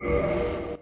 And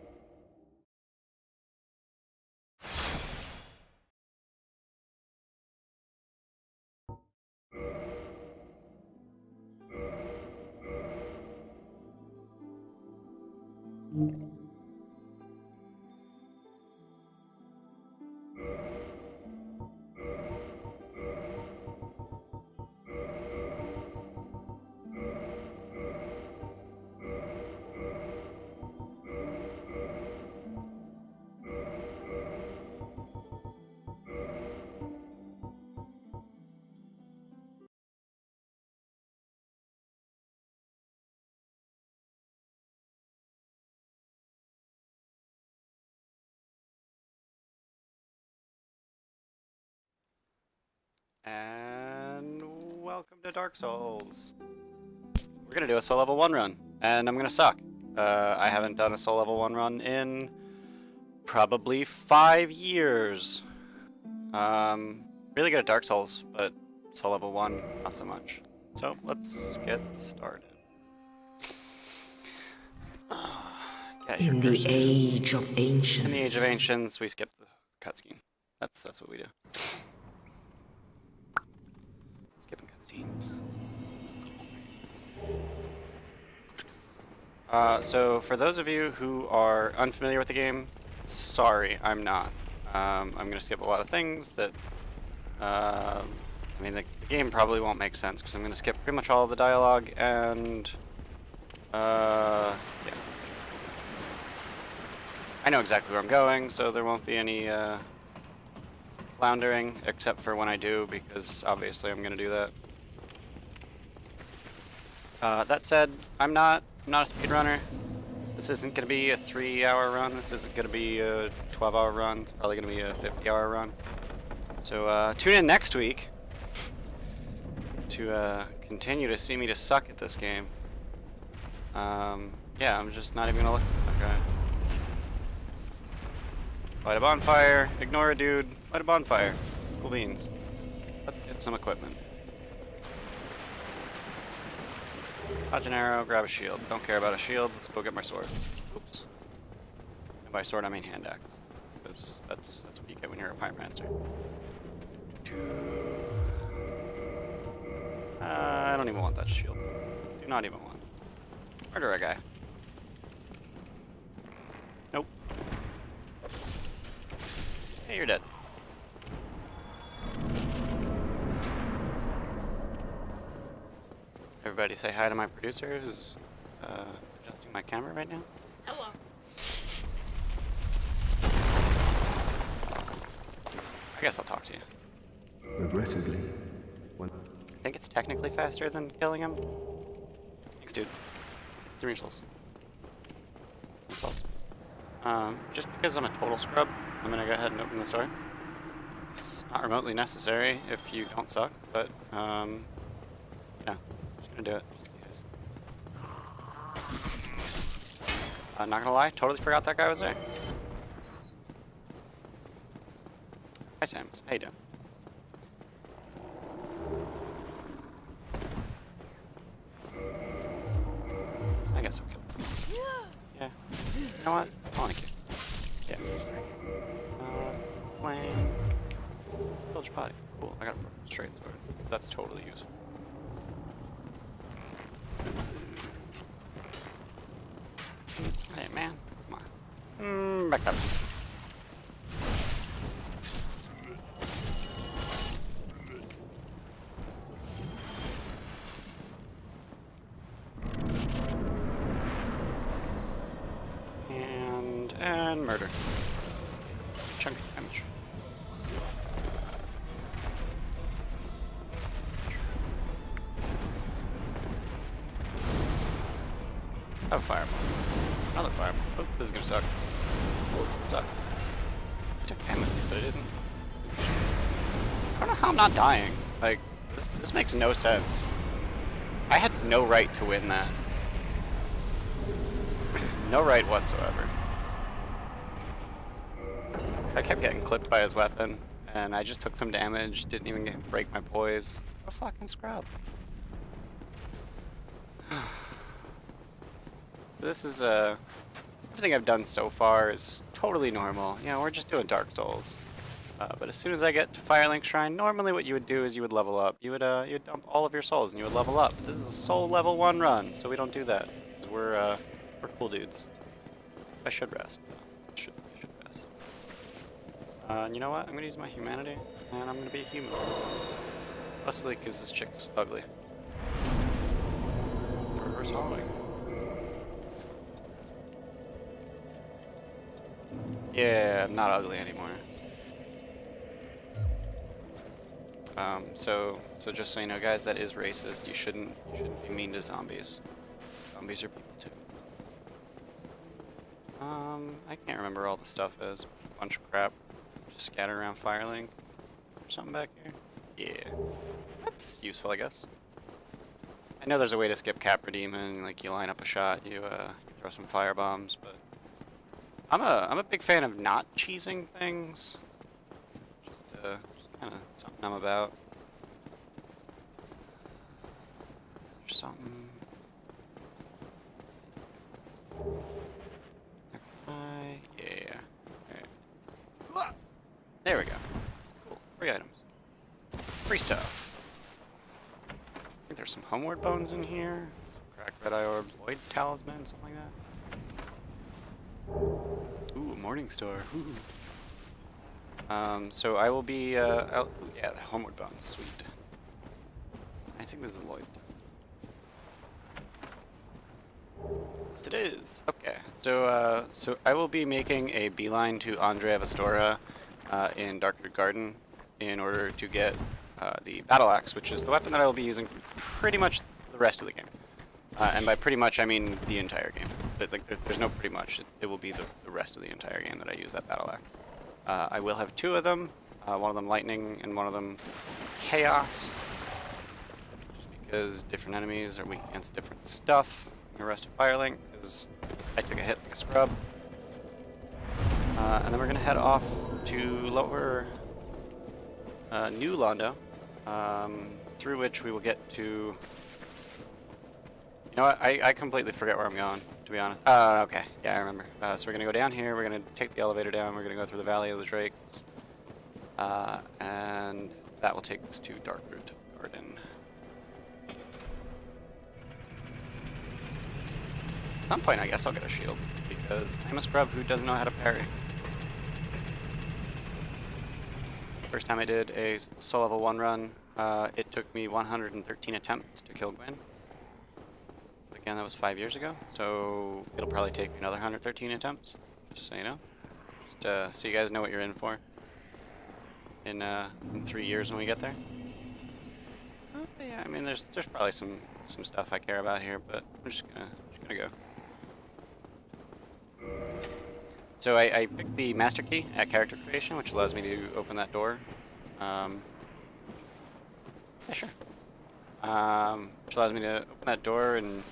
welcome to Dark Souls. We're gonna do a soul level 1 run, and I'm gonna suck. I haven't done a soul level 1 run in probably 5 years. Really good at Dark Souls, but soul level 1, not so much. So let's get started. In the Age of Ancients. In the Age of Ancients, we skip the cutscene. That's what we do. Skipping cutscenes. So for those of you who are unfamiliar with the game, sorry, I'm not. I'm gonna skip a lot of things that, I mean, the game probably won't make sense because I'm gonna skip pretty much all of the dialogue and, yeah. I know exactly where I'm going, so there won't be any, floundering, except for when I do, because obviously I'm gonna do that. That said, I'm not a speedrunner. This isn't going to be a 3-hour run. This isn't going to be a 12-hour run. It's probably going to be a 50-hour run. So tune in next week to continue to see me to suck at this game. Yeah, I'm just not even going to look at that guy. Light a bonfire. Ignore a dude. Light a bonfire. Cool beans. Let's get some equipment. Dodge an arrow, grab a shield. Don't care about a shield, let's go get my sword. Oops. And by sword I mean hand axe. Because that's what you get when you're a pyromancer. I don't even want that shield. Do not even want it. Murder a guy. Nope. Hey, you're dead. Everybody say hi to my producer who's adjusting my camera right now. Hello. I guess I'll talk to you. Regrettably, when I think it's technically faster than killing him. Thanks, dude. 3 souls. Just because I'm a total scrub, I'm gonna go ahead and open this door. It's not remotely necessary if you don't suck, but yeah. Do it. Just in case. Not gonna lie, totally forgot that guy was there. Hi, Samus. How you doing? I guess I'll kill him. Yeah. You know what? I wanna kill. Yeah. Flame. Build your body. Cool. I got a straight sword. That's totally useful. Hey man, come on. Back up. And murder. Chunky damage. Oh, fireball. Another fireball. Oh, this is gonna suck. Oh, it sucked. I took damage, but it didn't. I don't know how I'm not dying. Like, this makes no sense. I had no right to win that. No right whatsoever. I kept getting clipped by his weapon, and I just took some damage, didn't even break my poise. What a fucking scrub. So this is a everything I've done so far is totally normal. You know, we're just doing Dark Souls. But as soon as I get to Firelink Shrine, normally what you would do is you would level up. You would dump all of your souls and you would level up. This is a soul level 1 run, so we don't do that. Because we're cool dudes. I should rest. I should rest. And you know what? I'm gonna use my humanity, and I'm gonna be a human. Mostly because this chick's ugly. Reverse hollowing. Yeah, I'm not ugly anymore. So just so you know, guys, that is racist. You shouldn't be mean to zombies. Zombies are people too. I can't remember all the stuff is. A bunch of crap just scattered around Firelink. Something back here? Yeah. That's useful, I guess. I know there's a way to skip Capra Demon, like you line up a shot, you throw some fire bombs, but I'm a big fan of not cheesing things. Just kind of something I'm about. There's something. Yeah. Alright. There we go. Cool. Free items. Free stuff. I think there's some Homeward Bones in here. Cracked Red Eye Orb, Lloyd's Talisman, something like that. Ooh, a Morning Star. Ooh. So I will be, yeah, the Homeward Bones, sweet. I think this is Lloyd's Talisman. Yes, it is. Okay, so I will be making a beeline to Andrea Vestora in Darkwood Garden in order to get the Battle Axe, which is the weapon that I will be using pretty much the rest of the game. And by pretty much, I mean the entire game. But, like, there's no pretty much. It will be the rest of the entire game that I use that Battle Axe. I will have 2 of them, one of them lightning and one of them chaos, just because different enemies are weak against different stuff in the rest of Firelink, because I took a hit like a scrub. And then we're going to head off to lower New Londo, through which we will get to... You know what? I completely forget where I'm going, to be honest. Okay. Yeah, I remember. So we're going to go down here, we're going to take the elevator down, we're going to go through the Valley of the Drakes, and that will take us to Darkroot Garden. At some point, I guess I'll get a shield, because I'm a scrub who doesn't know how to parry. First time I did a soul level 1 run, it took me 113 attempts to kill Gwen. Again, that was 5 years ago, so it'll probably take me another 113 attempts, just so you know. Just so you guys know what you're in for in 3 years when we get there. Yeah, I mean, there's probably some stuff I care about here, but I'm just gonna go. So I picked the master key at character creation, which allows me to open that door. Yeah, sure. Which allows me to open that door and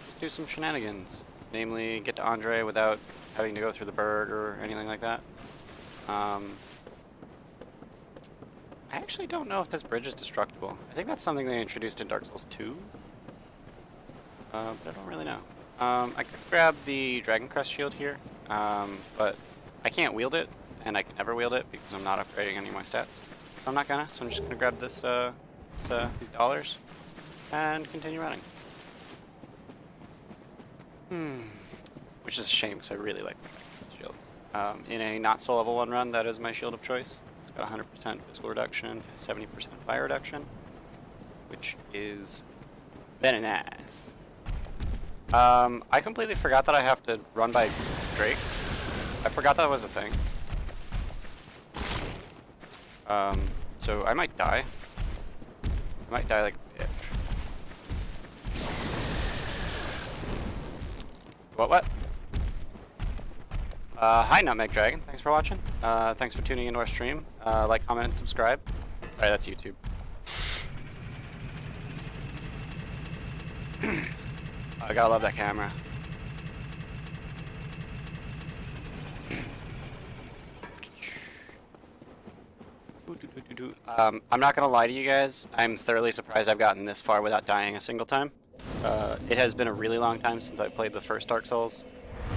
just do some shenanigans. Namely, get to Andre without having to go through the bird or anything like that. I actually don't know if this bridge is destructible. I think that's something they introduced in Dark Souls 2. But I don't really know. I could grab the Dragon Crest shield here, but I can't wield it, and I can never wield it because I'm not upgrading any of my stats. So I'm not gonna, so I'm just gonna grab this, these dollars and continue running. Which is a shame because I really like the shield. In a not soul level 1 run, that is my shield of choice. It's got 100% physical reduction, 70% fire reduction, which is very nice. I completely forgot that I have to run by drakes. I forgot that was a thing. So I might die. I might die like a bitch. What? Hi Nutmeg Dragon, thanks for watching. Thanks for tuning into our stream. Like, comment, and subscribe. Sorry, that's YouTube. I gotta love that camera. I'm not gonna lie to you guys, I'm thoroughly surprised I've gotten this far without dying a single time. It has been a really long time since I played the first Dark Souls,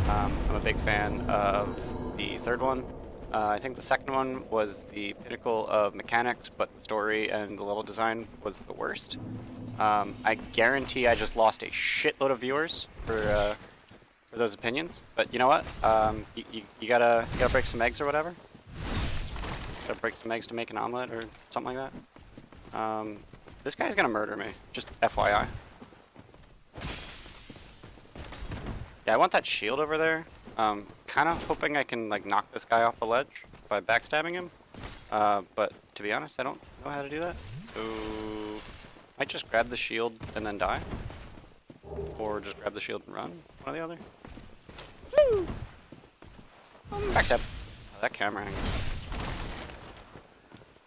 I'm a big fan of the third one. I think the second one was the pinnacle of mechanics, but the story and the level design was the worst. I guarantee I just lost a shitload of viewers for those opinions. But you know what? You gotta break some eggs or whatever. Gotta break some eggs to make an omelet or something like that. This guy's gonna murder me. Just FYI. Yeah, I want that shield over there. Kind of hoping I can like knock this guy off the ledge by backstabbing him. But to be honest, I don't know how to do that. So I might just grab the shield and then die, or just grab the shield and run. One or the other. Woo! Backstab. Oh, that camera angle.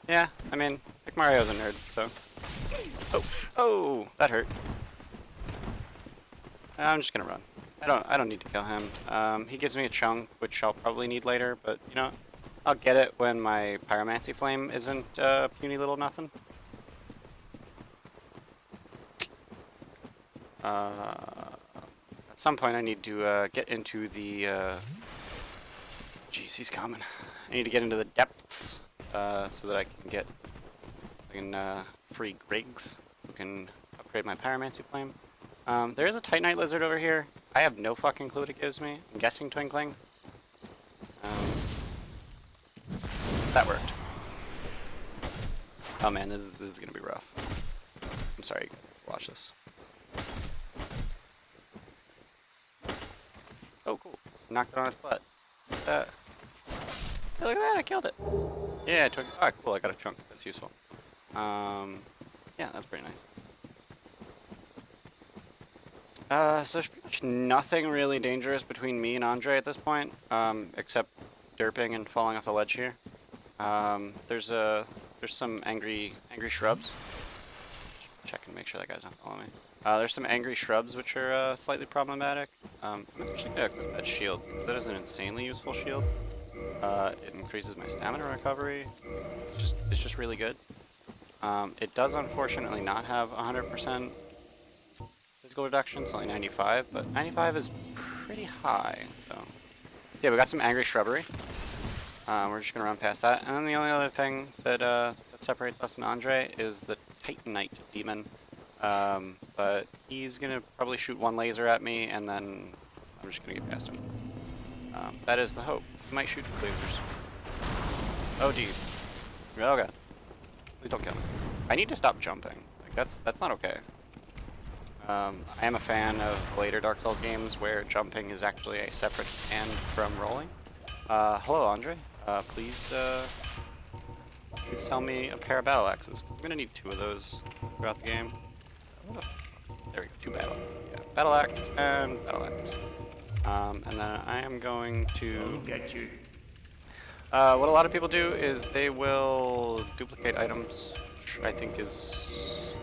Yeah, I mean, like Mario's a nerd, so. Oh, that hurt. I'm just gonna run. I don't need to kill him. He gives me a chunk, which I'll probably need later, but you know, I'll get it when my pyromancy flame isn't puny little nothing. At some point I need to get into the jeez, he's coming. I need to get into the depths so that I can get free Griggs who can upgrade my pyromancy flame. There is a Titanite lizard over here. I have no fucking clue what it gives me. I'm guessing Twinkling. That worked. Oh man, this is gonna be rough. I'm sorry, watch this. Oh cool, knocked it on his butt. Hey, look at that, I killed it. Yeah, oh cool, I got a chunk, that's useful. Yeah, that's pretty nice. So there's pretty much nothing really dangerous between me and Andre at this point, except derping and falling off the ledge here. There's some angry shrubs. Check and make sure that guy's not following me. There's some angry shrubs which are slightly problematic. I'm actually gonna equip that shield because that is an insanely useful shield. It increases my stamina recovery. It's just really good. It does unfortunately not have 100% physical reduction. It's only 95, but 95 is pretty high. So yeah, we got some angry shrubbery. We're just gonna run past that, and then the only other thing that that separates us and Andre is the Titanite demon. But he's gonna probably shoot one laser at me, and then I'm just gonna get past him. That is the hope. He might shoot lasers. Oh geez. Oh god. Please don't kill me. I need to stop jumping. Like that's not okay. I am a fan of later Dark Souls games where jumping is actually a separate command from rolling. Hello Andre. Please sell me a pair of battle axes. I'm gonna need 2 of those throughout the game. There we go, 2 battle axe and battle axe. And then I am going to get you. What a lot of people do is they will duplicate items, which I think is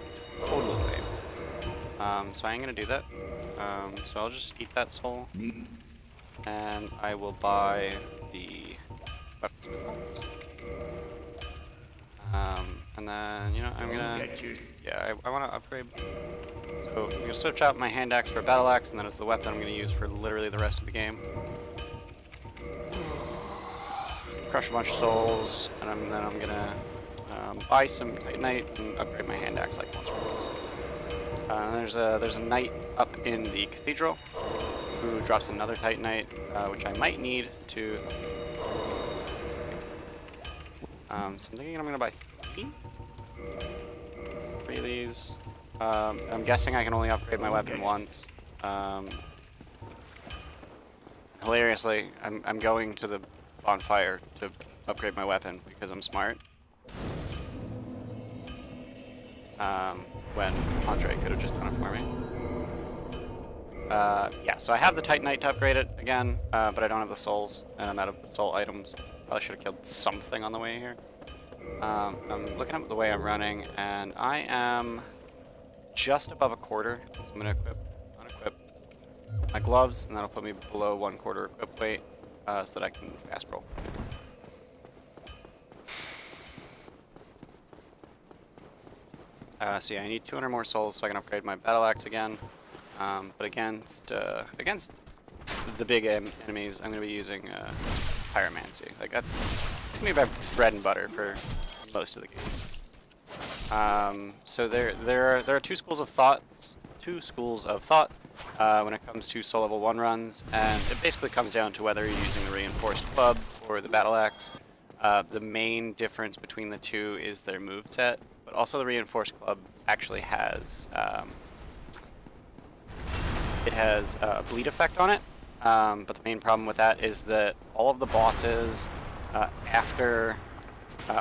totally lame. So I ain't gonna do that. So I'll just eat that soul, and I will buy the weaponsmith ones. And then, you know, I'm gonna, yeah, I want to upgrade. So I'm gonna switch out my hand axe for a battle axe, and then it's the weapon I'm gonna use for literally the rest of the game. Crush a bunch of souls, and then I'm gonna buy some Titanite and upgrade my hand axe like once or twice. There's a knight up in the cathedral who drops another Titanite, which I might need to. So I'm thinking I'm gonna buy 3 of these. I'm guessing I can only upgrade my weapon once. Hilariously, I'm going to the bonfire to upgrade my weapon because I'm smart. When Andre could have just done it for me. Yeah, so I have the Titanite to upgrade it again, but I don't have the souls, and I'm out of soul items. Probably should have killed something on the way here. I'm looking at the way I'm running, and I am just above a quarter, so I'm going to unequip my gloves, and that'll put me below 1/4 equip weight, so that I can fast roll. So yeah, I need 200 more souls so I can upgrade my battle axe again. But against the big enemies, I'm going to be using pyromancy. Like that's going to be my bread and butter for most of the game. So there are two schools of thought. When it comes to Soul Level 1 runs, and it basically comes down to whether you're using the Reinforced Club or the Battle Axe. The main difference between the two is their moveset, but also the Reinforced Club actually has a bleed effect on it, but the main problem with that is that all of the bosses after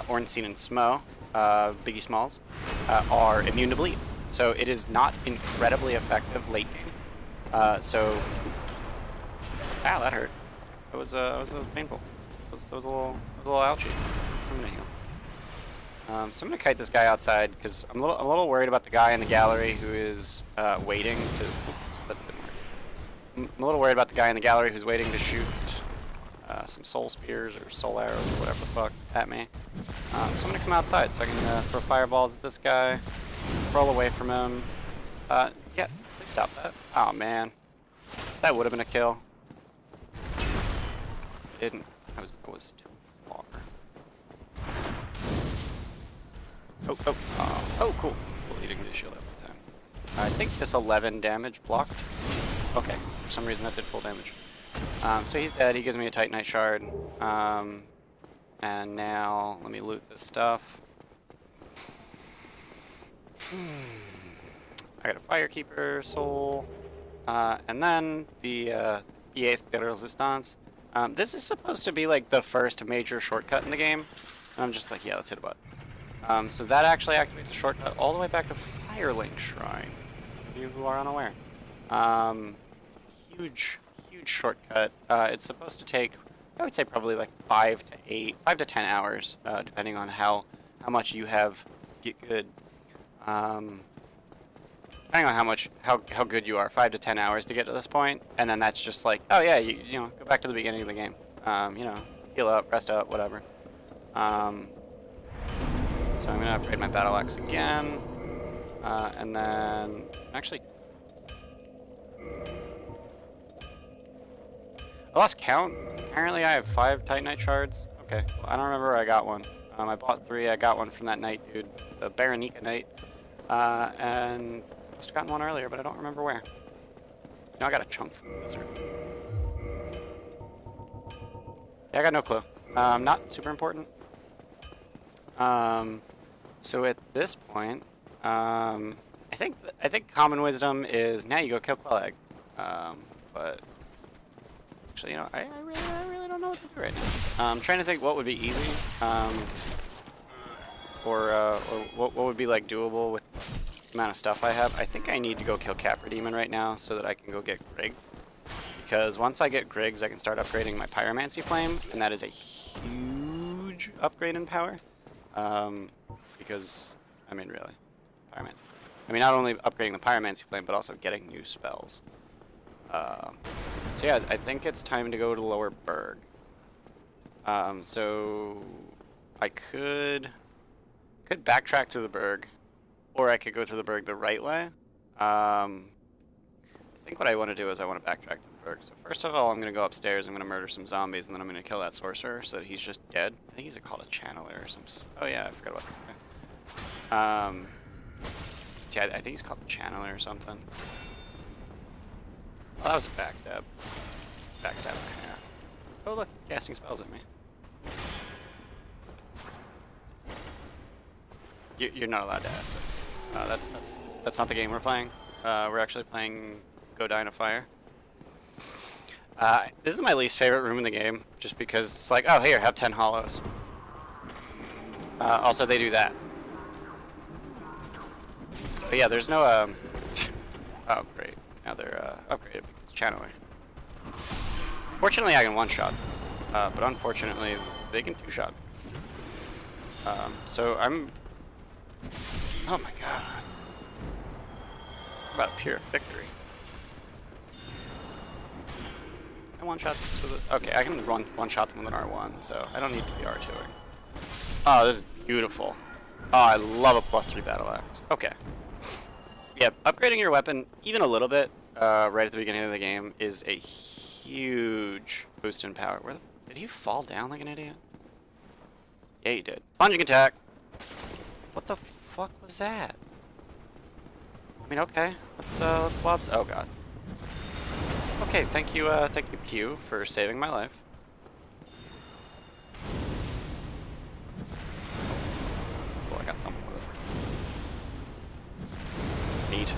Ornstein and Smo, Biggie Smalls, are immune to bleed. So it is not incredibly effective late game. Ow, that hurt. It was painful. It was a little ouchy. I'm gonna heal. So I'm gonna kite this guy outside because I'm a little worried about the guy in the gallery who is waiting to. Oops, that didn't work. I'm a little worried about the guy in the gallery who's waiting to shoot some soul spears or soul arrows or whatever the fuck at me. So I'm gonna come outside so I can throw fireballs at this guy, roll away from him. Yeah, please stop that. Oh man, that would have been a kill. Didn't. I was too far. Oh, cool. He didn't get a shield that time. I think this 11 damage blocked. Okay, for some reason that did full damage. So he's dead. He gives me a Titanite shard. And now let me loot this stuff. I got a Firekeeper soul, and then the Pièce de Résistance. This is supposed to be like the first major shortcut in the game, and I'm just like, yeah, let's hit a button. So that actually activates a shortcut all the way back to Firelink Shrine. Those of you who are unaware, huge shortcut. It's supposed to take, I would say, probably like 5 to 10 hours, depending on how much you have get good. Depending on how good you are, 5 to 10 hours to get to this point, and then that's just like, oh yeah, you know, go back to the beginning of the game. You know, heal up, rest up, whatever. So I'm gonna upgrade my battle axe again, and then actually, I lost count. Apparently, I have 5 Titanite shards. Okay, well, I don't remember where I got one. I bought 3. I got one from that knight dude, the Baronica knight, and I must have gotten one earlier, but I don't remember where. No, I got a chunk from the desert. Yeah, I got no clue. Not super important. So at this point, I think common wisdom is now you go kill Quelag. But actually, you know, I really don't know what to do right now. I'm trying to think what would be easy, or what would be like doable with the amount of stuff I have. I think I need to go kill Capra Demon right now so that I can go get Griggs. Because once I get Griggs, I can start upgrading my Pyromancy Flame, and that is a huge upgrade in power. Because, I mean, really, Pyromancy. I mean, not only upgrading the Pyromancy Flame, but also getting new spells. So yeah, I think it's time to go to Lower Berg. So I could backtrack to the Berg, or I could go through the Berg the right way. I think what I want to do is I want to backtrack to the Berg. So first of all, I'm going to go upstairs, I'm going to murder some zombies, and then I'm going to kill that sorcerer so that he's just dead. I think he's called a channeler or something. Oh yeah, I forgot about this guy. Yeah, I think he's called a channeler or something. Oh, that was a backstab. Backstab. Yeah. Oh look, he's casting spells at me. You're not allowed to ask this. That's not the game we're playing. We're actually playing Go Die in a Fire. This is my least favorite room in the game, just because it's like, oh here, have 10 hollows. Also, they do that. But yeah, there's no oh great. Now they're upgraded because channeler. Fortunately, I can one-shot, but unfortunately, they can two-shot. So I'm. Oh my god! About pure victory. I one-shot this with it. Okay, I can one-shot them with an R1, so I don't need to be R2ing. Oh, this is beautiful. Oh, I love a +3 battle axe. Okay. Yeah, upgrading your weapon even a little bit right at the beginning of the game is a huge boost in power. Did he fall down like an idiot? Yeah, he did. Plunging attack! What the fuck was that? I mean, okay. Let's lob. Oh god. Okay, thank you, Q, for saving my life. Oh, I got something with it. Neat.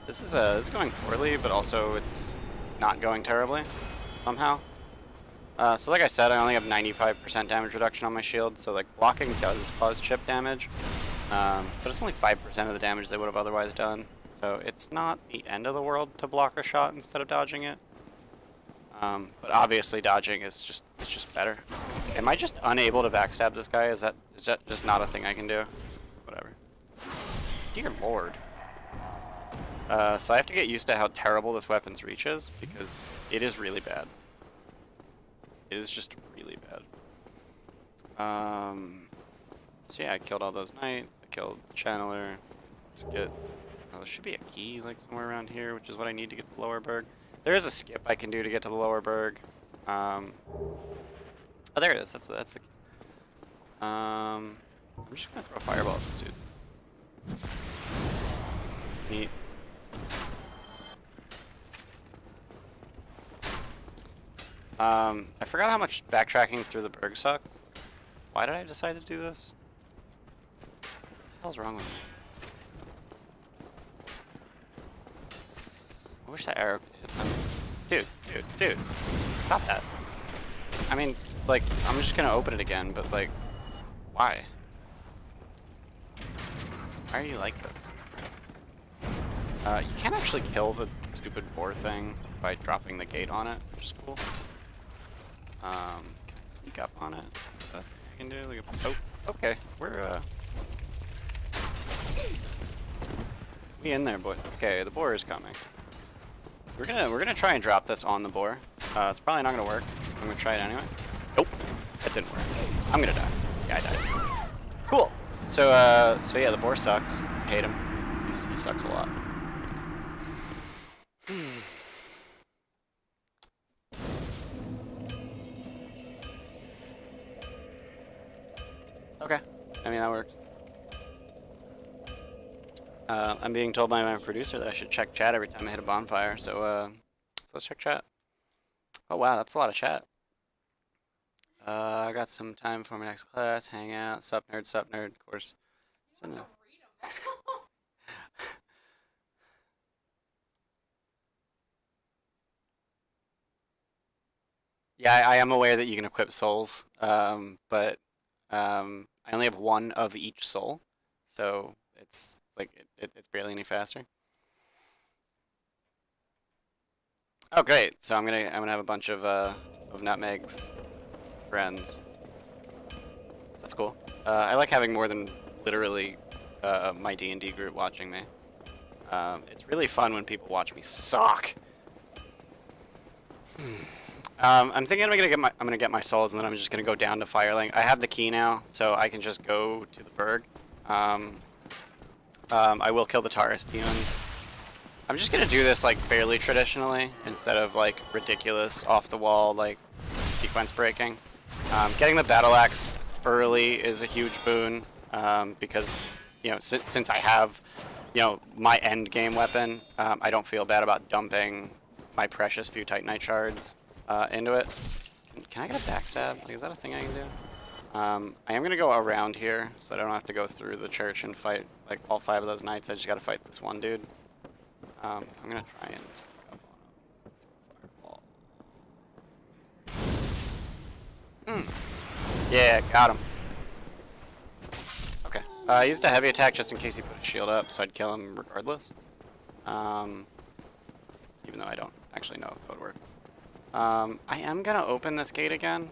This is going poorly, but also it's not going terribly somehow. So like I said, I only have 95% damage reduction on my shield, so like blocking does cause chip damage, but it's only 5% of the damage they would have otherwise done. So it's not the end of the world to block a shot instead of dodging it. But obviously dodging is just better. Am I just unable to backstab this guy? Is that just not a thing I can do? Whatever. Dear lord. So I have to get used to how terrible this weapon's reach is, because it is really bad. It is just really bad. So yeah, I killed all those knights. I killed the channeler. Let's get... Oh, there should be a key like somewhere around here, which is what I need to get to the lower berg. There is a skip I can do to get to the lower berg. Oh, there it is. That's the key. I'm just gonna throw a fireball at this dude. Neat. I forgot how much backtracking through the berg sucks. Why did I decide to do this? What the hell's wrong with me? I wish that arrow could hit them. Dude. Stop that. I mean, like, I'm just gonna open it again, but like, why? Why are you like this? You can't actually kill the stupid boar thing by dropping the gate on it, which is cool. Can I sneak up on it? Is that what I can do? Like oh, okay. We in there, boy. Okay, the boar is coming. We're gonna try and drop this on the boar. It's probably not gonna work. I'm gonna try it anyway. Nope, that didn't work. I'm gonna die. Yeah, I died. Cool. So yeah, the boar sucks. I hate him. He sucks a lot. Okay. I mean, that worked. I'm being told by my producer that I should check chat every time I hit a bonfire, so let's check chat. Oh wow, that's a lot of chat. I got some time for my next class, hang out, sup nerd, of course. Yeah, I am aware that you can equip souls, but I only have one of each soul, so it's like it's barely any faster. Oh great! So I'm gonna have a bunch of nutmegs friends. That's cool. I like having more than literally my D&D group watching me. It's really fun when people watch me suck. I'm thinking I'm gonna get my souls, and then I'm just gonna go down to Firelink. I have the key now, so I can just go to the Berg. I will kill the Taurus demon. I'm just gonna do this like fairly traditionally instead of like ridiculous off the wall like sequence breaking. Getting the battle axe early is a huge boon because you know since I have my end game weapon, I don't feel bad about dumping my precious few Titanite shards into it. Can I get a backstab? Like, is that a thing I can do? I am gonna go around here so that I don't have to go through the church and fight like all 5 of those knights. I just gotta fight this one dude. I'm gonna try and sneak up on him. Yeah, got him. Okay. I used a heavy attack just in case he put his shield up, so I'd kill him regardless. Even though I don't actually know if that would work. I am gonna open this gate again,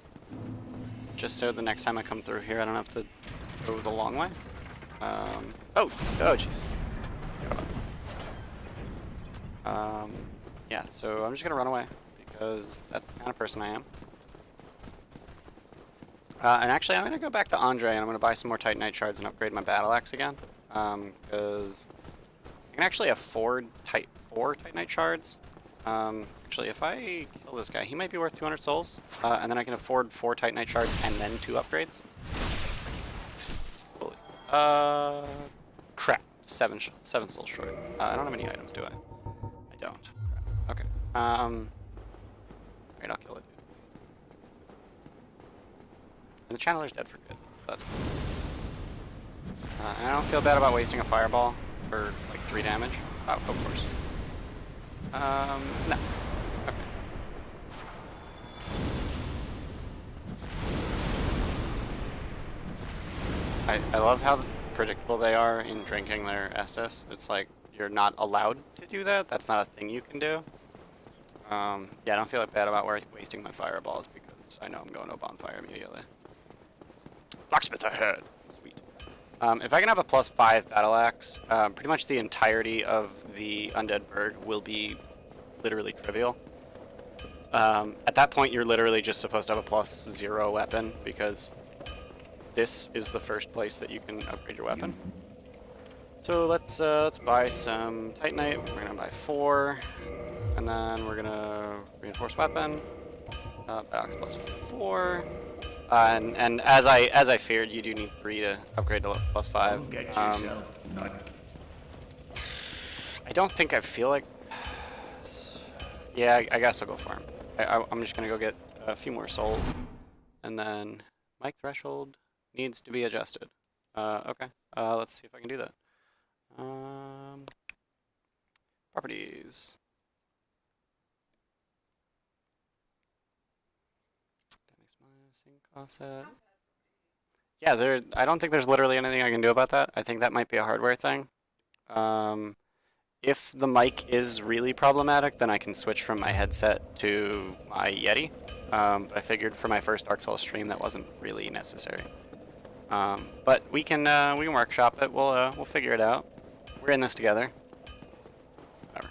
just so the next time I come through here, I don't have to go the long way. Oh, jeez. Yeah, so I'm just gonna run away because that's the kind of person I am. And actually, I'm gonna go back to Andre and I'm gonna buy some more Titanite shards and upgrade my battle axe again, because I can actually afford 4 Titanite shards Actually, if I kill this guy, he might be worth 200 souls, and then I can afford 4 Titanite shards and then 2 upgrades. Holy. Crap. 7 souls short. I don't have any items, do I? I don't. Crap. Okay. Alright, I'll kill it. And the channeler's dead for good, so that's cool. And I don't feel bad about wasting a fireball for like 3 damage. Oh, of course. No. Okay. I love how predictable they are in drinking their Estus. It's like, you're not allowed to do that. That's not a thing you can do. Yeah, I don't feel like bad about wasting my fireballs because I know I'm going to a bonfire immediately. Blacksmith ahead. Sweet. If I can have a +5 battle axe, pretty much the entirety of the Undead Berg will be literally trivial. At that point, you're literally just supposed to have a +0 weapon because this is the first place that you can upgrade your weapon. So let's buy some Titanite. We're gonna buy 4, and then we're gonna reinforce weapon. Battle axe +4. And as I feared, you do need 3 to upgrade to +5. I don't think I feel like. Yeah, I guess I'll go farm. I'm just gonna go get a few more souls, and then mic threshold needs to be adjusted. Okay. Let's see if I can do that. Properties. Sync offset. Yeah, I don't think there's literally anything I can do about that. I think that might be a hardware thing. If the mic is really problematic, then I can switch from my headset to my Yeti. But I figured for my first Dark Souls stream that wasn't really necessary. But we can workshop it. We'll figure it out. We're in this together. Whatever.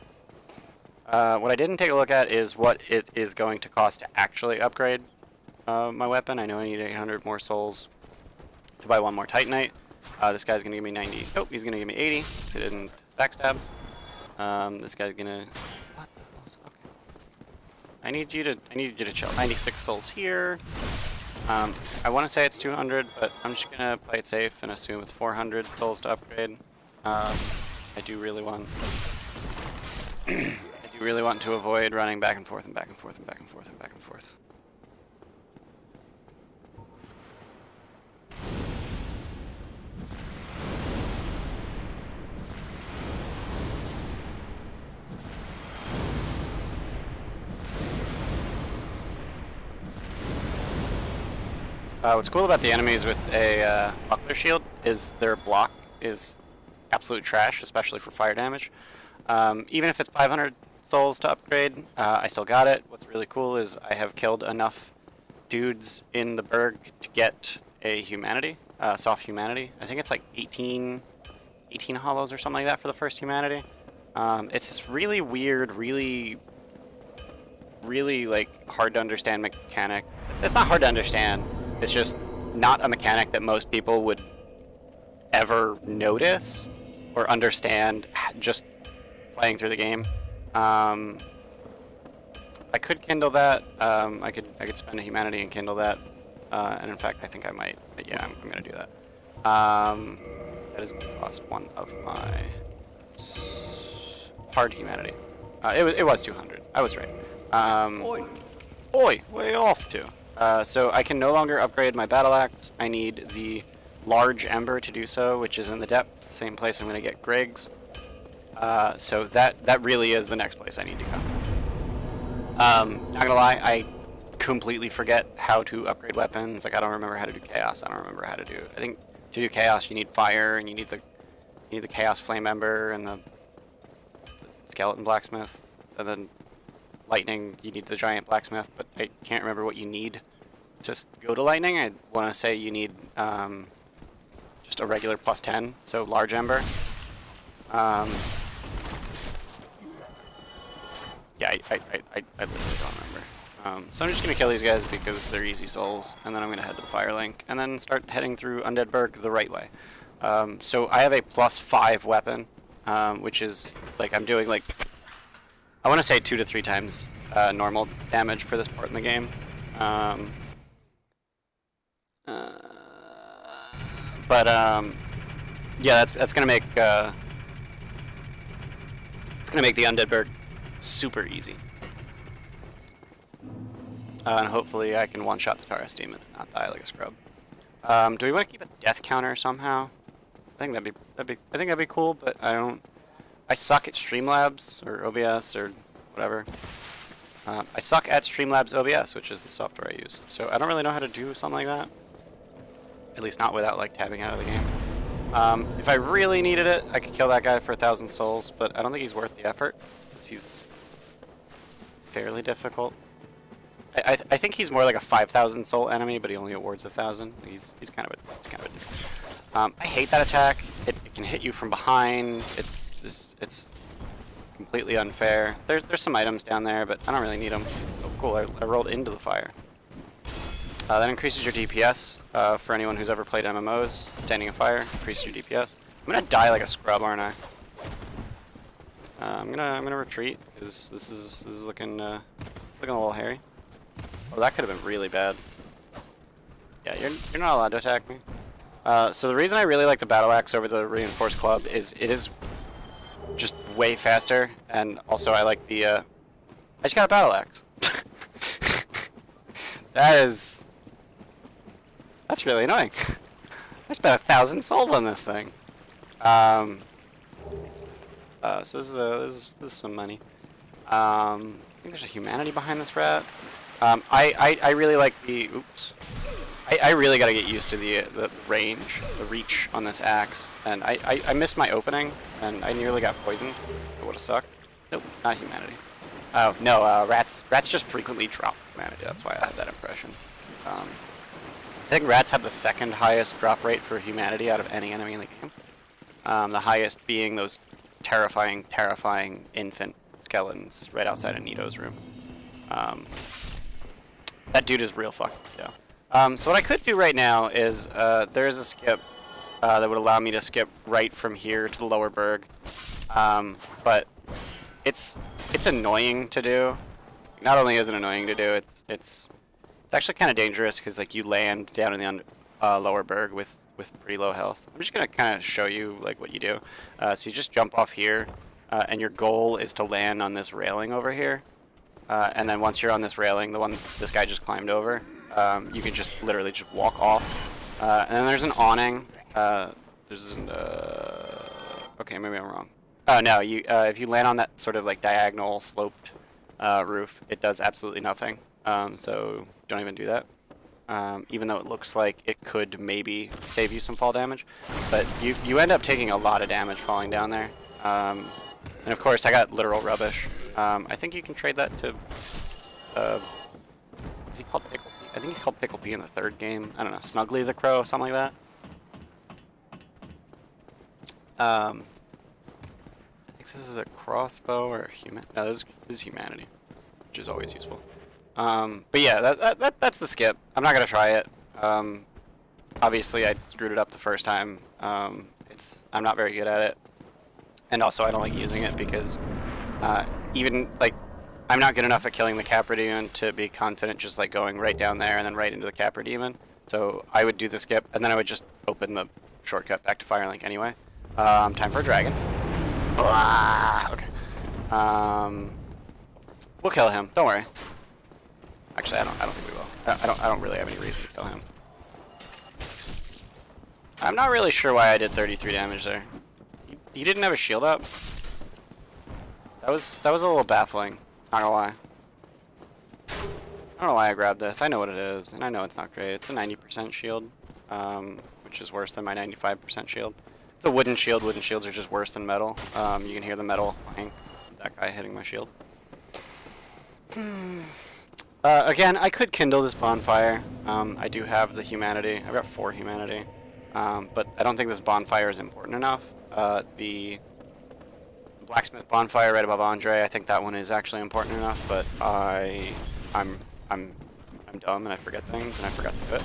What I didn't take a look at is what it is going to cost to actually upgrade my weapon. I know I need 800 more souls to buy 1 more Titanite. This guy's gonna give me 90. Oh, he's gonna give me 80. He didn't backstab. This guy's gonna. What the hell's okay? I need you to chill. 96 souls here. I want to say it's 200, but I'm just gonna play it safe and assume it's 400 souls to upgrade. I do really want. I do really want to avoid running back and forth and back and forth and back and forth and back and forth. What's cool about the enemies with a buckler shield is their block is absolute trash, especially for fire damage. Even if it's 500 souls to upgrade, I still got it. What's really cool is I have killed enough dudes in the Berg to get a humanity, soft humanity. I think it's like 18 hollows or something like that for the first humanity. It's this really weird, really like hard to understand mechanic. It's not hard to understand. It's just not a mechanic that most people would ever notice or understand just playing through the game. I could kindle that. I could spend a humanity and kindle that. And in fact, I think I might. But yeah, I'm gonna do that. That is gonna cost 1 of my hard humanity. It was 200. I was right. Oi, way off to. So I can no longer upgrade my battle axe. I need the large ember to do so, which is in the depths, same place I'm going to get Griggs. So that really is the next place I need to go. Not gonna lie, I completely forget how to upgrade weapons. Like I don't remember how to do chaos. I don't remember how to do. I think to do chaos you need fire and you need the chaos flame ember and the skeleton blacksmith, and then lightning you need the giant blacksmith. But I can't remember what you need to go to lightning. I want to say you need just a regular +10, so large ember. Yeah, I literally don't remember. So I'm just going to kill these guys because they're easy souls, and then I'm going to head to the Fire Link, and then start heading through Undead Berg the right way. So I have a +5 weapon, which is, like, I'm doing, like, I want to say 2 to 3 times normal damage for this part in the game. Yeah, that's gonna make it's gonna make the Undead Berg super easy. And hopefully I can one-shot the Taurus Demon and not die like a scrub. Do we want to keep a death counter somehow? I think that'd be cool, but I suck at Streamlabs or OBS or whatever. I suck at Streamlabs OBS, which is the software I use. So I don't really know how to do something like that. At least not without like tabbing out of the game. If I really needed it, I could kill that guy for 1,000 souls, but I don't think he's worth the effort. He's fairly difficult. I think he's more like a 5,000 soul enemy, but he only awards 1,000. He's kind of a dick. I hate that attack. It can hit you from behind. It's completely unfair. There's some items down there, but I don't really need them. Oh, cool! I rolled into the fire. That increases your DPS for anyone who's ever played MMOs. Standing in fire increases your DPS. I'm gonna die like a scrub, aren't I? I'm gonna retreat because this is looking a little hairy. Oh, that could have been really bad. Yeah, you're not allowed to attack me. So the reason I really like the battle axe over the reinforced club is it is just way faster, and also I like the. I just got a battle axe. That's really annoying. I spent 1,000 souls on this thing. So this is some money. I think there's a humanity behind this rat. I really like the. Oops. I really gotta get used to the range, the reach on this axe, and I missed my opening, and I nearly got poisoned. It would have sucked. Nope, not humanity. Oh no, rats just frequently drop humanity. That's why I had that impression. I think rats have the second highest drop rate for humanity out of any enemy in the game. The highest being those terrifying infant skeletons right outside of Nito's room. That dude is real fucking dope. So what I could do right now is there is a skip that would allow me to skip right from here to the lower berg, but it's annoying to do. Not only is it annoying to do, it's actually kind of dangerous because like you land down in the lower berg with pretty low health. I'm just gonna kind of show you like what you do. So you just jump off here, and your goal is to land on this railing over here. And then once you're on this railing, the one this guy just climbed over, you can just literally just walk off. And then there's an awning. Okay, maybe I'm wrong. Oh no, if you land on that sort of like diagonal sloped roof, it does absolutely nothing. So don't even do that. Even though it looks like it could maybe save you some fall damage, but you end up taking a lot of damage falling down there. And of course, I got literal rubbish. I think you can trade that to. Is he called Pickle P? I think he's called Pickle P in the third game. I don't know, Snuggly the Crow, something like that. I think this is a crossbow or a human. No, this is humanity, which is always useful. But yeah, that's the skip. I'm not gonna try it. Obviously, I screwed it up the first time. I'm not very good at it, and also I don't like using it because even like I'm not good enough at killing the Capra Demon to be confident just like going right down there and then right into the Capra Demon. So I would do the skip, and then I would just open the shortcut back to Firelink anyway. Time for a dragon. Okay. We'll kill him. Don't worry. Actually, I don't think we will. I don't really have any reason to kill him. I'm not really sure why I did 33 damage there. He didn't have a shield up. That was a little baffling. Not gonna lie. I don't know why I grabbed this. I know what it is, and I know it's not great. It's a 90% shield, which is worse than my 95% shield. It's a wooden shield. Wooden shields are just worse than metal. You can hear the metal clank. That guy hitting my shield. Again, I could kindle this bonfire. I do have the humanity. I've got 4 humanity. But I don't think this bonfire is important enough. The blacksmith bonfire right above Andre, I think that one is actually important enough, but I'm dumb and I forget things and I forgot to do it.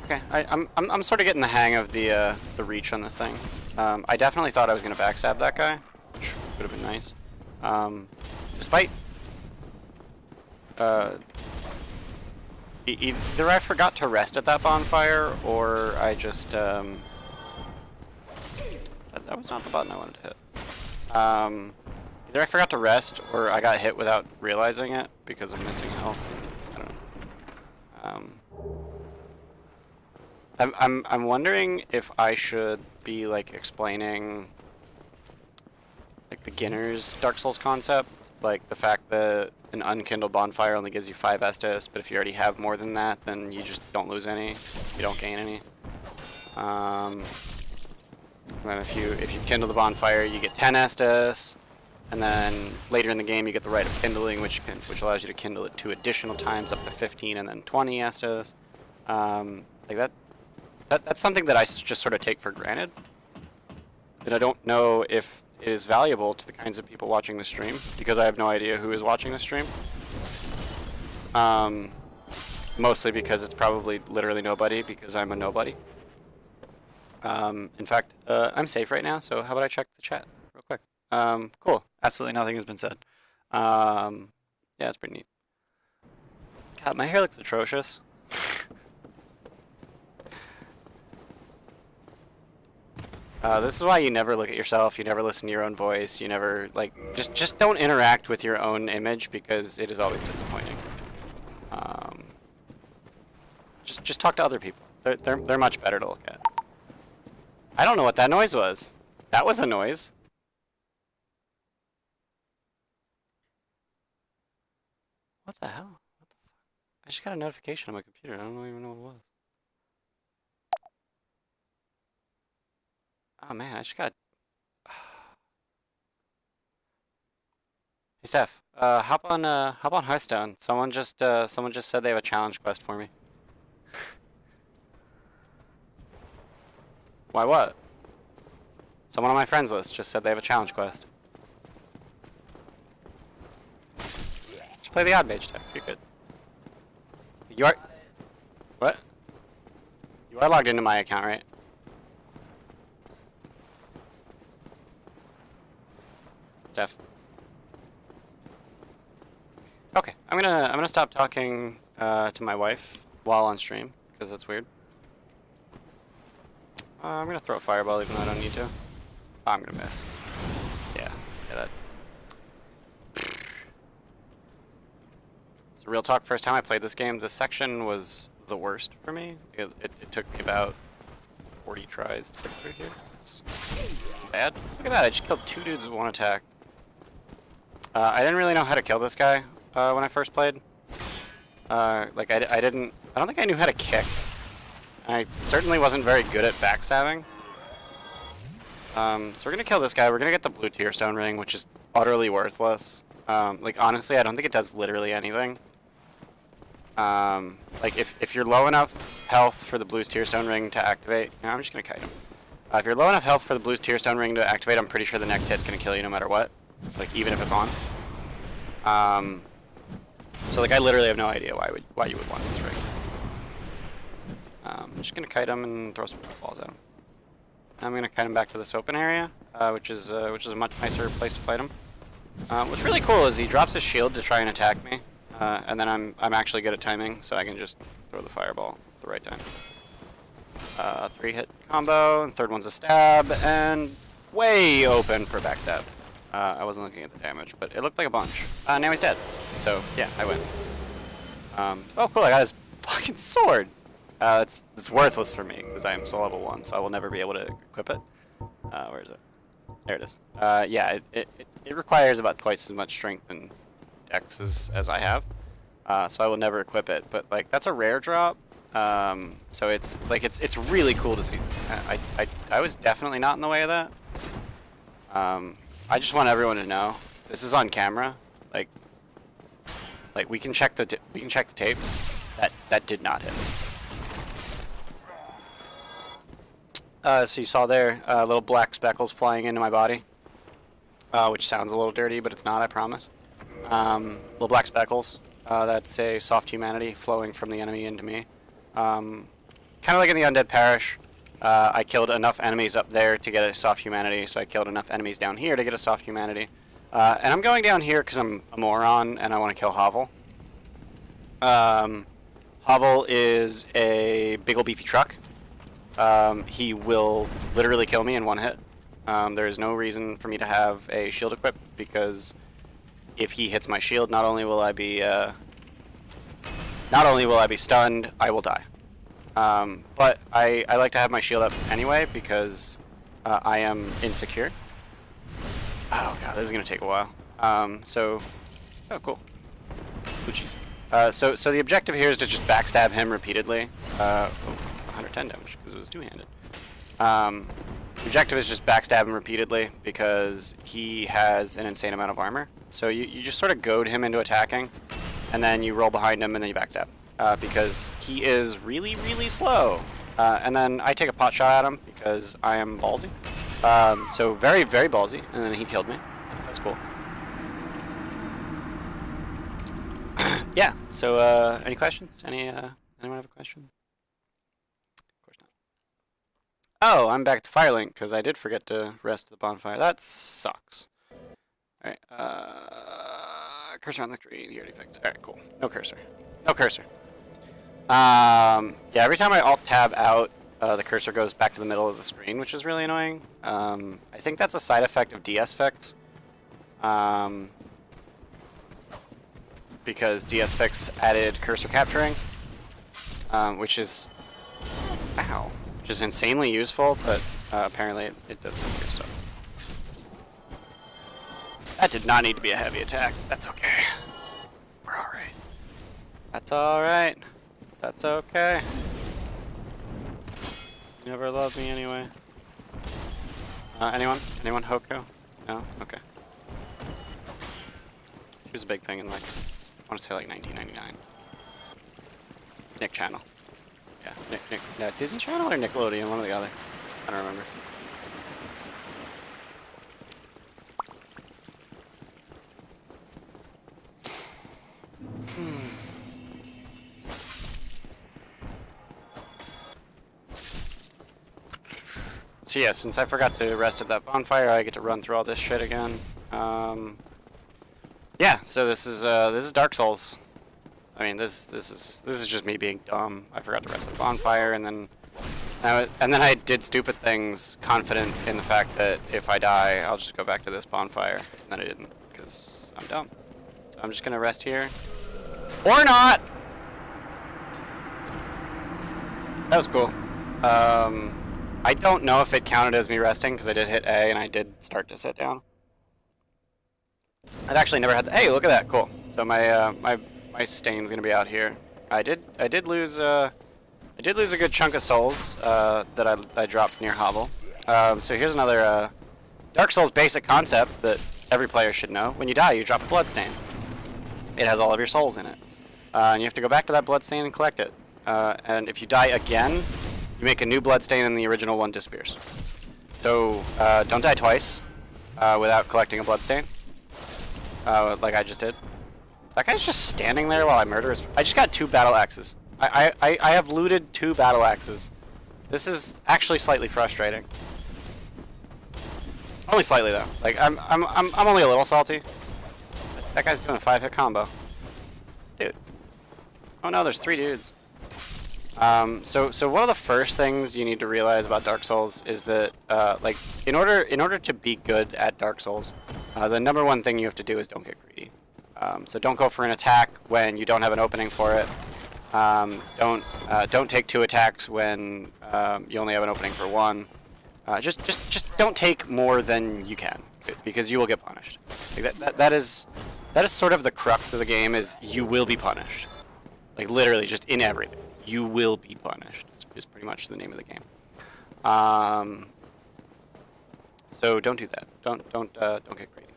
Okay, I'm sort of getting the hang of the reach on this thing. I definitely thought I was gonna backstab that guy, which would have been nice. Despite either I forgot to rest at that bonfire, or I just that was not the button I wanted to hit. Either I forgot to rest, or I got hit without realizing it because of missing health. I don't know. I'm wondering if I should be like explaining like beginners Dark Souls concepts, like the fact that an unkindled bonfire only gives you 5 Estus, but if you already have more than that, then you just don't lose any. You don't gain any. And then if you kindle the bonfire, you get 10 Estus, and then later in the game you get the right of kindling, which allows you to kindle it 2 additional times, up to 15, and then 20 Estus. Like that's something that I just sort of take for granted, and I don't know if it is valuable to the kinds of people watching the stream, because I have no idea who is watching the stream. Mostly because it's probably literally nobody, because I'm a nobody. In fact, I'm safe right now, so how about I check the chat real quick? Cool. Absolutely nothing has been said. Yeah, it's pretty neat. God, my hair looks atrocious. This is why you never look at yourself, you never listen to your own voice, you never, like, just don't interact with your own image, because it is always disappointing. Just talk to other people. They're much better to look at. I don't know what that noise was. That was a noise. What the hell? What the fuck? I just got a notification on my computer. I don't even know what it was. Oh man, I just got. Hey Steph, hop on Hearthstone. Someone just said they have a challenge quest for me. Why what? Someone on my friends list just said they have a challenge quest. Just play the odd mage deck. You're good. You are. What? You are logged into my account, right? Steph. Okay, I'm gonna stop talking to my wife while on stream, because that's weird. I'm gonna throw a fireball even though I don't need to. Oh, I'm gonna miss. Yeah, that. So real talk, first time I played this game, this section was the worst for me. It took me about 40 tries to get through here. It's bad. Look at that, I just killed 2 dudes with 1 attack. I didn't really know how to kill this guy when I first played. Like I don't think I knew how to kick. I certainly wasn't very good at backstabbing. So we're gonna kill this guy. We're gonna get the blue tier stone ring, which is utterly worthless. Like honestly, I don't think it does literally anything. Like if you're low enough health for the blue tier stone ring to activate, no, I'm just gonna kite him. If you're low enough health for the blue tier stone ring to activate, I'm pretty sure the next hit's gonna kill you no matter what. Like even if it's on. So like I literally have no idea why you would want this ring. I'm just gonna kite him and throw some balls at him. I'm gonna kite him back to this open area, which is a much nicer place to fight him. What's really cool is he drops his shield to try and attack me, and then I'm actually good at timing, so I can just throw the fireball at the right time. 3-hit combo, and third one's a stab, and way open for backstab. I wasn't looking at the damage, but it looked like a bunch. Now he's dead. So yeah, I win. Oh cool, I got his fucking sword. It's worthless for me because I am still level 1, so I will never be able to equip it. Where is it? There it is. Yeah, it requires about twice as much strength and dex as I have, so I will never equip it. But like that's a rare drop, so it's like it's really cool to see. I was definitely not in the way of that. I just want everyone to know this is on camera. Like we can check the tapes. That did not hit. So you saw there, little black speckles flying into my body, which sounds a little dirty, but it's not, I promise. Little black speckles, that's a soft humanity flowing from the enemy into me. Kind of like in the Undead Parish, I killed enough enemies up there to get a soft humanity, so I killed enough enemies down here to get a soft humanity. And I'm going down here because I'm a moron and I want to kill Hovel. Hovel is a big ol' beefy truck. He will literally kill me in one hit. There is no reason for me to have a shield equipped because if he hits my shield, not only will I be stunned, I will die. But I like to have my shield up anyway because I am insecure. Oh god, this is gonna take a while. Oh cool. Oochies. So the objective here is to just backstab him repeatedly. 110 damage because it was two-handed. The objective is just backstab him repeatedly because he has an insane amount of armor. So you just sort of goad him into attacking, and then you roll behind him and then you backstab. Because he is really, really slow. And then I take a pot shot at him because I am ballsy. So very, very ballsy, and then he killed me. That's cool. Yeah, so any questions? Anyone have a question? Of course not. Oh, I'm back to Firelink because I did forget to rest the bonfire. That sucks. Alright, cursor on the tree, he already fixed it. Alright, cool. No cursor. No cursor. Yeah, every time I alt-tab out, the cursor goes back to the middle of the screen, which is really annoying. I think that's a side effect of DS Fix. Because DS Fix added cursor capturing, which is insanely useful, but apparently it does some weird stuff. That did not need to be a heavy attack. That's okay. We're alright. That's alright. That's okay. You never loved me anyway. Anyone? Anyone? Hoko? No? Okay. She was a big thing in like, I want to say like 1999. Nick Channel. Yeah, Nick, Disney Channel or Nickelodeon, one or the other. I don't remember. So yeah, since I forgot to rest at that bonfire, I get to run through all this shit again. Yeah, so this is Dark Souls. I mean, this is just me being dumb. I forgot to rest at the bonfire, and then I did stupid things, confident in the fact that if I die, I'll just go back to this bonfire. And then I didn't, because I'm dumb. So I'm just gonna rest here, or not. That was cool. I don't know if it counted as me resting because I did hit A and I did start to sit down. I've actually never had. Hey, look at that! Cool. So my my stain's gonna be out here. I did lose a good chunk of souls that I dropped near Hovel. So here's another Dark Souls basic concept that every player should know. When you die, you drop a bloodstain. It has all of your souls in it, and you have to go back to that bloodstain and collect it. And if you die again, you make a new bloodstain and the original one disappears. So don't die twice without collecting a bloodstain, like I just did. That guy's just standing there while I murder his... I just got 2 battle axes. I have looted 2 battle axes. This is actually slightly frustrating. Only slightly though. Like I'm only a little salty. That guy's doing a 5-hit combo. Dude. Oh no, there's 3 dudes. So one of the first things you need to realize about Dark Souls is that, like, in order to be good at Dark Souls, the number one thing you have to do is don't get greedy. So don't go for an attack when you don't have an opening for it. Don't take 2 attacks when you only have an opening for 1. Just don't take more than you can, because you will get punished. Like that is sort of the crux of the game, is you will be punished. Like literally, just in everything. You will be punished. Is pretty much the name of the game. So don't do that. Don't get greedy.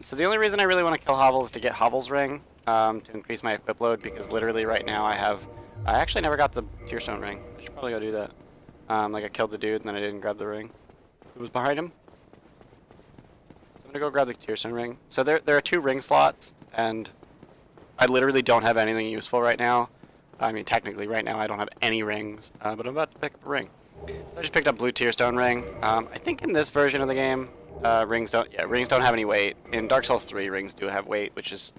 So the only reason I really want to kill Hovel is to get Hovel's ring to increase my equip load, because literally right now I actually never got the Tearstone ring. I should probably go do that. Like I killed the dude and then I didn't grab the ring. It was behind him. So I'm gonna go grab the Tearstone ring. So there are 2 ring slots, and I literally don't have anything useful right now. I mean, technically, right now I don't have any rings, but I'm about to pick up a ring. So I just picked up blue Tearstone ring. I think in this version of the game, rings don't. Yeah, rings don't have any weight. In Dark Souls 3, rings do have weight, which is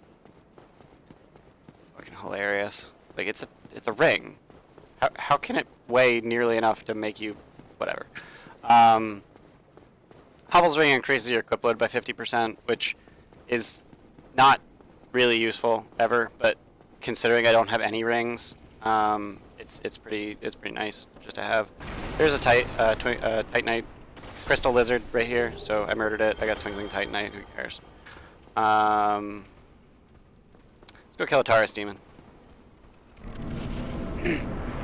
fucking hilarious. Like it's a ring. How can it weigh nearly enough to make you whatever? Hobble's ring increases your equip load by 50%, which is not really useful ever, but considering I don't have any rings, it's pretty nice just to have. There's a Titanite crystal lizard right here, so I murdered it. I got twinkling Titanite. Who cares? Let's go kill a Taurus demon.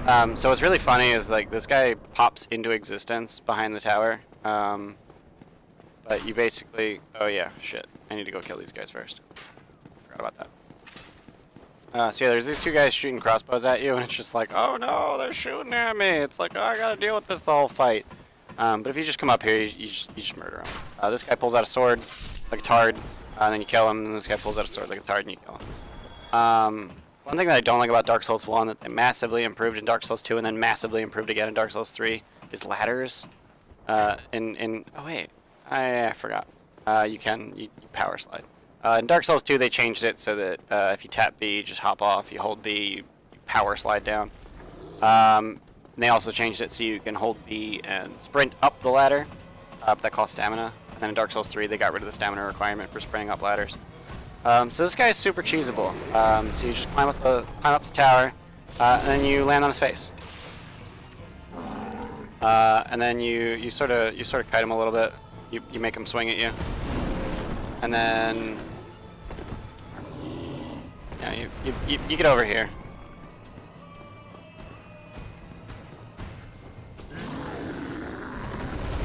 So what's really funny is like this guy pops into existence behind the tower. But you basically, oh yeah, shit. I need to go kill these guys first. Forgot about that. So yeah, there's these two guys shooting crossbows at you, and it's just like, oh no, they're shooting at me. It's like, oh, I gotta deal with this the whole fight. But if you just come up here, you just murder him. This guy pulls out a sword, like a tard, and then you kill him, and this guy pulls out a sword like a tard, and you kill him. One thing that I don't like about Dark Souls 1 that they massively improved in Dark Souls 2 and then massively improved again in Dark Souls 3 is ladders. Oh wait, I forgot. You power slide. In Dark Souls 2 they changed it so that if you tap B, you just hop off. You hold B, you power slide down. And they also changed it so you can hold B and sprint up the ladder. But that costs stamina. And then in Dark Souls 3 they got rid of the stamina requirement for sprinting up ladders. So this guy is super cheesable. So you just climb up the tower, and then you land on his face. And then you sort of kite him a little bit. You make him swing at you, and then yeah, you get over here.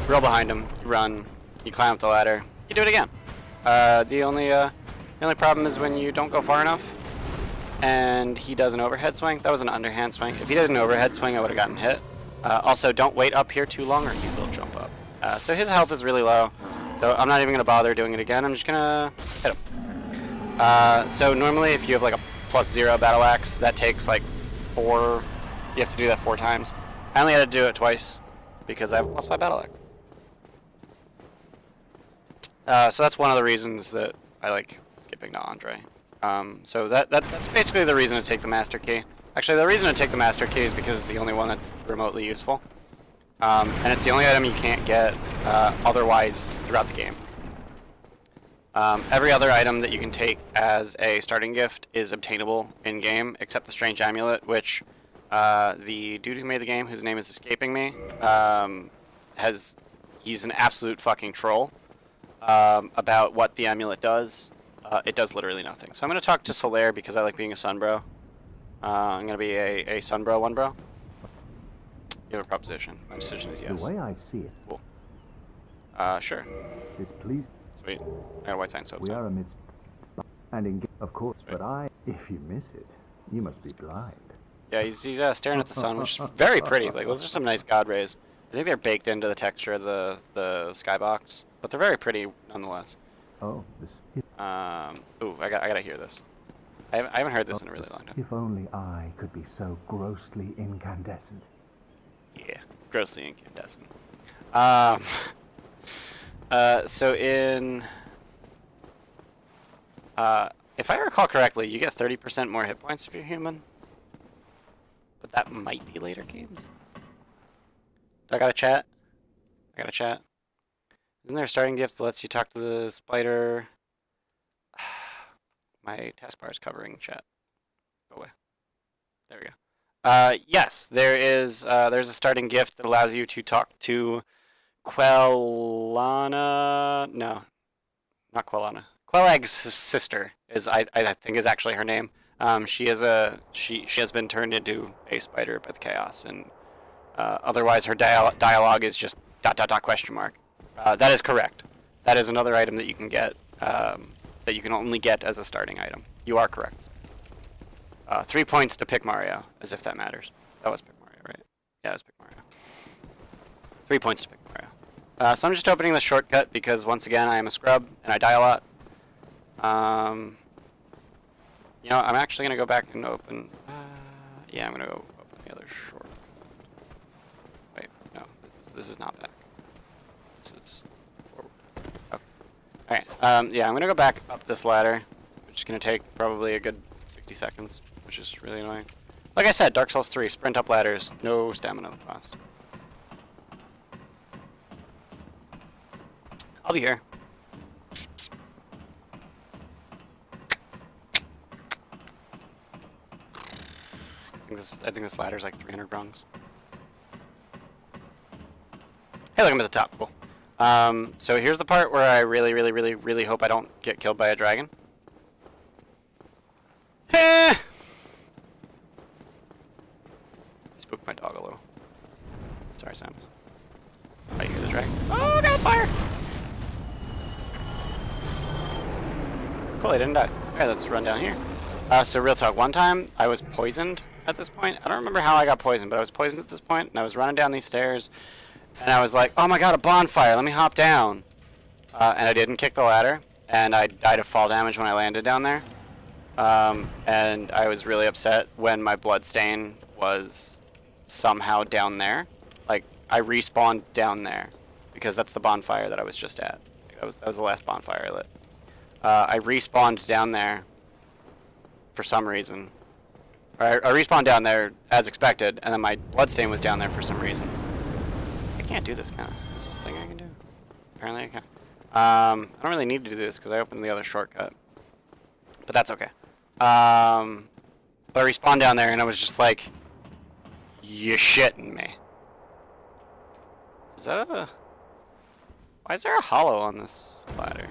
Roll behind him, you run, you climb up the ladder, you do it again. The only problem is when you don't go far enough, and he does an overhead swing. That was an underhand swing. If he did an overhead swing, I would have gotten hit. Also, don't wait up here too long, or he will jump up. So his health is really low, so I'm not even gonna bother doing it again. I'm just gonna hit him. So normally, if you have like a +0 battle axe, that takes like 4. You have to do that 4 times. I only had to do it twice because I have a +5 battle axe. So that's one of the reasons that I like skipping to Andre. So that's basically the reason to take the Master Key. Actually, the reason to take the Master Key is because it's the only one that's remotely useful. And it's the only item you can't get otherwise throughout the game. Every other item that you can take as a starting gift is obtainable in-game, except the Strange Amulet, which the dude who made the game, whose name is escaping me, he's an absolute fucking troll about what the amulet does. It does literally nothing. So I'm going to talk to Solaire because I like being a sunbro. I'm going to be a sunbro, one bro. You have a proposition. My decision is yes. The way I see it. Cool. Sure. Is please. Sweet. I got a white sign, so We are amidst and of course, Sweet. but if you miss it, you must be blind. Yeah, he's staring at the sun, which is very pretty. Like those are some nice god rays. I think they're baked into the texture of the skybox, but they're very pretty nonetheless. Oh, this. Ooh, I gotta hear this. I haven't heard this in a really long time. If only I could be so grossly incandescent. Yeah, grossly incandescent. So in if I recall correctly, you get 30% more hit points if you're human. But that might be later games. Do I got a chat? I got a chat. Isn't there a starting gift that lets you talk to the spider? My taskbar is covering chat. Go away. There we go. Yes, there is. There's a starting gift that allows you to talk to Quellana. No, not Quellana. Quellag's sister is. I think is actually her name. She has been turned into a spider by the chaos, and otherwise her dialogue is just ... question mark. That is correct. That is another item that you can get. That you can only get as a starting item. You are correct. 3 points to pick Mario, as if that matters. That was pick Mario, right? Yeah, it was pick Mario. 3 points to pick Mario. So I'm just opening the shortcut because, once again, I am a scrub, and I die a lot. You know, I'm actually going to go back and open... yeah, I'm going to go open the other shortcut. Wait, no, this is not back. This is forward. Alright, yeah, I'm gonna go back up this ladder, which is gonna take probably a good 60 seconds, which is really annoying. Like I said, Dark Souls 3, sprint up ladders, no stamina cost. I'll be here. I think this ladder's like 300 rungs. Hey, look, I'm at the top. Cool. So here's the part where I really hope I don't get killed by a dragon. Eh! Spooked my dog a little. Sorry, Samus. Oh, you hear the dragon? Oh, got fire! Cool, I didn't die. Alright, let's run down here. So real talk, one time I was poisoned at this point. I don't remember how I got poisoned, but I was poisoned at this point, and I was running down these stairs, and I was like, oh my god, a bonfire, let me hop down. And I didn't kick the ladder, and I died of fall damage when I landed down there. And I was really upset when my blood stain was somehow down there. Like, I respawned down there, because that's the bonfire that I was just at. That was the last bonfire I lit. I respawned down there for some reason. I respawned down there as expected, and then my bloodstain was down there for some reason. I can't do this, can I? Is this thing I can do? Apparently I can. I don't really need to do this because I opened the other shortcut. But that's okay. But I respawned down there, and I was just like, you shitting me. Is that a... Why is there a hollow on this ladder?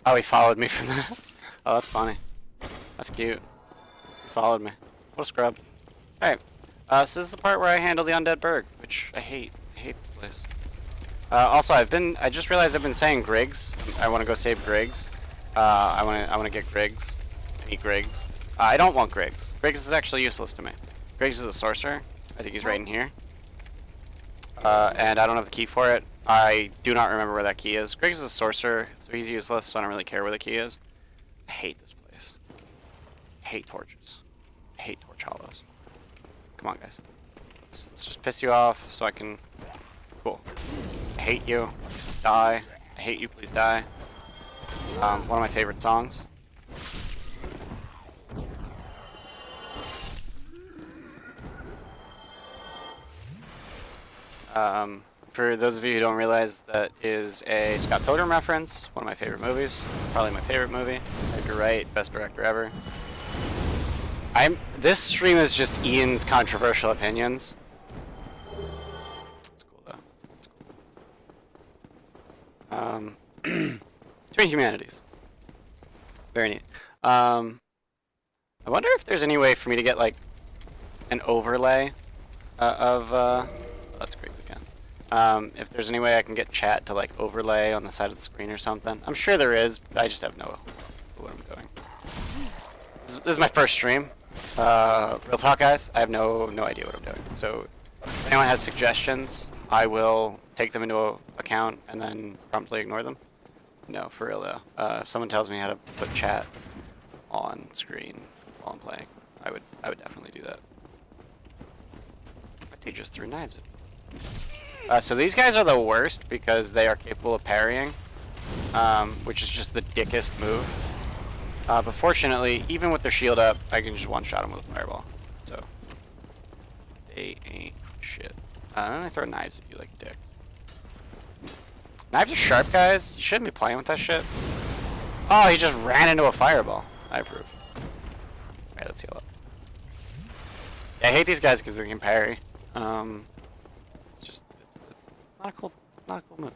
Oh, he followed me from that. Oh, that's funny. That's cute. He followed me. What a scrub. Alright. So this is the part where I handle the undead berg, which I hate. I hate this place. Also, I just realized I've been saying Griggs. I want to go save Griggs. I want to get Griggs. Eat Griggs. I don't want Griggs. Griggs is actually useless to me. Griggs is a sorcerer. I think he's right in here. And I don't have the key for it. I do not remember where that key is. Griggs is a sorcerer, so he's useless, so I don't really care where the key is. I hate this place. I hate torches. I hate torch hollows. Come on, guys. Let's just piss you off so I can... Cool. I hate you. Die. I hate you, please die. One of my favorite songs. For those of you who don't realize, that is a Scott Pilgrim reference, one of my favorite movies, probably my favorite movie. Edgar Wright, best director ever. This stream is just Ian's controversial opinions. It's cool though. It's cool. Between humanities. Very neat. I wonder if there's any way for me to get like an overlay of oh, that's Griggs again. If there's any way I can get chat to like overlay on the side of the screen or something. I'm sure there is, but I just have no clue what I'm doing. This is my first stream. Real talk, guys. I have no idea what I'm doing. So if anyone has suggestions, I will take them into account and then promptly ignore them. No, for real though. If someone tells me how to put chat on screen while I'm playing, I would definitely do that. They just threw knives at me. So these guys are the worst because they are capable of parrying, which is just the dickest move. But fortunately, even with their shield up, I can just one-shot them with a fireball. So they ain't shit. And then they throw knives at you like dicks. Knives are sharp, guys. You shouldn't be playing with that shit. Oh, he just ran into a fireball. I approve. Alright, let's heal up. Yeah, I hate these guys because they can parry. It's just it's not a cool move.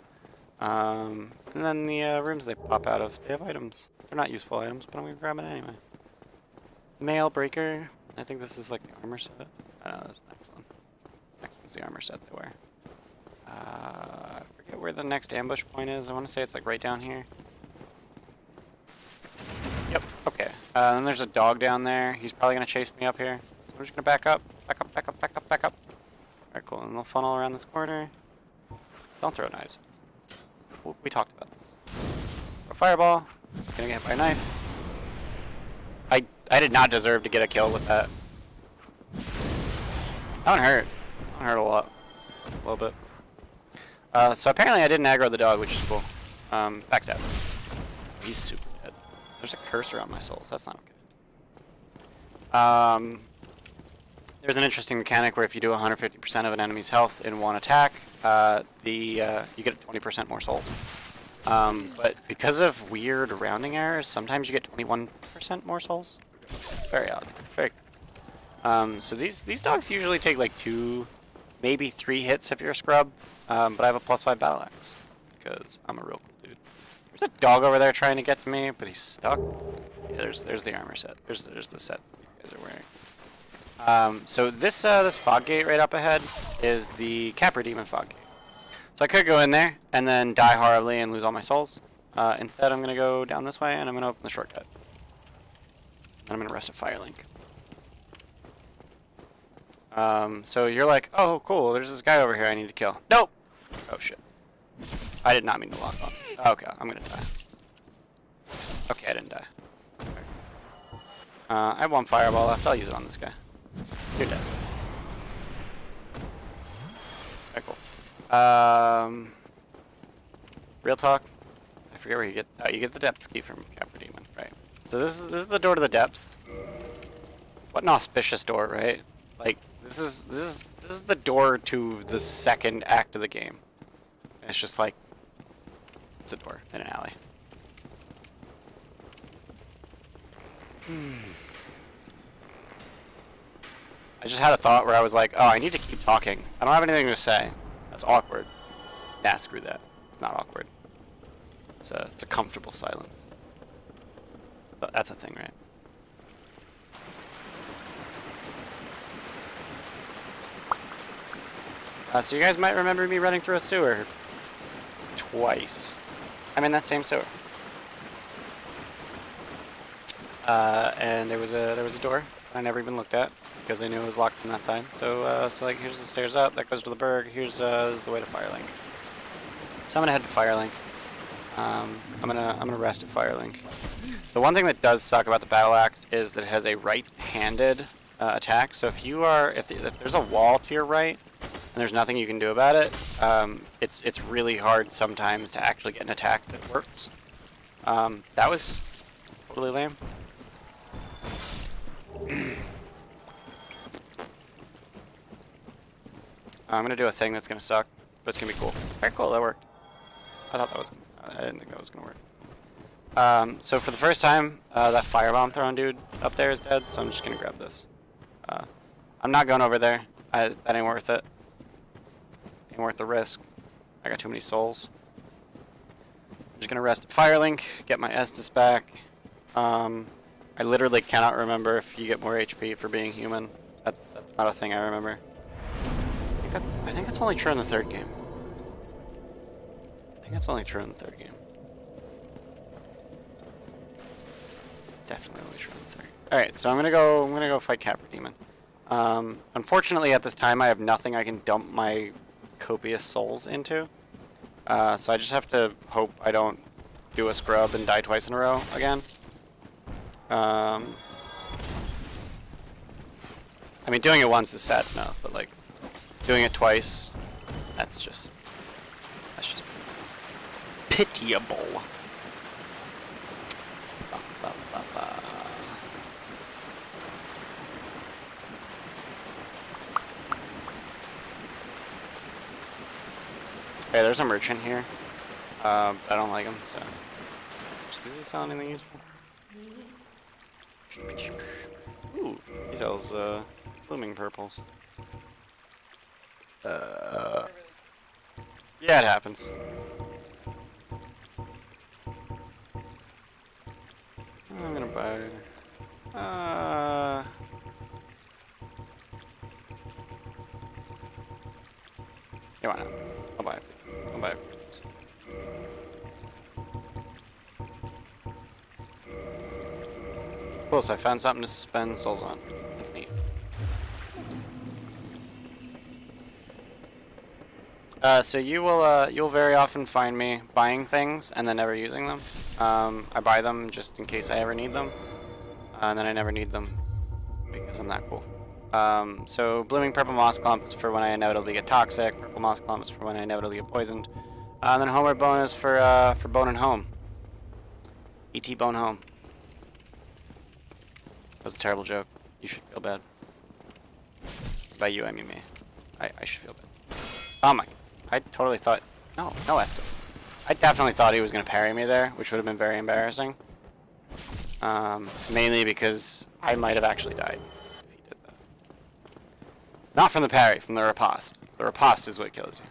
And then the rooms they pop out of, they have items. They're not useful items, but I'm gonna grab it anyway. Mail breaker. I think this is like the armor set. I don't know, that's the next one. Next one's the armor set they wear. I forget where the next ambush point is. I want to say it's like right down here. Yep. Okay. Then there's a dog down there. He's probably gonna chase me up here. So I'm just gonna back up. Back up. Alright, cool. And they'll funnel around this corner. Don't throw knives. We talked about this. Throw a fireball. Gonna get hit by a knife. I did not deserve to get a kill with that. That one hurt. That one hurt a lot. A little bit. So apparently I didn't aggro the dog, which is cool. Backstab. He's super dead. There's a cursor on my souls. That's not okay. There's an interesting mechanic where if you do 150% of an enemy's health in one attack, you get 20% more souls. But because of weird rounding errors, sometimes you get 21% more souls. Very odd. Very. So these dogs usually take like 2, maybe 3 hits if you're a scrub. But I have a +5 battle axe because I'm a real cool dude. There's a dog over there trying to get to me, but he's stuck. Yeah, there's the armor set. There's the set these guys are wearing. So this fog gate right up ahead is the Capra Demon fog gate. So I could go in there and then die horribly and lose all my souls. Instead, I'm gonna go down this way and I'm gonna open the shortcut. And I'm gonna rest at Firelink. So you're like, oh cool, there's this guy over here I need to kill. Nope. Oh shit. I did not mean to lock on. Okay, I'm gonna die. Okay, I didn't die. I have 1 fireball left. I'll use it on this guy. You're dead. Okay, cool. Real talk. I forget where you get. Oh, you get the depths key from Capra Demon, right? So this is the door to the depths. What an auspicious door, right? Like this is the door to the second act of the game. It's just like it's a door in an alley. I just had a thought where I was like, oh, I need to keep talking. I don't have anything to say. That's awkward. Nah, screw that. It's not awkward. It's a comfortable silence. But that's a thing, right? So you guys might remember me running through a sewer twice. I'm in that same sewer. And there was a door I never even looked at because I knew it was locked from that side. So like here's the stairs up. That goes to the Berg. Here's the way to Firelink. So I'm gonna head to Firelink. I'm gonna rest at Firelink. So one thing that does suck about the battle axe is that it has a right-handed attack. So if there's a wall to your right and there's nothing you can do about it, it's really hard sometimes to actually get an attack that works. That was totally lame. I'm gonna do a thing that's gonna suck, but it's gonna be cool. Very cool, that worked. I didn't think that was gonna work. So for the first time, that firebomb throwing dude up there is dead, so I'm just gonna grab this. I'm not going over there. That ain't worth it. Ain't worth the risk. I got too many souls. I'm just gonna rest at Firelink, get my Estus back. I literally cannot remember if you get more HP for being human. That's not a thing I remember. I think that's only true in the third game. I think that's only true in the third game. It's definitely only true in the third. Alright, so I'm gonna go fight Capra Demon. Unfortunately at this time I have nothing I can dump my copious souls into. So I just have to hope I don't do a scrub and die twice in a row again. I mean, doing it once is sad enough, but like doing it twice, that's just pitiable. Hey, there's a merchant here. I don't like him, so. Does he sell anything useful? Ooh, he sells blooming purples. Yeah, it happens. I'm gonna buy. Yeah, why not? I'll buy it. I'll buy it. Cool, so I found something to spend souls on. That's neat. So you'll very often find me buying things and then never using them. I buy them just in case I ever need them, and then I never need them because I'm that cool. So blooming purple moss clump is for when I inevitably get toxic. Purple moss clump is for when I inevitably get poisoned. And then homeward bonus for boning home. E.T. Bone Home. That was a terrible joke. You should feel bad. By you, I mean me. I should feel bad. Oh my. I totally thought... No Estus. I definitely thought he was going to parry me there, which would have been very embarrassing. Mainly because I might have actually died if he did that. Not from the parry, from the riposte. The riposte is what kills you.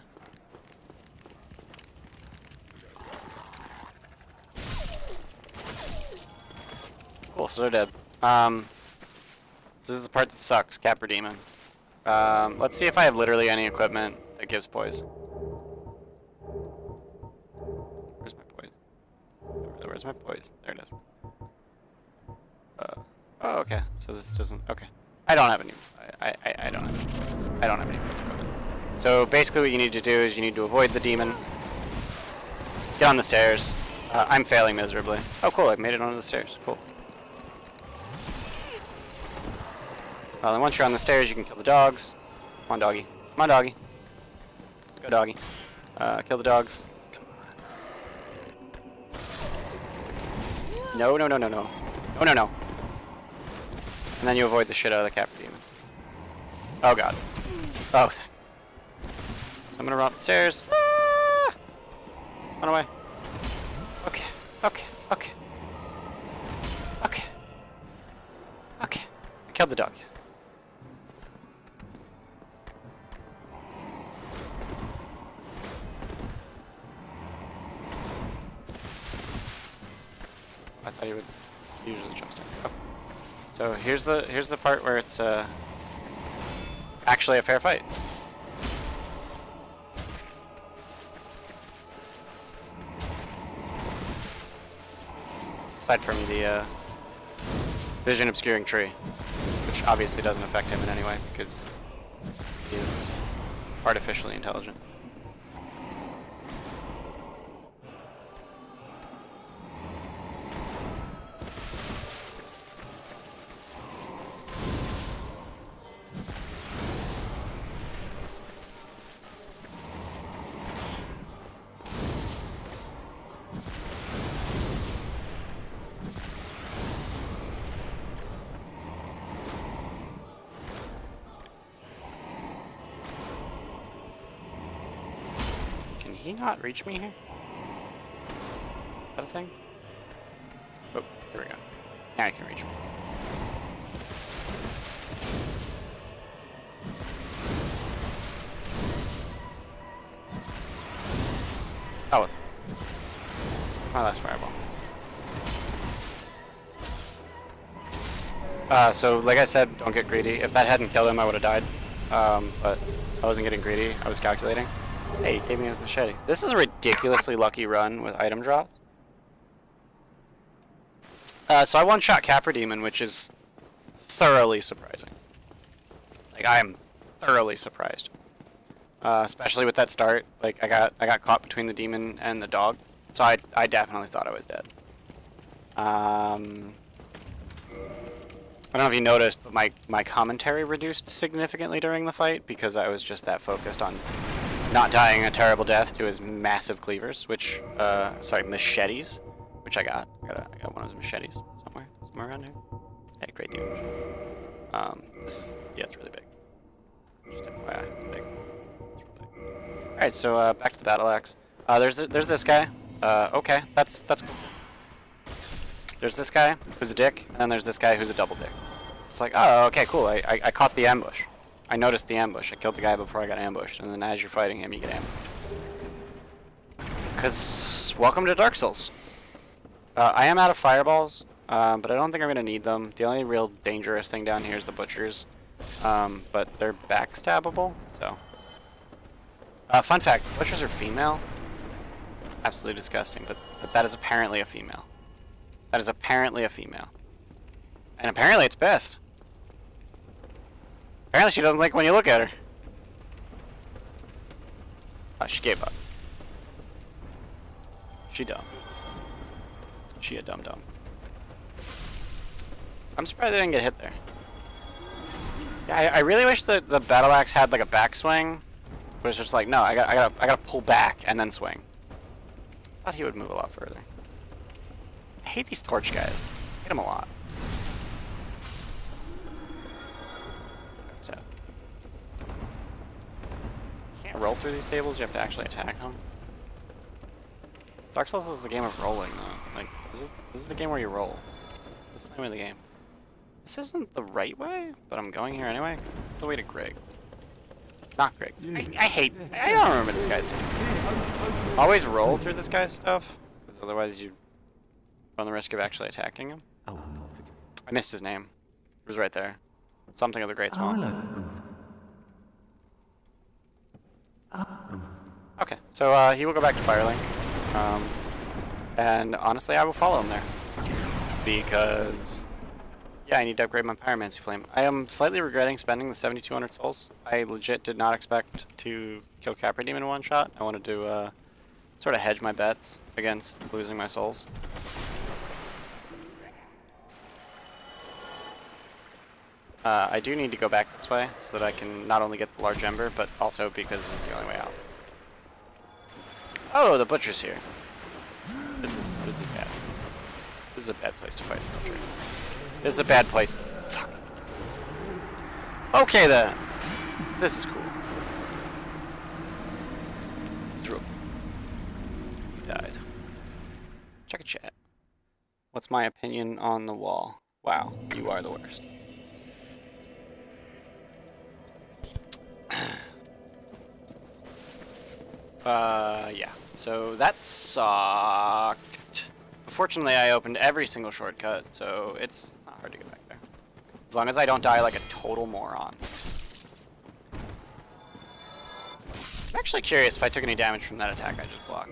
Cool, so they're dead. So this is the part that sucks, Capper Demon. Let's see if I have literally any equipment that gives poise. Where's my poise? Where's my poise? There it is. Oh, okay. So this doesn't... Okay. I don't have any... I don't have any poise. I don't have any poise equipment. So basically what you need to do is you need to avoid the demon. Get on the stairs. I'm failing miserably. Oh, cool. I've made it onto the stairs. Cool. Well, then once you're on the stairs, you can kill the dogs. Come on, doggy. Come on, doggy. Let's go, doggy. Kill the dogs. Come on. No. No. And then you avoid the shit out of the Capper Demon. Oh, God. Oh. I'm gonna run up the stairs. Ah! Run away. Okay. I killed the doggies. I thought he would usually jump down. Oh. So here's the part where it's actually a fair fight. Aside from the vision obscuring tree, which obviously doesn't affect him in any way because he is artificially intelligent. Can he not reach me here? Is that a thing? Oh, here we go. Now he can reach me. Oh. Oh, that's fireball. So like I said, don't get greedy. If that hadn't killed him, I would have died. But I wasn't getting greedy. I was calculating. Hey, he gave me his machete. This is a ridiculously lucky run with item drop. So I one-shot Capper Demon, which is thoroughly surprising. Like, I am thoroughly surprised. Especially with that start. Like, I got caught between the demon and the dog. So I definitely thought I was dead. I don't know if you noticed, but my commentary reduced significantly during the fight because I was just that focused on not dying a terrible death to his massive cleavers, which, sorry, machetes, which I got. I got one of those machetes somewhere around here. Hey, great damage. Yeah, it's really big. Just FYI, it's big. It's real big. Alright, so, back to the battle axe. There's this guy. Okay, that's cool. There's this guy who's a dick, and then there's this guy who's a double dick. It's like, oh, okay, cool. I caught the ambush. I noticed the ambush. I killed the guy before I got ambushed, and then as you're fighting him, you get ambushed. Because, welcome to Dark Souls. I am out of fireballs, but I don't think I'm going to need them. The only real dangerous thing down here is the butchers, but they're backstabbable, so. Fun fact, butchers are female. Absolutely disgusting, but that is apparently a female. That is apparently a female. And apparently it's best. Apparently she doesn't like when you look at her. Oh, she gave up. She dumb. She a dumb. I'm surprised I didn't get hit there. Yeah, I really wish that the battle axe had like a backswing, but it's just like, no, I gotta pull back and then swing. thought he would move a lot further. I hate these torch guys. I hate them a lot. So, you can't roll through these tables, you have to actually attack them. Dark Souls is the game of rolling, though. Like, this is the game where you roll. This is the name of the game. This isn't the right way, but I'm going here anyway. It's the way to Griggs. Not Griggs. I don't remember this guy's name. Always roll through this guy's stuff, because otherwise you run the risk of actually attacking him. I missed his name. It was right there. Something of the Great Swamp. Okay, so he will go back to Firelink. And honestly, I will follow him there. Because, yeah, I need to upgrade my Pyromancy Flame. I am slightly regretting spending the 7,200 souls. I legit did not expect to kill Capra Demon in one shot. I wanted to sort of hedge my bets against losing my souls. I do need to go back this way so that I can not only get the large ember, but also because this is the only way out. Oh, the butcher's here. This is bad. This is a bad place to fight the butcher. This is a bad place. Fuck. Okay then. This is cool. Through. You died. Check a chat. What's my opinion on the wall? Wow, you are the worst. Yeah. So that sucked. Fortunately, I opened every single shortcut, so it's not hard to get back there. As long as I don't die like a total moron. I'm actually curious if I took any damage from that attack I just blocked.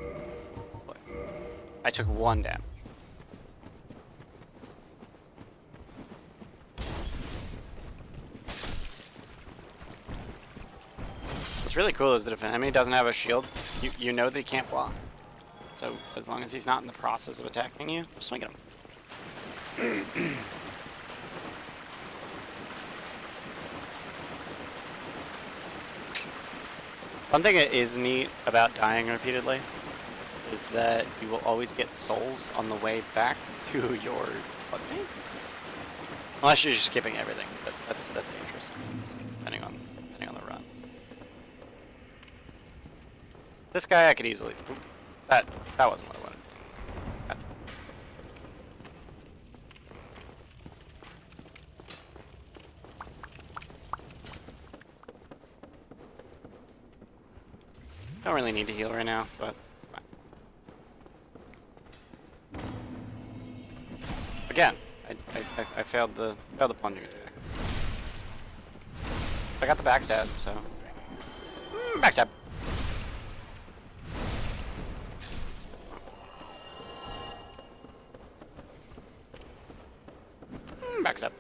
I took 1 damage. What's really cool is that if an enemy doesn't have a shield, you know that he can't block. So as long as he's not in the process of attacking you, just swing at him. One thing that is neat about dying repeatedly is that you will always get souls on the way back to your bloodstain. Unless you're just skipping everything, but that's dangerous, depending on the run. This guy I could easily. Oop, that wasn't what I wanted. That's. Don't really need to heal right now, but it's fine. Again, I failed the plunging attack. I got the backstab, so backstab. Backstab.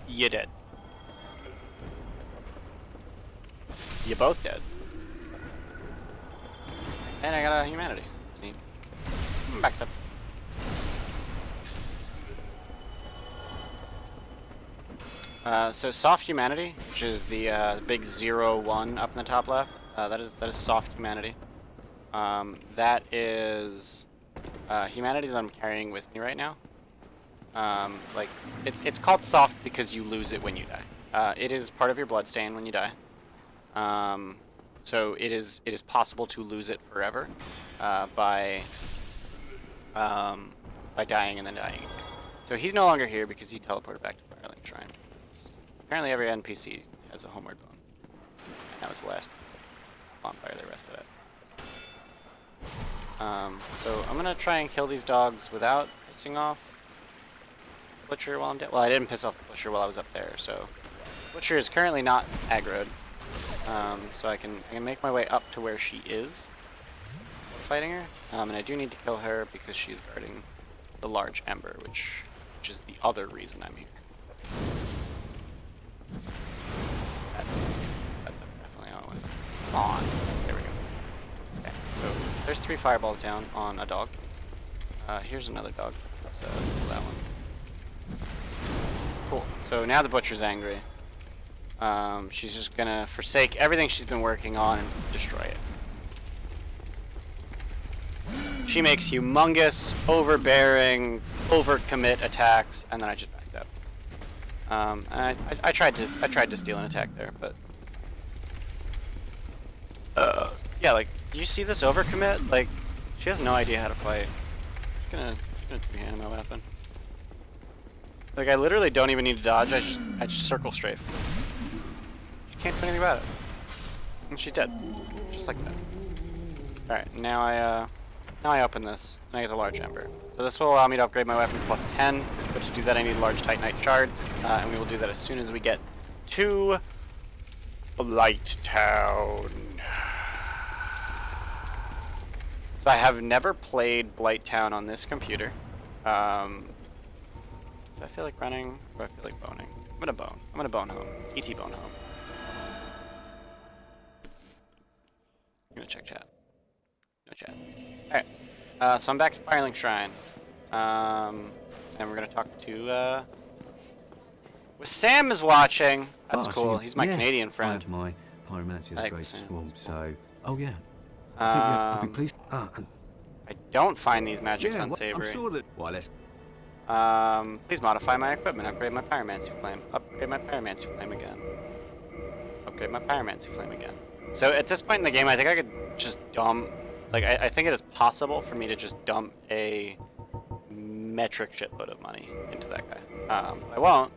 You dead. You both dead. And I got a humanity. That's neat. Backstab. So soft humanity, which is the big 0-1 up in the top left, that is soft humanity. That is humanity that I'm carrying with me right now. Like it's called soft because you lose it when you die. It is part of your bloodstain when you die. So it is possible to lose it forever by dying and then dying again. So he's no longer here because he teleported back to Firelink Shrine. Apparently every NPC has a homeward bone. And that was the last bonfire they rested at. So I'm gonna try and kill these dogs without pissing off Butcher while I'm dead. Well, I didn't piss off the Butcher while I was up there, so Butcher is currently not aggroed. So I can make my way up to where she is fighting her. And I do need to kill her because she's guarding the large ember, which is the other reason I'm here. That's definitely how I went. Come on. There we go. Okay, so there's 3 fireballs down on a dog. Here's another dog. Let's kill that one. Cool. So now the butcher's angry. She's just gonna forsake everything she's been working on and destroy it. She makes humongous, overbearing, overcommit attacks, and then I just backed up. And I tried to steal an attack there, but yeah, like, do you see this overcommit? Like, she has no idea how to fight. She's gonna two-hand my weapon. Like, I literally don't even need to dodge. I just circle strafe. She can't do anything about it, and she's dead, just like that. All right, now I open this, and I get a large ember. So this will allow me to upgrade my weapon plus 10, but to do that I need large titanite shards, and we will do that as soon as we get to Blight Town. So I have never played Blight Town on this computer. Do I feel like running, or do I feel like boning? I'm gonna bone. I'm gonna bone home. ET bone home. I'm gonna check chat. No chats. Alright, so I'm back at Firelink Shrine. And we're gonna talk to, Sam is watching! That's cool, he's my Canadian friend. I have my pyromancy that great squad, so... Oh yeah. I'd be pleased... I don't find these magics yeah, unsavory. I'm sure that... Well, let's... Please modify my equipment, upgrade my pyromancy flame. Upgrade my pyromancy flame again. Upgrade my pyromancy flame again. So at this point in the game, I think I could just dump... Like, I think it is possible for me to just dump a metric shitload of money into that guy. I won't.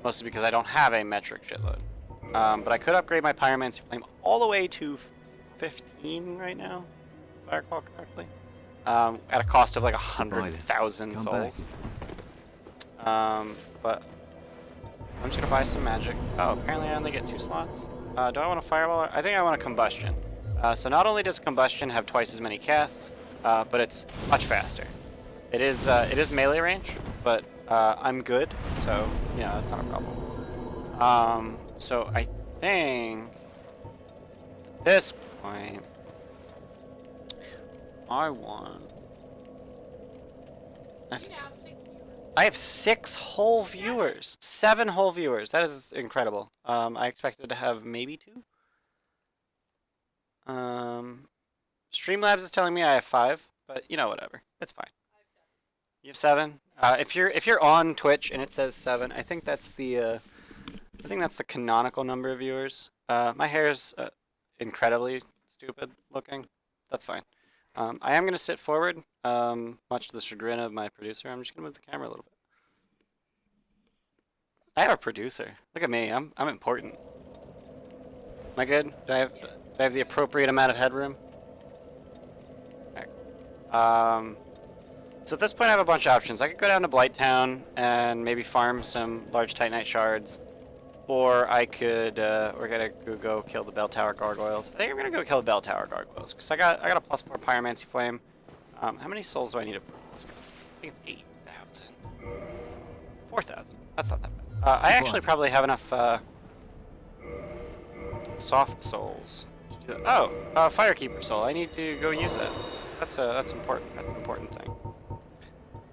Mostly because I don't have a metric shitload. But I could upgrade my pyromancy flame all the way to 15 right now, if I recall correctly. At a cost of like 100,000 souls. But I'm just gonna buy some magic. Oh, apparently I only get 2 slots. Do I want a fireball? I think I want a combustion. So not only does combustion have twice as many casts, but it's much faster. It is melee range, but I'm good, so you know that's not a problem. So I think at this point I want. I have 6 whole viewers, 7 whole viewers. That is incredible. I expected to have maybe 2. Streamlabs is telling me I have 5, but you know whatever, it's fine. You have 7. If you're on Twitch and it says 7, I think that's the canonical number of viewers. My hair is incredibly stupid looking. That's fine. I am gonna sit forward, much to the chagrin of my producer. I'm just gonna move the camera a little bit. I have a producer. Look at me. I'm important. Am I good? Do I have the appropriate amount of headroom? Okay. So at this point I have a bunch of options. I could go down to Blight Town and maybe farm some large titanite shards, or I could we're gonna go kill the bell tower gargoyles. I think I'm gonna go kill the bell tower gargoyles because I got a +4 pyromancy flame. How many souls do I need to? I think it's 8,000. 4,000. That's not that bad. I actually probably have enough soft souls. Oh, Firekeeper soul. I need to go use that. That's important. That's an important thing.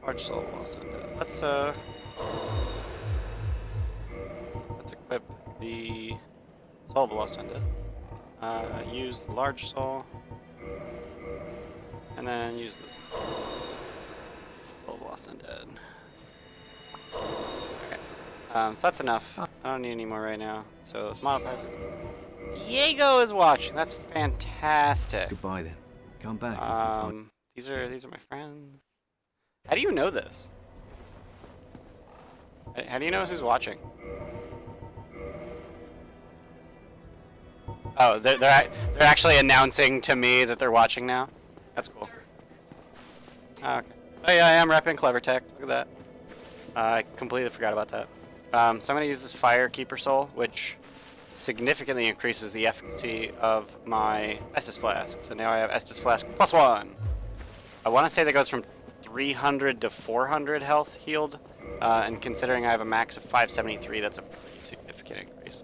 Large soul lost undead. Let's equip the soul of lost undead. Use the large soul, and then use the soul of lost undead. Okay. So that's enough. I don't need any more right now. So let's modify this. Diego is watching. That's fantastic. Goodbye then. Come back. These are my friends. How do you know this? How do you know who's watching? Oh, they're actually announcing to me that they're watching now. That's cool. Oh, okay. Oh yeah, I am repping Clever Tech. Look at that. I completely forgot about that. So I'm gonna use this Firekeeper Soul, which significantly increases the efficacy of my Estus Flask. So now I have Estus Flask +1. I want to say that goes from 300 to 400 health healed, and considering I have a max of 573, that's a pretty significant increase.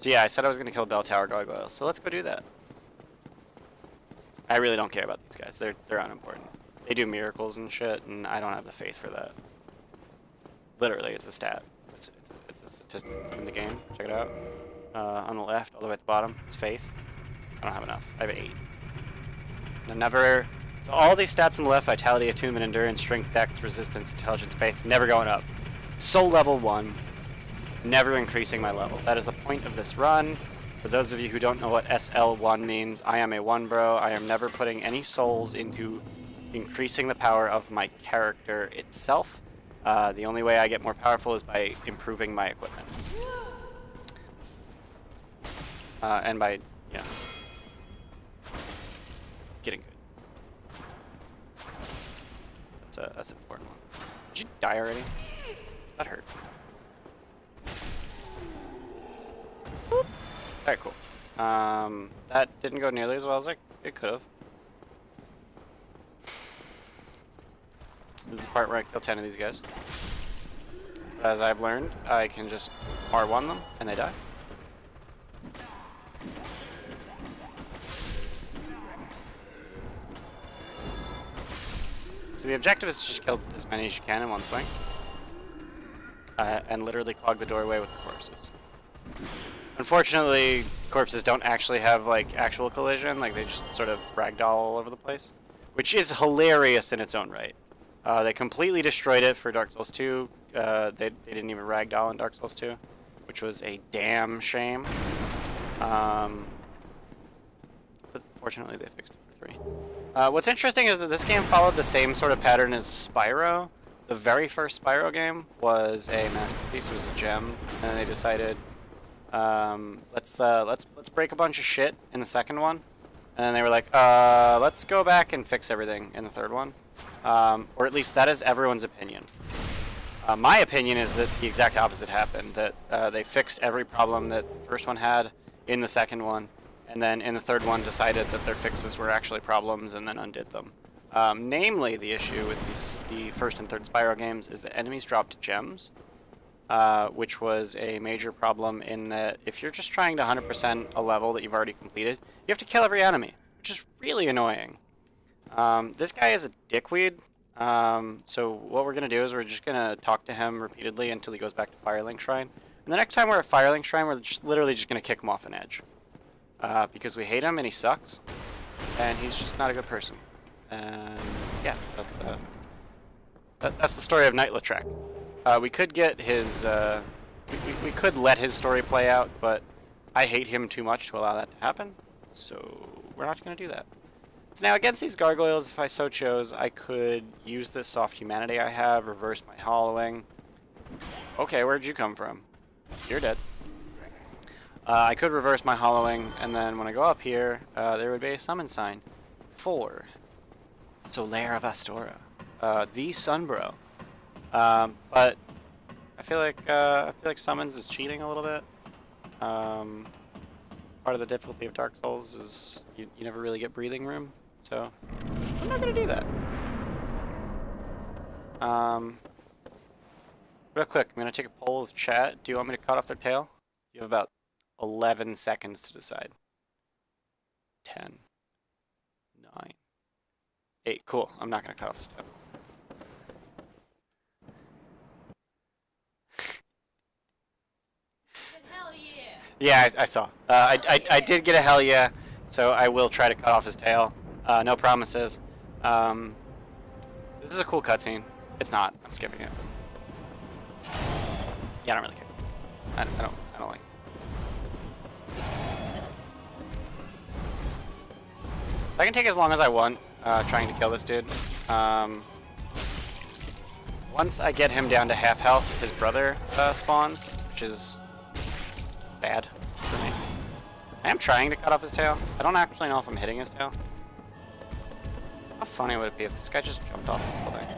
So yeah, I said I was gonna kill Bell Tower Gargoyles, so let's go do that. I really don't care about these guys. They're unimportant. They do miracles and shit, and I don't have the faith for that. Literally, it's a stat. It's a statistic in the game. Check it out. On the left, all the way at the bottom, it's faith. I don't have enough. I have 8. And never. So all these stats on the left: vitality, attunement, endurance, strength, dex, resistance, intelligence, faith, never going up. Soul level 1. Never increasing my level. That is the point of this run. For those of you who don't know what SL1 means, I am a 1 bro. I am never putting any souls into increasing the power of my character itself. The only way I get more powerful is by improving my equipment. And by, you know, getting good. That's an important one. Did you die already? That hurt. Alright, cool. That didn't go nearly as well as it could have. This is the part where I kill 10 of these guys. As I've learned, I can just R1 them and they die. So the objective is to just kill as many as you can in one swing. And literally clog the doorway with the corpses. Unfortunately, corpses don't actually have like actual collision, like they just sort of ragdoll all over the place. Which is hilarious in its own right. They completely destroyed it for Dark Souls 2. They didn't even ragdoll in Dark Souls 2, which was a damn shame. But fortunately they fixed it for 3. What's interesting is that this game followed the same sort of pattern as Spyro. The very first Spyro game was a masterpiece. It was a gem, and then they decided, let's break a bunch of shit in the second one, and then they were like, let's go back and fix everything in the third one, or at least that is everyone's opinion. My opinion is that the exact opposite happened. That they fixed every problem that the first one had in the second one, and then in the third one decided that their fixes were actually problems and then undid them. Namely, the issue with the first and third Spyro games is that enemies dropped gems, which was a major problem in that if you're just trying to 100% a level that you've already completed, you have to kill every enemy, which is really annoying. This guy is a dickweed, so what we're going to do is we're just going to talk to him repeatedly until he goes back to Firelink Shrine. And the next time we're at Firelink Shrine, we're just literally just going to kick him off an edge. Because we hate him and he sucks, and he's just not a good person. And yeah, that's the story of Knight Lautrec. We could get his, we could let his story play out, but I hate him too much to allow that to happen, so we're not going to do that. So now against these gargoyles, if I so chose, I could use this soft humanity I have, reverse my hollowing. Okay, where'd you come from? You're dead. I could reverse my hollowing, and then when I go up here, there would be a summon sign for Solaire of Astora, the Sunbro. But I feel like summons is cheating a little bit. Part of the difficulty of Dark Souls is you never really get breathing room, so I'm not gonna do that. Real quick, I'm gonna take a poll with chat. Do you want me to cut off their tail? You have about 11 seconds to decide. 10, 9, 8. Cool. I'm not gonna cut off his tail. Hell yeah! Yeah, I saw. I did get a hell yeah, so I will try to cut off his tail. No promises. This is a cool cutscene. It's not. I'm skipping it. Yeah, I don't really care. I don't like it. I can take as long as I want trying to kill this dude. Once I get him down to half health, his brother spawns, which is bad for me. I am trying to cut off his tail. I don't actually know if I'm hitting his tail. How funny would it be if this guy just jumped off the building?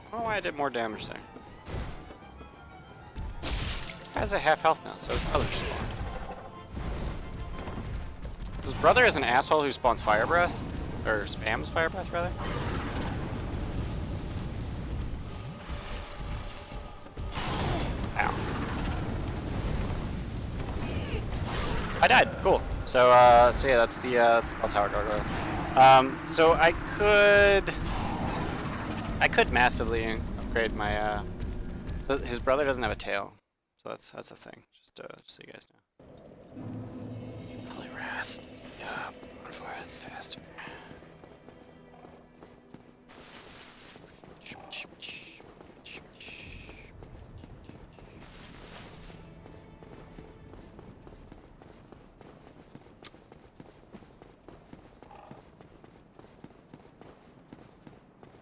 I don't know why I did more damage there. He has a half health now, so his brother spawned. His brother is an asshole who spawns fire breath, or spams fire breath rather. Ow. I died. Cool. So so yeah, that's the bell tower gargoyle. So I could massively upgrade my. So his brother doesn't have a tail, so that's a thing. Just so you guys know. Holy rest. Yeah, before it's faster.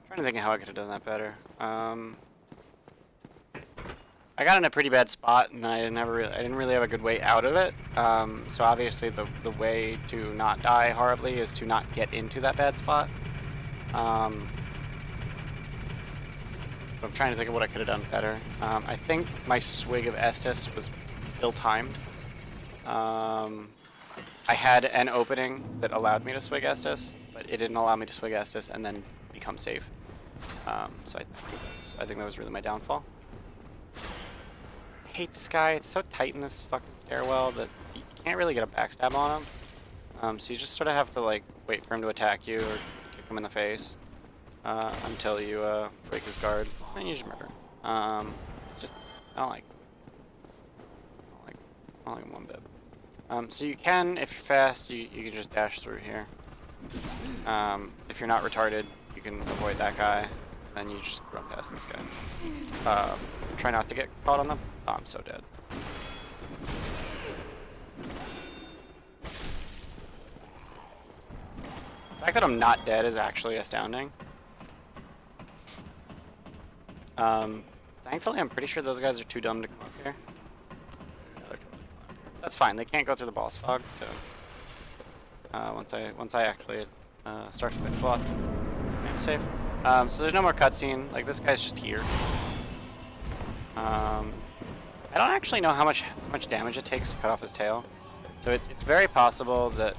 Trying to think of how I could have done that better. I got in a pretty bad spot, and I didn't really have a good way out of it. So obviously, the way to not die horribly is to not get into that bad spot. I'm trying to think of what I could have done better. I think my swig of Estus was ill-timed. I had an opening that allowed me to swig Estus, but it didn't allow me to swig Estus and then become safe. So I think that was really my downfall. I hate this guy. It's so tight in this fucking stairwell that you can't really get a backstab on him. So you just sort of have to like wait for him to attack you or kick him in the face until you break his guard, and you just murder. It's just I don't like him one bit. So you can, if you're fast, you can just dash through here. If you're not retarded, you can avoid that guy. Then you just run past this guy. Try not to get caught on them. Oh, I'm so dead. The fact that I'm not dead is actually astounding. Thankfully, I'm pretty sure those guys are too dumb to come up here. Yeah, they're totally come up here. That's fine. They can't go through the boss fog. So once I actually start to fight the boss, I'm safe. So there's no more cutscene. Like this guy's just here. I don't actually know how much damage it takes to cut off his tail. So it's very possible that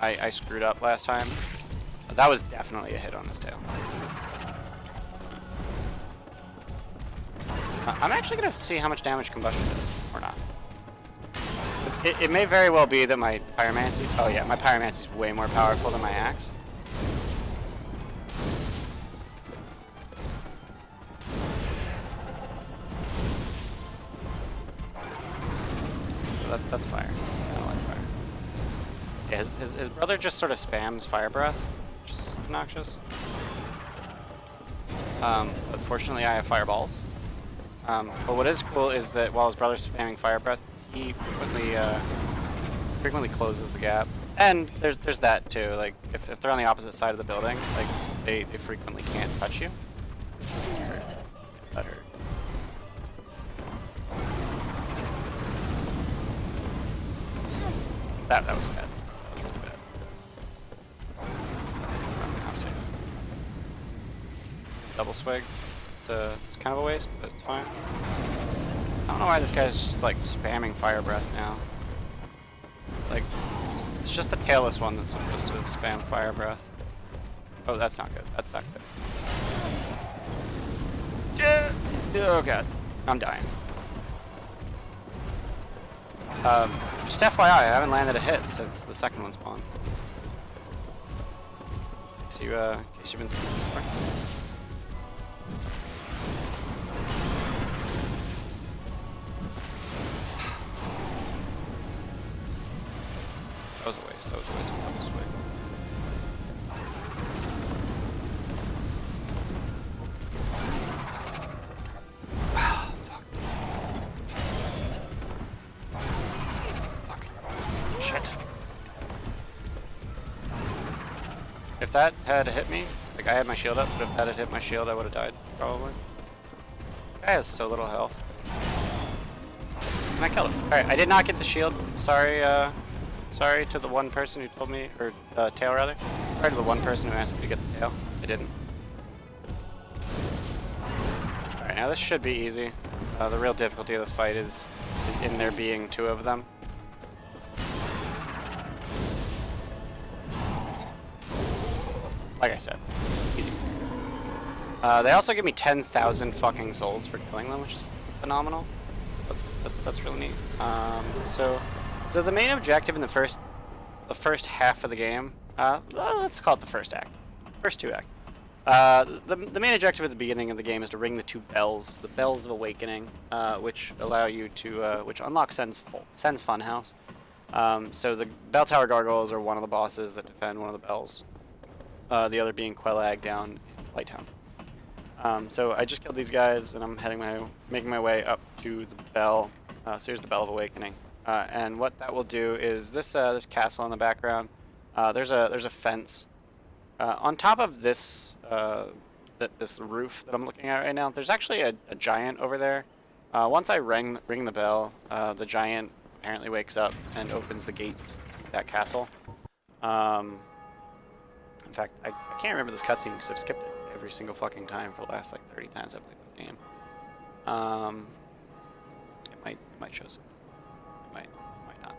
I screwed up last time. But that was definitely a hit on his tail. I'm actually gonna see how much damage combustion does, or not. It may very well be that my pyromancy. Oh yeah, my pyromancy is way more powerful than my axe. That's fire. I don't like fire. Yeah, his brother just sort of spams fire breath, which is obnoxious. But fortunately, I have fireballs. But what is cool is that while his brother's spamming fire breath, he frequently closes the gap. And there's that too. Like if they're on the opposite side of the building, like they frequently can't touch you. This hurt. That hurt. That was bad. That was really bad. I'm safe. Double swig. It's kind of a waste, but it's fine. I don't know why this guy's just like spamming fire breath now. Like, it's just a tailless one that's supposed to spam fire breath. Oh, that's not good. That's not good. Oh god, I'm dying. Just FYI, I haven't landed a hit since the second one spawned. In case you've been spawning this far. That was a waste. That was a waste of double swing. If that had hit me, like I had my shield up, but if that had hit my shield, I would have died, probably. This guy has so little health. And I killed him. Alright, I did not get the shield. Sorry, sorry to the one person who told me, or tail rather. Sorry to the one person who asked me to get the tail. I didn't. Alright, now this should be easy. The real difficulty of this fight is in there being two of them. Like I said, easy. They also give me 10,000 fucking souls for killing them, which is phenomenal. That's really neat. So the main objective in the first half of the game, let's call it the first act, first two acts. The main objective at the beginning of the game is to ring the two bells, the bells of awakening, which allow you to, which unlock Sen's Funhouse. So the bell tower gargoyles are one of the bosses that defend one of the bells. The other being Quelag down in Lighttown. So I just killed these guys, and I'm making my way up to the bell. So here's the Bell of Awakening, and what that will do is this castle in the background. There's a fence on top of this this roof that I'm looking at right now. There's actually a giant over there. Once I ring the bell, the giant apparently wakes up and opens the gates to that castle. In fact, I can't remember this cutscene because I've skipped it every single fucking time for the last like 30 times I've played this game. It might show some. It might not.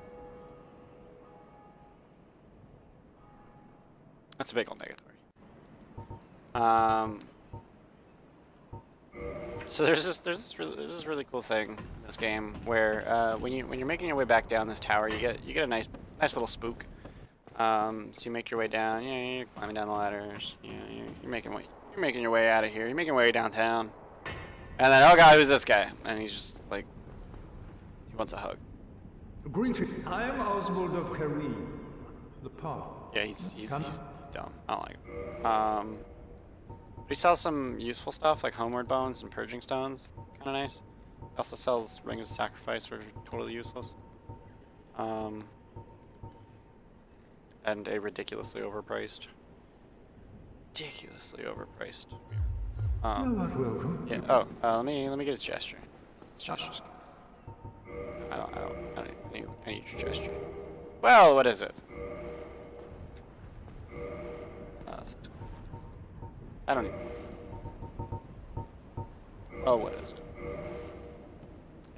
That's a big old negatory. So there's this really cool thing in this game where when you're making your way back down this tower, you get a nice little spook. So you make your way down. You're climbing down the ladders. You're making your way out of here. You're making your way downtown. And then, oh god, who's this guy? And he's just like, he wants a hug. Greeting. I am Oswald of Harim, the Paul. Yeah, he's dumb. I don't like him. But he sells some useful stuff like homeward bones and purging stones. Kind of nice. He also sells rings of sacrifice, which are totally useless. And a ridiculously overpriced. Yeah. Oh, let me get his gesture. His gesture's good. I need your gesture. Well, what is it? So it's cool. I don't even. Oh, what is it?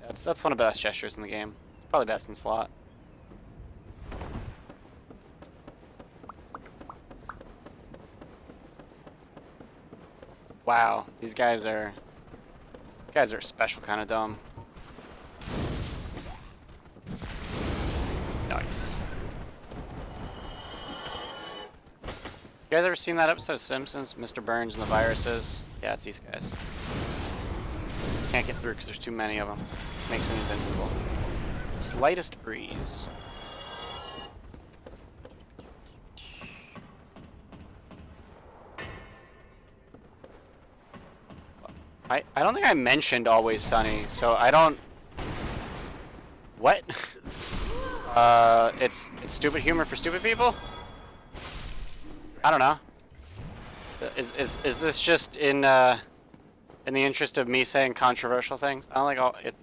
Yeah, that's one of the best gestures in the game. It's probably best in slot. Wow, these guys are a special kind of dumb. Nice. You guys ever seen that episode of Simpsons, Mr. Burns and the Viruses? Yeah, it's these guys. Can't get through because there's too many of them. Makes me invincible. Slightest breeze. I don't think I mentioned Always Sunny, so I don't... What? It's stupid humor for stupid people? I don't know. Is this just in the interest of me saying controversial things? I don't like all it.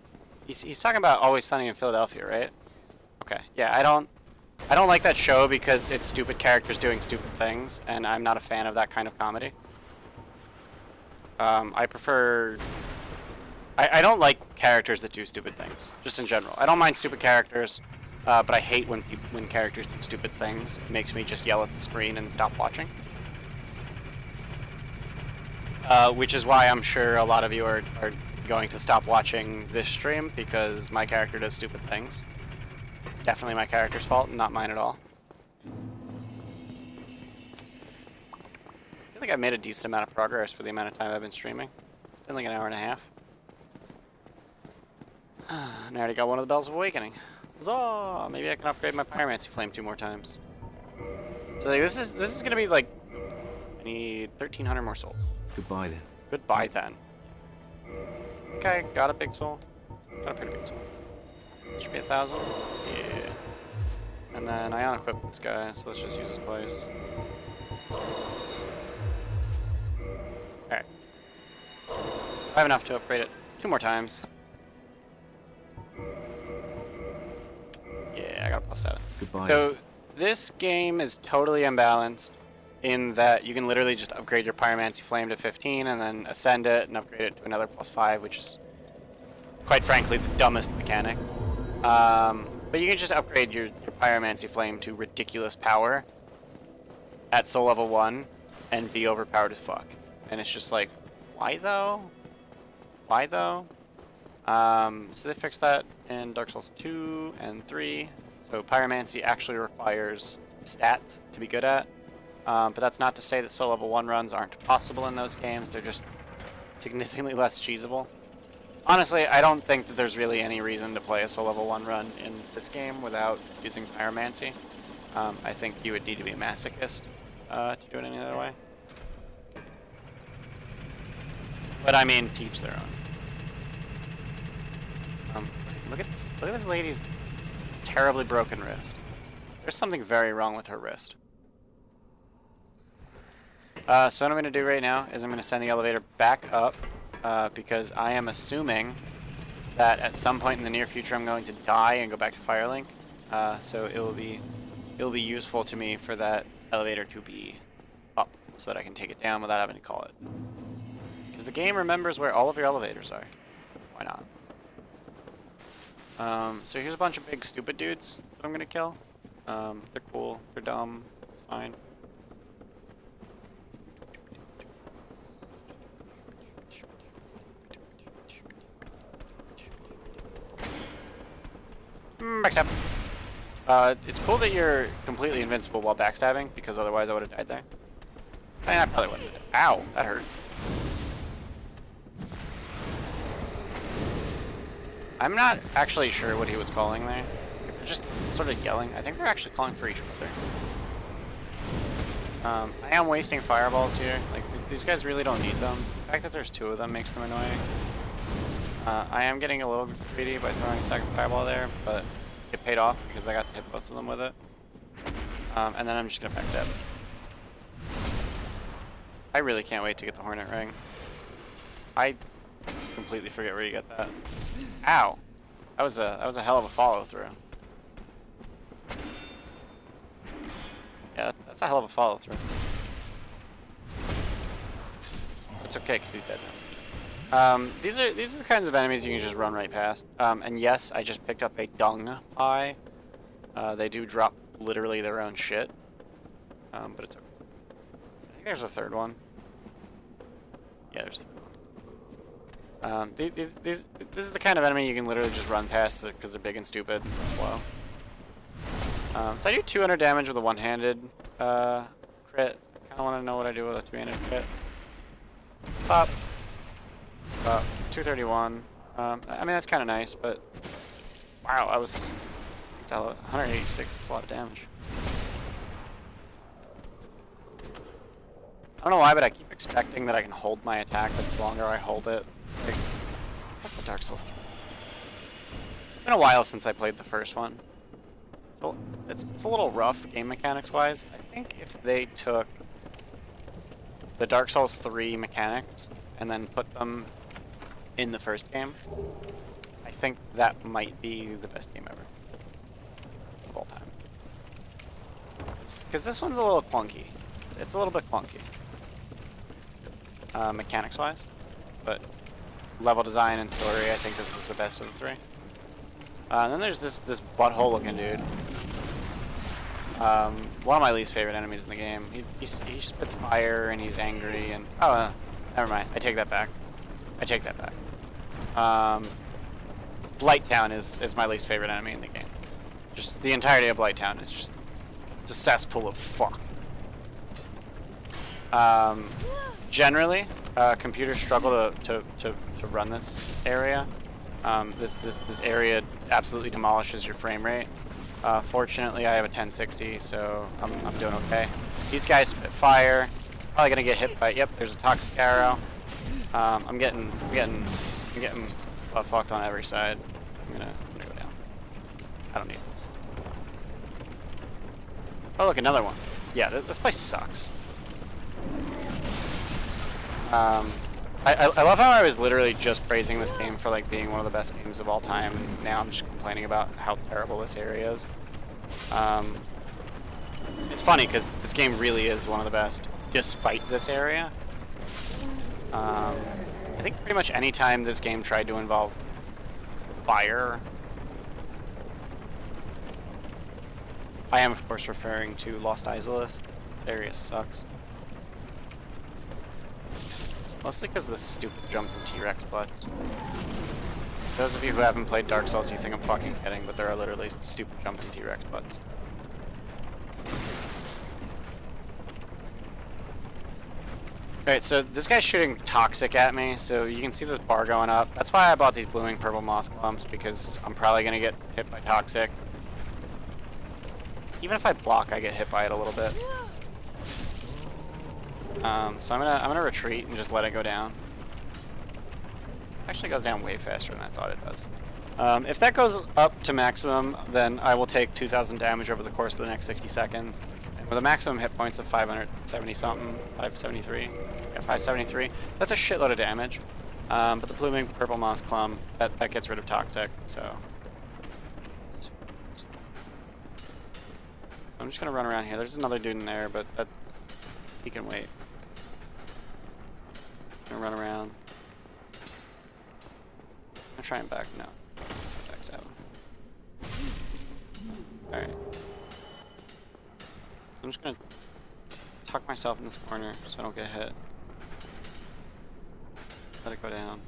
He's talking about Always Sunny in Philadelphia, right? Okay. Yeah, I don't like that show because it's stupid characters doing stupid things, and I'm not a fan of that kind of comedy. I prefer... I don't like characters that do stupid things, just in general. I don't mind stupid characters, but I hate when characters do stupid things. It makes me just yell at the screen and stop watching. Which is why I'm sure a lot of you are going to stop watching this stream, because my character does stupid things. It's definitely my character's fault, and not mine at all. I feel like I've made a decent amount of progress for the amount of time I've been streaming. It's been like an hour and a half. And I already got one of the Bells of Awakening. Huzzah! Maybe I can upgrade my Pyromancy Flame 2 more times. So like, this is gonna be like, I need 1,300 more souls. Goodbye then. Goodbye then. Okay, got a big soul. Got a pretty big soul. Should be 1,000. Yeah. And then I unequip this guy, so let's just use his place. Alright. I have enough to upgrade it 2 more times. Yeah, I got a +7. Goodbye. So this game is totally imbalanced in that you can literally just upgrade your Pyromancy Flame to 15 and then ascend it and upgrade it to another +5, which is quite frankly the dumbest mechanic. But you can just upgrade your Pyromancy Flame to ridiculous power at soul level 1 and be overpowered as fuck. And it's just like, why though? Why though? So they fixed that in Dark Souls 2 and 3. So Pyromancy actually requires stats to be good at. But that's not to say that soul level 1 runs aren't possible in those games. They're just significantly less cheesable. Honestly, I don't think that there's really any reason to play a soul level 1 run in this game without using Pyromancy. I think you would need to be a masochist to do it any other way. But I mean, teach their own. Look at this lady's terribly broken wrist. There's something very wrong with her wrist. So what I'm going to do right now is I'm going to send the elevator back up because I am assuming that at some point in the near future I'm going to die and go back to Firelink. So it will be useful to me for that elevator to be up so that I can take it down without having to call it. Because the game remembers where all of your elevators are. Why not? So here's a bunch of big stupid dudes that I'm going to kill. They're cool. They're dumb. It's fine. Backstab. It's cool that you're completely invincible while backstabbing, because otherwise I would have died there. I probably wouldn't have. Ow, that hurt. I'm not actually sure what he was calling there. They're just sort of yelling. I think they're actually calling for each other. I am wasting fireballs here. Like, these guys really don't need them. The fact that there's 2 of them makes them annoying. I am getting a little bit greedy by throwing a second fireball there, but it paid off because I got to hit both of them with it. And then I'm just gonna backstab. I really can't wait to get the Hornet Ring. I completely forget where you get that. Ow! That was a hell of a follow through. Yeah, that's a hell of a follow through. It's okay because he's dead now. These are the kinds of enemies you can just run right past. And yes, I just picked up a dung pie. They do drop literally their own shit. But it's okay. I think there's a third one. Yeah, there's a third one. This is the kind of enemy you can literally just run past because they're big and stupid and slow. So I do 200 damage with a one-handed crit. Kind of want to know what I do with a two-handed crit. Pop. 231. I mean, that's kind of nice, but wow, I was 186. That's a lot of damage. I don't know why, but I keep expecting that I can hold my attack, but the longer I hold it, like, that's a Dark Souls 3. It's been a while since I played the first one. So it's a little rough game mechanics wise. I think if they took the Dark Souls 3 mechanics and then put them in the first game, I think that might be the best game ever of all time. Because this one's a little clunky. It's a little bit clunky. Mechanics wise, but level design and story, I think this is the best of the 3. And then there's this butthole looking dude. One of my least favorite enemies in the game. He spits fire and he's angry and never mind. I take that back. I take that back. Blighttown is my least favorite enemy in the game. Just the entirety of Blighttown is just it's a cesspool of fuck. Generally, computers struggle to run this area. This area absolutely demolishes your frame rate. Fortunately, I have a 1060, so I'm doing okay. These guys spit fire. Probably gonna get hit by. Yep, there's a toxic arrow. I'm getting fucked on every side. I'm gonna go down. I don't need this. Oh look, another one. Yeah, this place sucks. I love how I was literally just praising this game for like being one of the best games of all time, and now I'm just complaining about how terrible this area is. It's funny because this game really is one of the best, despite this area. I think pretty much any time this game tried to involve fire, I am of course referring to Lost Izalith. The area sucks. Mostly because of the stupid jumping T-Rex butts. Those of you who haven't played Dark Souls, you think I'm fucking kidding, but there are literally stupid jumping T-Rex butts. Alright, so this guy's shooting toxic at me, so you can see this bar going up. That's why I bought these blooming purple moss clumps, because I'm probably gonna get hit by toxic. Even if I block, I get hit by it a little bit. So I'm gonna retreat and just let it go down. Actually goes down way faster than I thought it does. If that goes up to maximum, then I will take 2,000 damage over the course of the next 60 seconds. And with a maximum hit points of 570 something, 573, yeah, 573, that's a shitload of damage. But the blooming purple moss clump, that gets rid of toxic, so. I'm just gonna run around here. There's another dude in there, but he can wait. I'm gonna run around. I'm try and back. No. Backstab him. Alright. So I'm just gonna tuck myself in this corner so I don't get hit. Let it go down.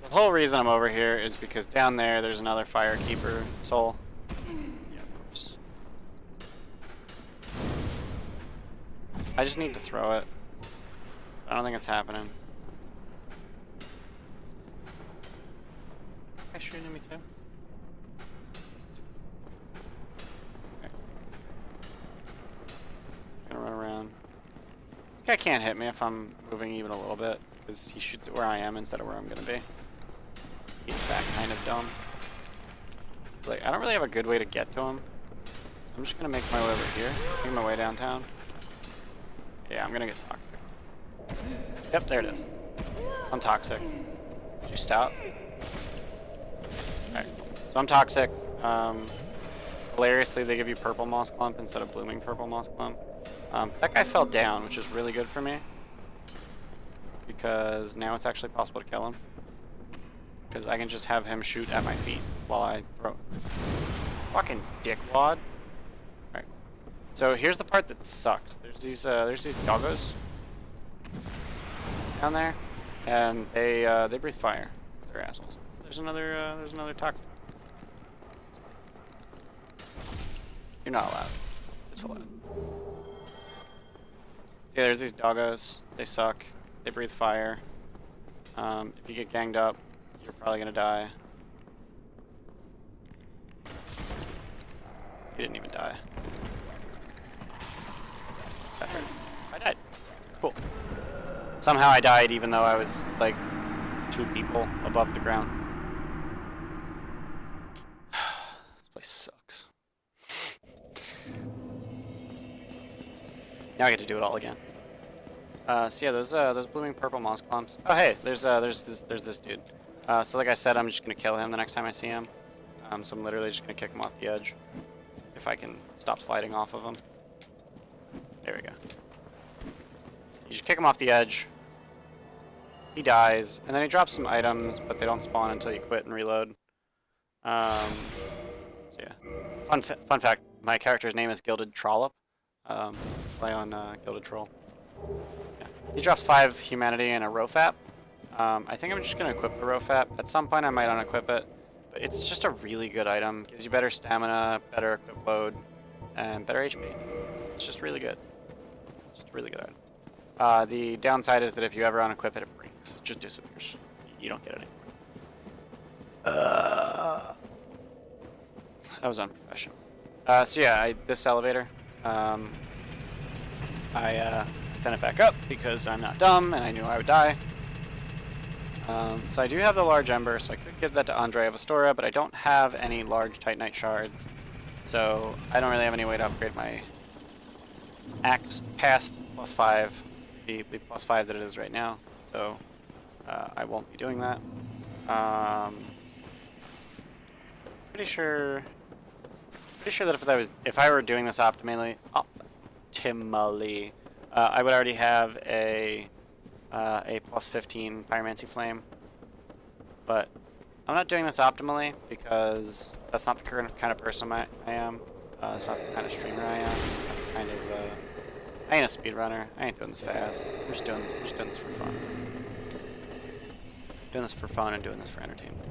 So the whole reason I'm over here is because down there's another Firekeeper soul. Yeah, of course. I just need to throw it. I don't think it's happening. Is this guy shooting at me too? Okay. Gonna run around. This guy can't hit me if I'm moving even a little bit, because he shoots at where I am instead of where I'm gonna be. He's that kind of dumb. Like, I don't really have a good way to get to him. I'm just gonna make my way over here, make my way downtown. Yeah, I'm gonna get toxic. Yep, there it is. I'm toxic. Did you stop? Alright, so I'm toxic. Hilariously, they give you purple moss clump instead of blooming purple moss clump. That guy fell down, which is really good for me, because now it's actually possible to kill him. Because I can just have him shoot at my feet while I throw. Fucking dickwad. Alright. So here's the part that sucks. There's these doggos down there, and they breathe fire. They're assholes. There's another toxic. You're not allowed. It's allowed. Yeah, there's these doggos. They suck. They breathe fire. If you get ganged up, you're probably gonna die. You didn't even die. That hurt. I died. Cool. Somehow I died even though I was like 2 people above the ground. This place sucks. Now I get to do it all again. So yeah, those blooming purple moss clumps. Oh hey, there's this dude. So like I said, I'm just gonna kill him the next time I see him. So I'm literally just gonna kick him off the edge. If I can stop sliding off of him. There we go. You just kick him off the edge. He dies, and then he drops some items, but they don't spawn until you quit and reload. So yeah. Fun fact, my character's name is Gilded Trollop. Play on Gilded Troll. Yeah. He drops 5 humanity and a Rofap. I think I'm just going to equip the Rofap. At some point I might unequip it, but it's just a really good item. Gives you better stamina, better equip load, and better HP. It's just really good. It's just a really good item. The downside is that if you ever unequip it, it breaks. It just disappears. You don't get it anymore. That was unprofessional. So yeah, this elevator, I sent it back up because I'm not dumb and I knew I would die. So I do have the large ember, so I could give that to Andre of Astoria, but I don't have any large Titanite shards, so I don't really have any way to upgrade my axe past +5, the +5 that it is right now. So I won't be doing that. Pretty sure that if I were doing this optimally, I would already have a +15 Pyromancy Flame, but I'm not doing this optimally because that's not the current kind of person I am. It's not the kind of streamer I am. I ain't a speedrunner. I ain't doing this fast. I'm just doing this for fun. Doing this for fun and doing this for entertainment.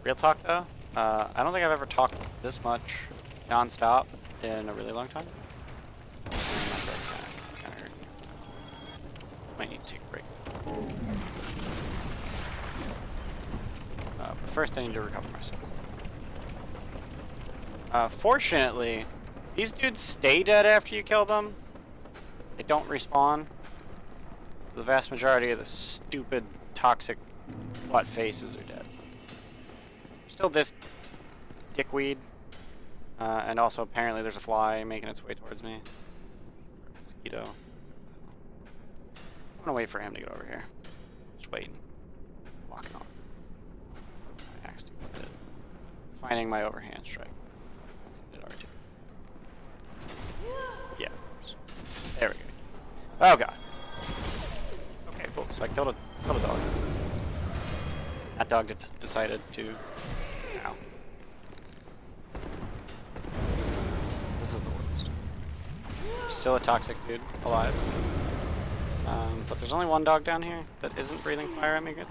Real talk though, I don't think I've ever talked this much non-stop in a really long time. My throat's kinda hurting. Might need to take a break. But first I need to recover myself. Fortunately, these dudes stay dead after you kill them. They don't respawn. So the vast majority of the stupid, toxic butt faces are dead. Still this dickweed. And also apparently there's a fly making its way towards me. Or a mosquito. I'm gonna wait for him to get over here. Just waiting. Walking on. My axe to it. Finding my overhand strike. Hit R2. Yeah, of course. There we go. Oh god. Okay, cool. So I killed a dog. That dog decided to. Ow. This is the worst. Still a toxic dude alive. But there's only one dog down here that isn't breathing fire at me at the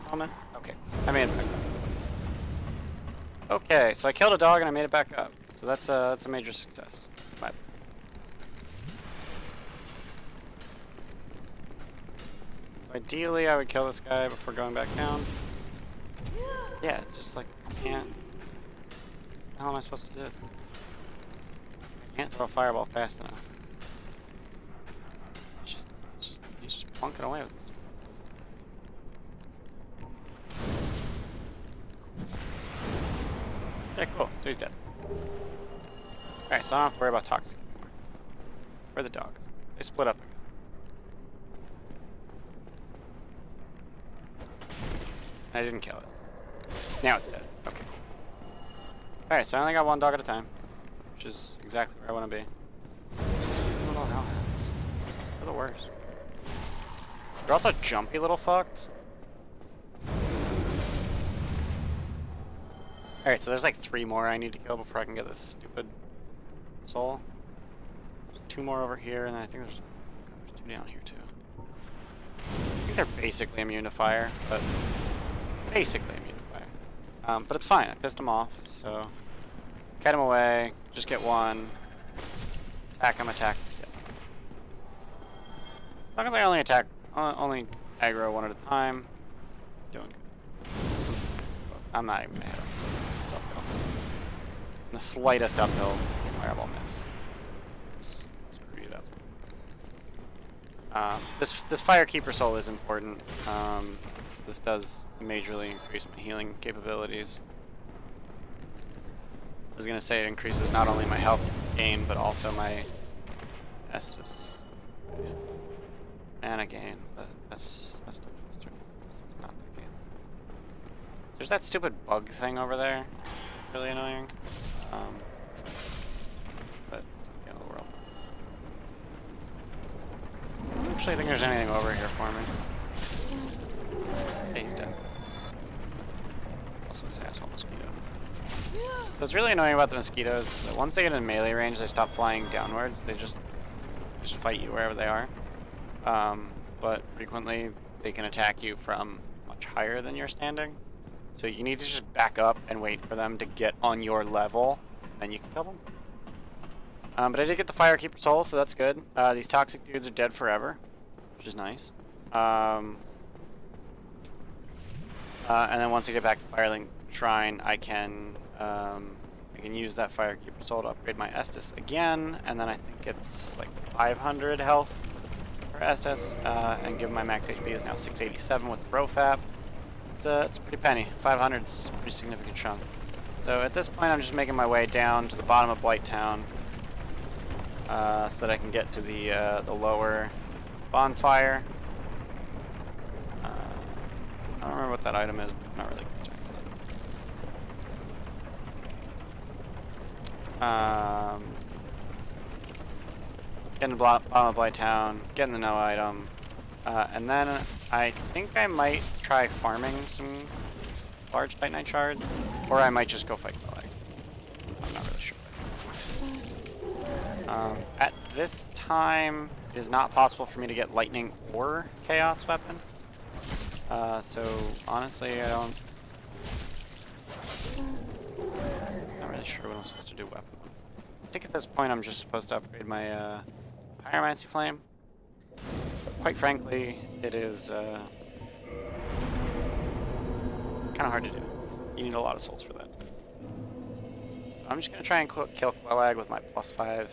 moment. Okay. I made it back up. Okay, so I killed a dog and I made it back up. So that's a major success. But ideally, I would kill this guy before going back down. Yeah, it's just like, I can't. How am I supposed to do it? I can't throw a fireball fast enough. He's just plunking away with this. Yeah, cool. So he's dead. Alright, so I don't have to worry about toxic anymore. Where are the dogs? They split up again. I didn't kill it. Now it's dead. Okay, cool. Alright, so I only got one dog at a time. Which is exactly where I want to be. Stupid little hellhounds. They're the worst. They're also jumpy little fucks. Alright, so there's like 3 more I need to kill before I can get this stupid soul. There's 2 more over here, and then I think there's 2 down here too. I think they're basically immune to fire, but basically immune to fire. But it's fine, I pissed them off, so kite them away, just get 1, attack them, attack. As long as I only aggro 1 at a time, doing good. I'm not even gonna hit him. It's uphill. The slightest uphill fireball miss. Screw you, that's this Firekeeper soul is important. This does majorly increase my healing capabilities. I was gonna say it increases not only my health gain, but also my Estus mana gain, but that's not that gain. There's that stupid bug thing over there. Really annoying. But it's the end of the world. I don't actually think there's anything over here for me. Yeah, he's dead. Also this asshole mosquito. What's really annoying about the mosquitoes is that once they get in melee range, they stop flying downwards. They just fight you wherever they are. But frequently they can attack you from much higher than you're standing. So you need to just back up and wait for them to get on your level, then you can kill them. But I did get the Firekeeper soul, so that's good. These toxic dudes are dead forever, which is nice. And then once I get back to Firelink Shrine, I can use that Firekeeper soul to upgrade my Estus again, and then I think it's like 500 health for Estus, and given my max HP is now 687 with the Profap. It's a pretty penny. 500 is a pretty significant chunk. So at this point, I'm just making my way down to the bottom of Blight Town, so that I can get to the lower bonfire. I don't remember what that item is, but I'm not really concerned with it. Getting the bottom of Blight Town, getting the no item, and then I think I might try farming some large Titanite shards, or I might just go fight the leg. I'm not really sure. At this time, it is not possible for me to get lightning or chaos weapon. So honestly, I'm not really sure what I'm supposed to do weapon-wise. I think at this point I'm just supposed to upgrade my pyromancy flame. But quite frankly, it is kind of hard to do. You need a lot of souls for that. So I'm just gonna try and kill Quelag with my +5.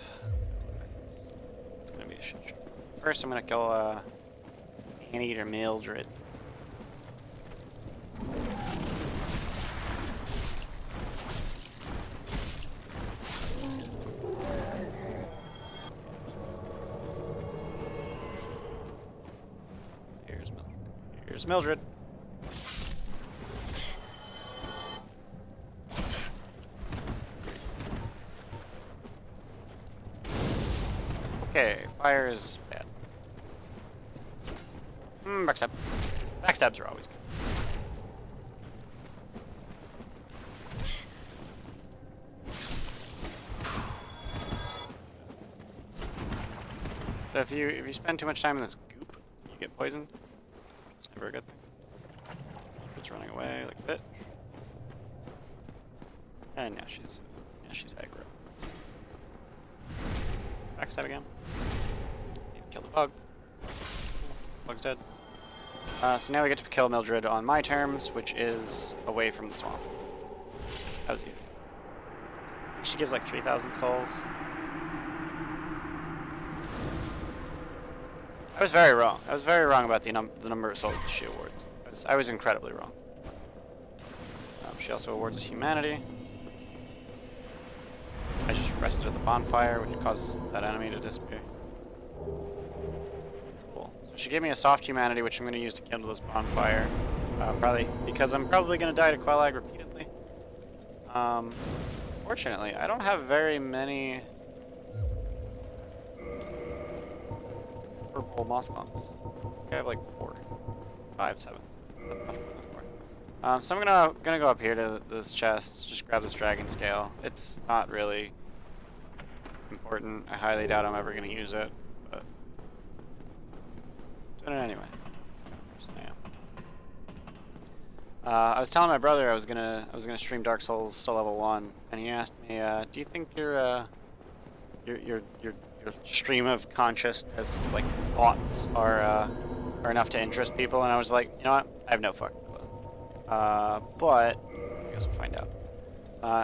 It's gonna be a shit show. First, I'm gonna kill Anteater Mildred. Here's Mildred. Okay, fire is bad. Backstab. Backstabs are always good. So if you spend too much time in this goop, you get poisoned. It's never a good thing. It's running away like a bitch. And now she's aggro. Backstab again. Need to kill the bug. Bug's dead. So now we get to kill Mildred on my terms, which is away from the swamp. That was easy. I think she gives like 3,000 souls. I was very wrong. I was very wrong about the number of souls that she awards. I was incredibly wrong. She also awards us humanity. I just rested at the bonfire, which causes that enemy to disappear. Cool. So she gave me a soft humanity, which I'm going to use to kindle this bonfire. Probably because I'm probably going to die to Quelag repeatedly. Fortunately, I don't have very many purple moss clumps. I think I have like 4, 5, 7. That's much more than 4. So I'm gonna go up here to this chest, just grab this dragon scale. It's not really important. I highly doubt I'm ever gonna use it, but doing it anyway. I was telling my brother I was gonna stream Dark Souls to level 1, and he asked me, "Do you think your stream of consciousness, like thoughts, are enough to interest people?" And I was like, you know what? I have no fucking clue. But I guess we'll find out.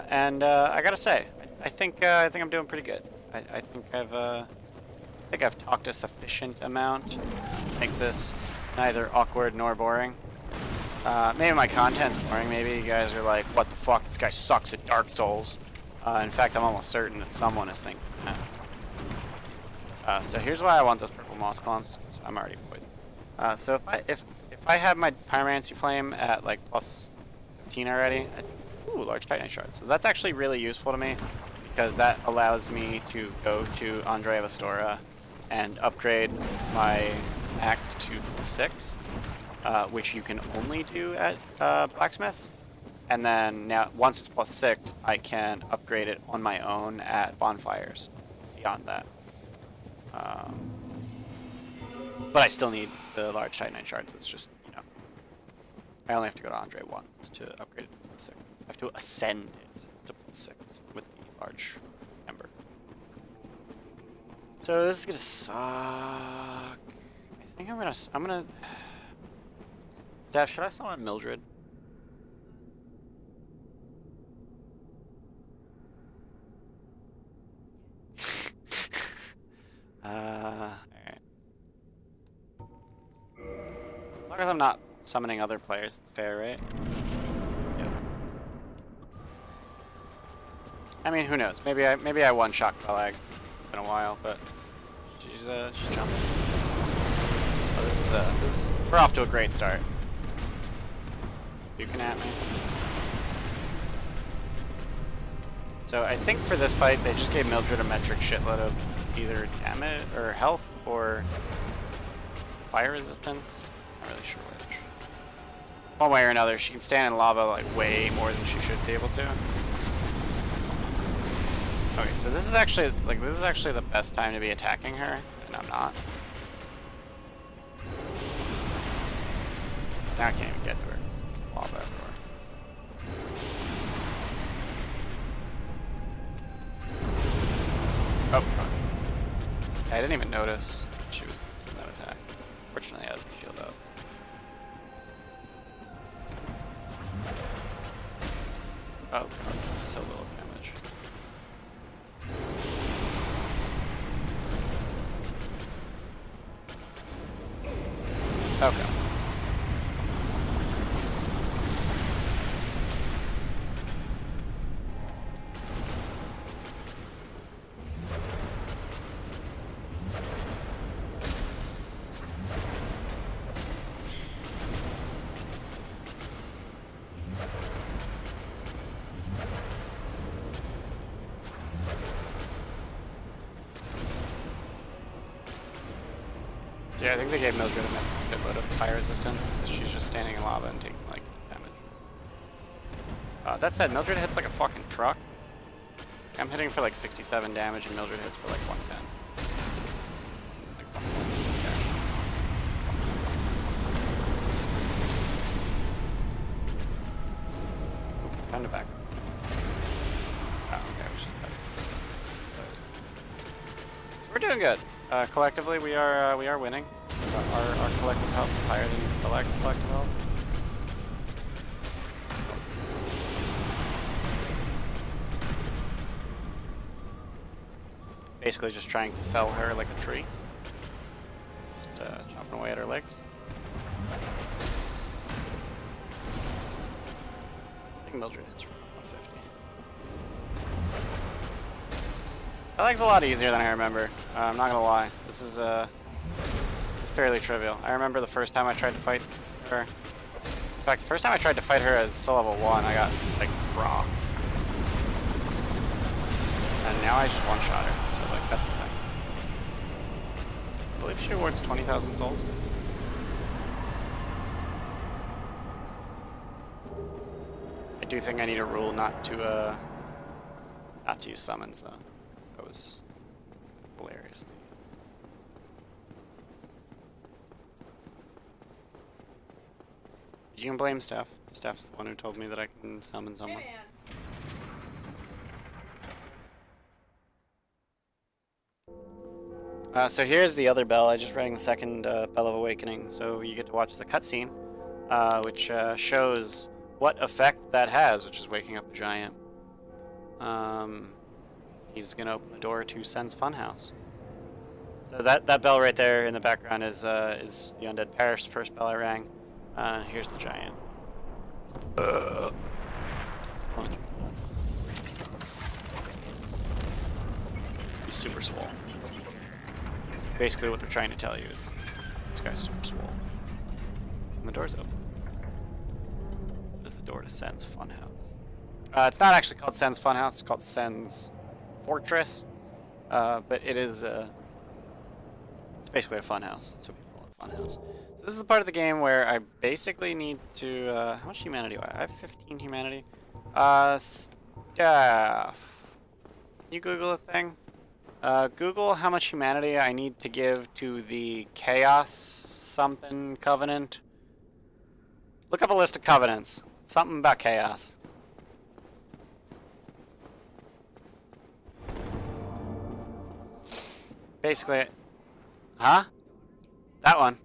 And I gotta say, I think I'm doing pretty good. I think I've talked a sufficient amount to make this neither awkward nor boring. Maybe my content's boring. Maybe you guys are like, "What the fuck? This guy sucks at Dark Souls." In fact, I'm almost certain that someone is thinking that. So here's why I want those purple moss clumps, because I'm already poisoned. So if I have my pyromancy flame at like +15 already, ooh, large titanite shard. So that's actually really useful to me, because that allows me to go to Andre of Astora and upgrade my axe to 6, which you can only do at blacksmiths. And then now, once it's +6, I can upgrade it on my own at bonfires. Beyond that. But I still need the large titanite shards. It's just, I only have to go to Andre once to upgrade it to +6. I have to ascend it to +6 with the large ember. So this is gonna suck. I think I'm gonna. Steph, should I summon Mildred? Alright. As long as I'm not summoning other players, it's fair, right? Yeah. I mean, who knows? Maybe I one-shot Quelag. It's been a while, but she's jumping. Oh, this is we're off to a great start. You can at me. So I think for this fight, they just gave Mildred a metric shitload of either damage or health or fire resistance. Not really sure which. One way or another, she can stand in lava like way more than she should be able to. Okay, so this is actually the best time to be attacking her, and I'm not. Now I can't even get to her. Lava everywhere. Oh, God. I didn't even notice she was doing that attack. Fortunately, I had the shield up. Oh, God, that's so little damage. Okay. So yeah, I think they gave Mildred a good load of fire resistance because she's just standing in lava and taking like damage. That said, Mildred hits like a fucking truck. I'm hitting for like 67 damage and Mildred hits for like 110. Like 110, yeah. Time to back. Oh, okay, it was just that. We're doing good. Collectively, we are winning. Our collective health is higher than collective health. Basically, just trying to fell her like a tree. Just chopping away at her legs. I think Mildred hits for 150. That leg's a lot easier than I remember. I'm not gonna lie. This is it's fairly trivial. I remember the first time I tried to fight her. In fact, the first time I tried to fight her at soul level 1, I got like rocked. And now I just one-shot her. So like that's the thing. I believe she awards 20,000 souls. I do think I need a rule not to use summons though. That was hilarious. You can blame Steph. Steph's the one who told me that I can summon someone. So here's the other bell. I just rang the second Bell of Awakening, so you get to watch the cutscene, which shows what effect that has, which is waking up a giant. He's gonna open the door to Sen's Funhouse. So that bell right there in the background is the Undead Parish, first bell I rang. Here's the giant. He's super swole. Basically what they're trying to tell you is this guy's super swole. And the door's open. There's the door to Sen's Funhouse. It's not actually called Sen's Funhouse, it's called Sen's Fortress. But it is it's basically a funhouse, so people call it funhouse. So this is the part of the game where I basically need to how much humanity do I have? 15 humanity. Staff. Can you Google a thing? Google how much humanity I need to give to the Chaos something Covenant. Look up a list of covenants. Something about chaos. Basically, huh? That one.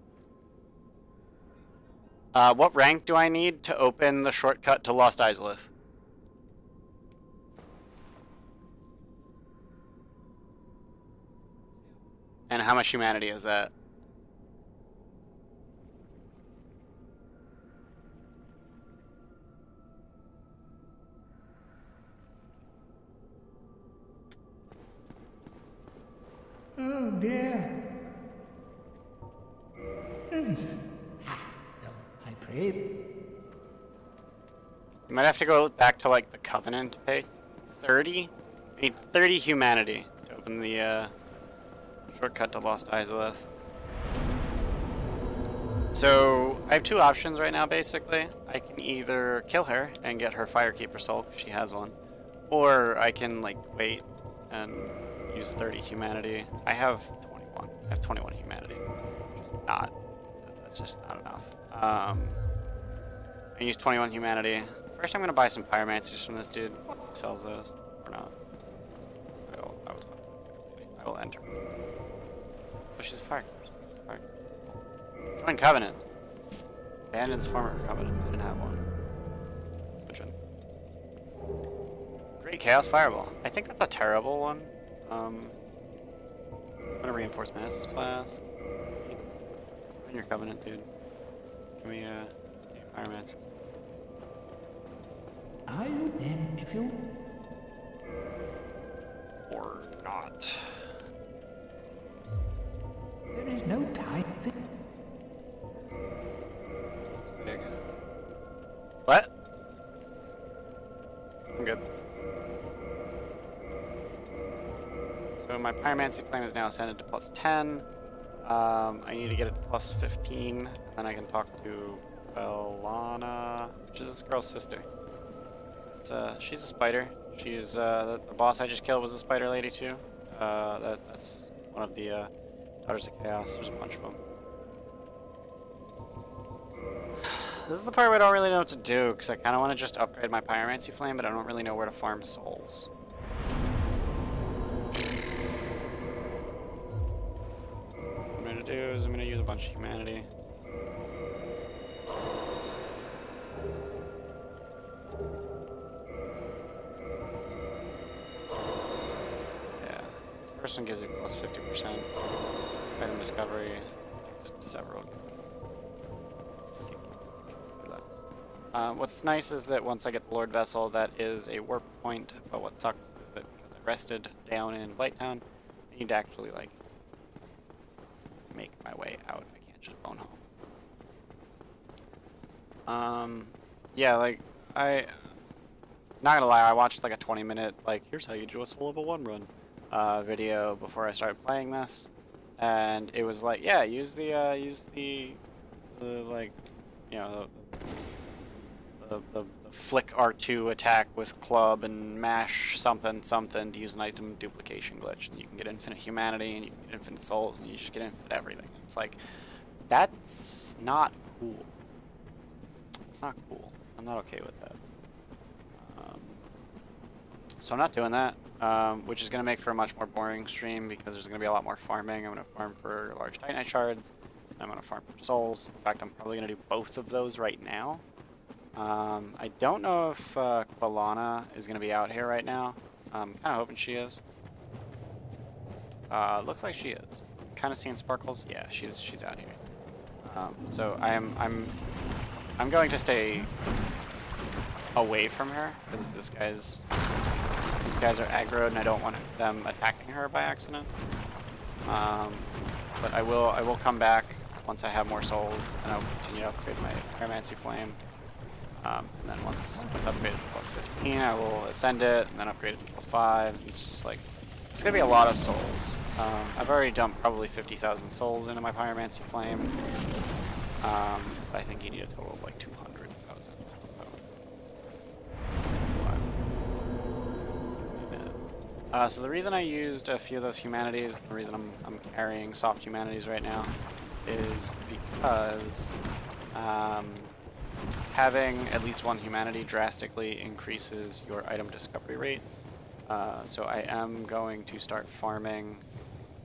What rank do I need to open the shortcut to Lost Izalith? And how much humanity is that? Oh dear. No, I prayed. You might have to go back to like the Covenant page. 30? I need 30 humanity to open the shortcut to Lost Izalith. So I have two options right now basically. I can either kill her and get her Firekeeper soul, because she has one. Or I can like wait and use 30 humanity. I have 21. I have 21 humanity, which is not. That's just not enough. I use 21 humanity. First, I'm gonna buy some pyromancers from this dude. He sells those or not? I will enter. Oh, she's a fire. Join Covenant. Abandons former Covenant. Didn't have one. Switch in. Great Chaos Fireball. I think that's a terrible one. I'm gonna reinforce Masses class. Join your Covenant, dude. Give me Pyromancer. Are you then, if you... Or not. There is no time. It's big. What? I'm good. So my Pyromancy flame is now ascended to +10. I need to get it to +15, and then I can talk to Belana, which is this girl's sister. She's a spider. She's the boss I just killed was a spider lady too. That's one of the Daughters of Chaos. There's a bunch of them. This is the part where I don't really know what to do, because I kind of want to just upgrade my Pyromancy Flame, but I don't really know where to farm souls. What I'm going to do is I'm going to use a bunch of humanity. Yeah, first one gives you +50%. Item discovery, next several. What's nice is that once I get the Lord Vessel, that is a warp point, but what sucks is that because I rested down in Blighttown, I need to actually, like, make my way out. I can't just bone home. Yeah, like, not gonna lie, I watched, like, a 20-minute, like, here's how you do a Soul of a 1 run, video before I started playing this, and it was like, yeah, use the like, you know, the flick R2 attack with club and mash something to use an item duplication glitch, and you can get infinite humanity and you can get infinite souls and you just get infinite everything. It's like, that's not cool. It's not cool. I'm not okay with that. So I'm not doing that, which is going to make for a much more boring stream because there's going to be a lot more farming. I'm going to farm for large Titanite shards. I'm going to farm for souls. In fact, I'm probably going to do both of those right now. I don't know if Quilana is going to be out here right now. I'm kind of hoping she is. Looks like she is. Kind of seeing sparkles. Yeah, she's out here. So I'm going to stay away from her because these guys are aggroed and I don't want them attacking her by accident. But I will come back once I have more souls, and I'll continue to upgrade my Pyromancy Flame. And then once upgraded to +15, I will ascend it, and then upgrade it to +5. It's just like, it's gonna be a lot of souls. I've already dumped probably 50,000 souls into my Pyromancy Flame. But I think you need a total of like 200,000. So the reason I used a few of those humanities, the reason I'm carrying soft humanities right now, is because having at least one humanity drastically increases your item discovery rate. So I am going to start farming.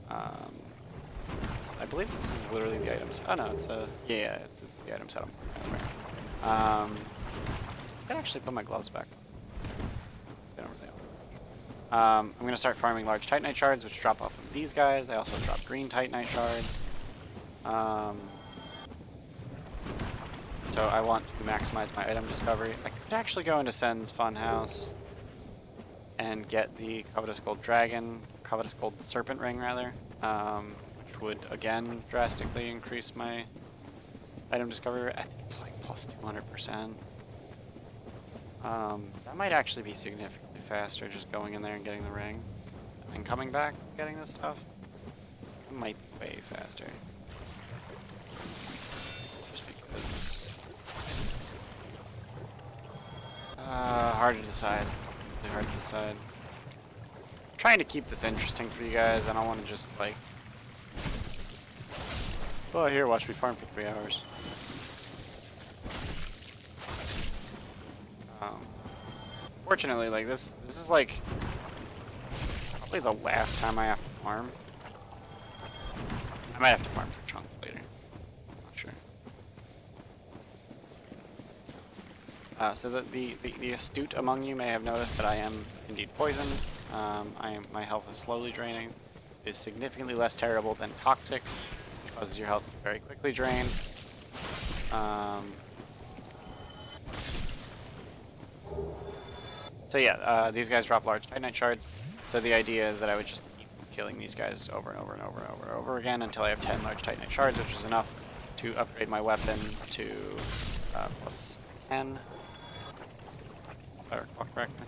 I believe this is literally the items. Oh no, it's it's the item set I'm wearing. I can actually put my gloves back. I'm going to start farming large Titanite shards, which drop off of these guys. I also drop green Titanite shards. So I want to maximize my item discovery. I could actually go into Sen's Funhouse and get the Covetous Gold Serpent Ring, rather, which would again drastically increase my item discovery. I think it's like +200%. That might actually be significantly faster, just going in there and getting the ring, and coming back getting this stuff. It might be way faster. Just because... hard to decide. Really hard to decide. trying to keep this interesting for you guys. I don't want to just like, oh, here, watch me farm for 3 hours. Fortunately, like this is like probably the last time I have to farm. I might have to farm for chunks later. Not sure. So the astute among you may have noticed that I am indeed poisoned. My health is slowly draining. It is significantly less terrible than toxic, which causes your health to very quickly drain. So yeah, these guys drop large Titanite shards. So the idea is that I would just keep killing these guys over and over and over and over and over again until I have 10 large Titanite shards, which is enough to upgrade my weapon to plus 10. If I recall correctly.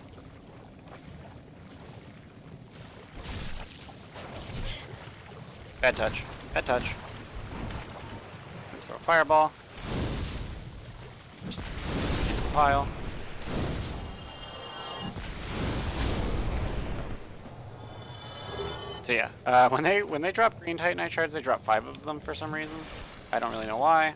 Bad touch. Bad touch. Let's throw a fireball. Pile. So yeah, when they drop green Titanite shards, they drop 5 of them for some reason. I don't really know why.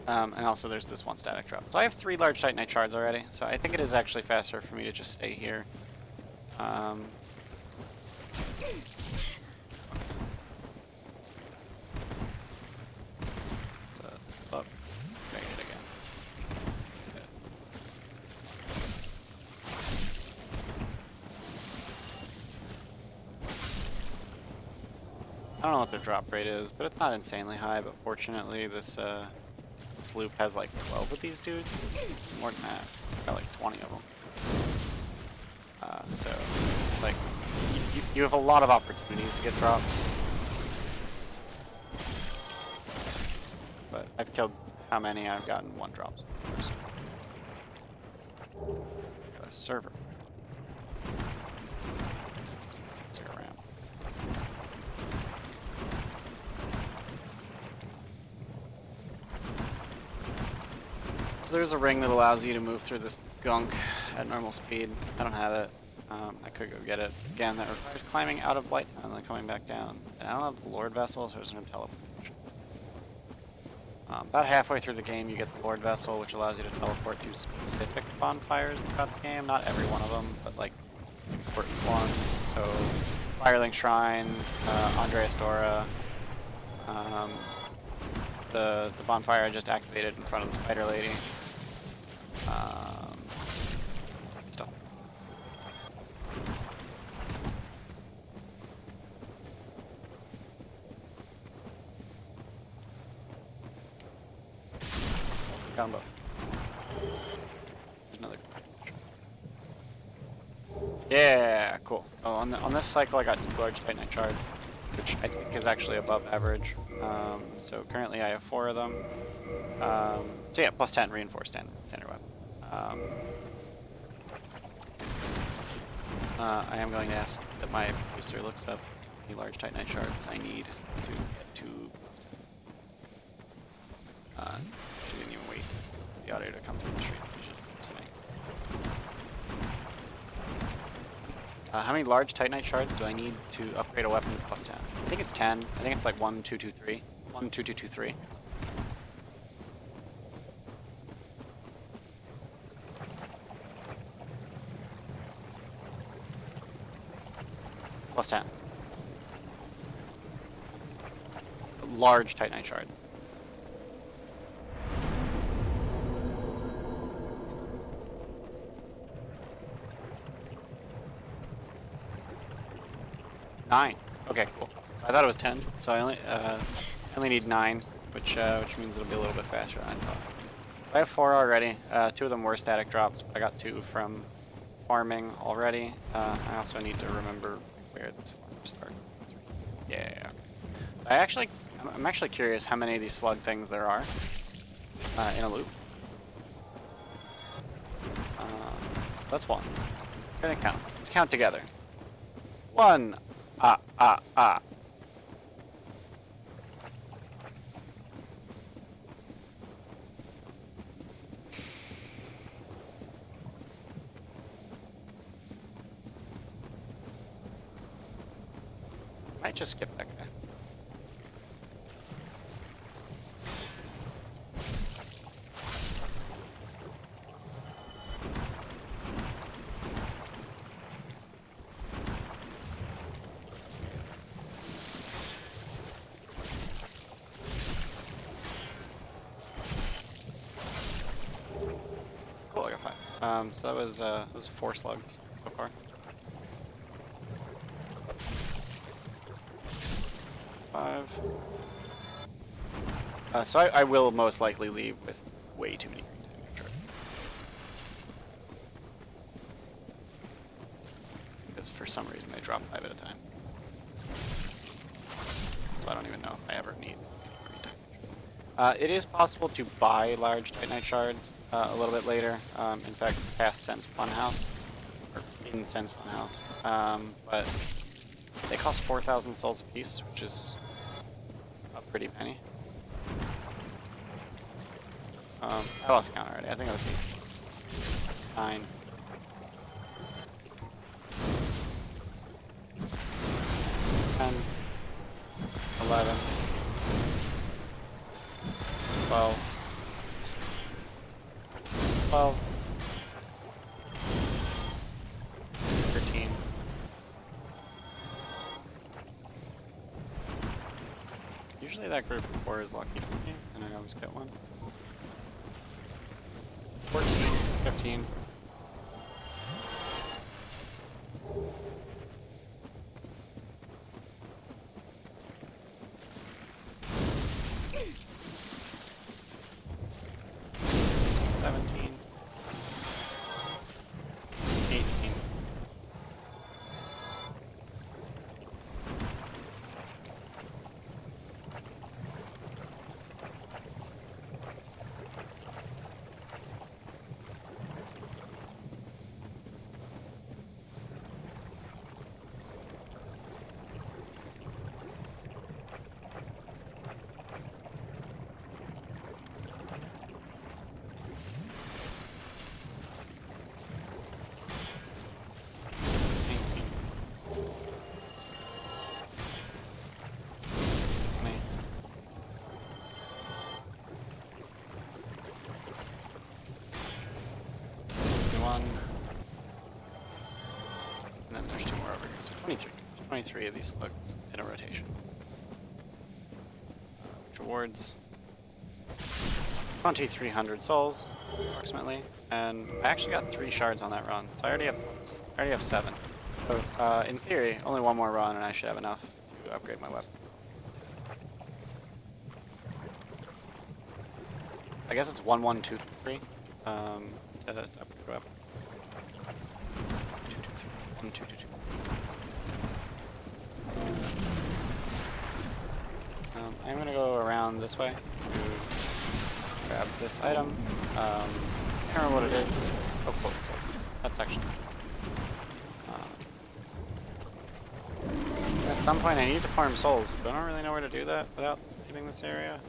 And also there's this 1 static drop. So I have 3 large Titanite shards already, so I think it is actually faster for me to just stay here. I don't know what their drop rate is, but it's not insanely high. But fortunately, this loop has like 12 of these dudes. More than that. It's got like 20 of them. So, like, you have a lot of opportunities to get drops. But I've killed how many? I've gotten 1 drop so far, so. Got a server. Stick around. So there's a ring that allows you to move through this gunk at normal speed. I don't have it. I could go get it. Again, that requires climbing out of Blight and then coming back down. And I don't have the Lord Vessel, so there's no teleportation. About halfway through the game, you get the Lord Vessel, which allows you to teleport to specific bonfires throughout the game. Not every one of them, but like important ones. So, Firelink Shrine, Andreas Dora, the bonfire I just activated in front of the Spider Lady. Stuff. Got them both. There's another. Yeah, cool. So on this cycle, I got 2 large Titanite shards, which I think is actually above average. So currently I have 4 of them. So yeah, plus 10 reinforced standard weapon. I am going to ask that my producer looks up any large Titanite shards I need to get to. She didn't even wait for the audio to come through the stream. She's just listening. How many large Titanite shards do I need to upgrade a weapon to plus 10? I think it's 10. I think it's like 1, 2, 2, 3. 1, 2, 2, 2, 3. Plus 10. Large Titanite shards. Nine. Okay, cool. So I thought it was 10, so I only need 9, which means it'll be a little bit faster than I thought. I have 4 already. 2 of them were static drops. I got 2 from farming already. I also need to remember where this farm starts. Yeah. I'm actually curious how many of these slug things there are in a loop. So that's 1. We're gonna count. Let's count together. 1. Ah. 2. I just skipped that guy. Cool, I got 5. So that was 4 slugs so far. So I will most likely leave with way too many green shards. Because for some reason they drop 5 at a time. So I don't even know if I ever need green Titanite. It is possible to buy large Titanite shards a little bit later. In fact, past Sen's Funhouse, or in Sen's Funhouse. But they cost 4,000 souls apiece, which is a pretty penny. I lost count already. I think I was 8. 9. 10. 11. 12. 12. 13. Usually that group of 4 is lucky for me, and I always get one. 14, 15. And then there's 2 more over here. So 23. 23 of these slugs in a rotation. Rewards 2,300 souls, approximately. And I actually got 3 shards on that run, so I already have 7. So in theory, only 1 more run and I should have enough to upgrade my weapon. I guess it's 1, 1, 2, 3. To upgrade weapon. 2, 2, 3. 1, 2, 2, 2. I'm gonna go around this way to grab this item. I can't remember what it is. Oh, quote souls. That section. At some point I need to farm souls, but I don't really know where to do that without leaving this area.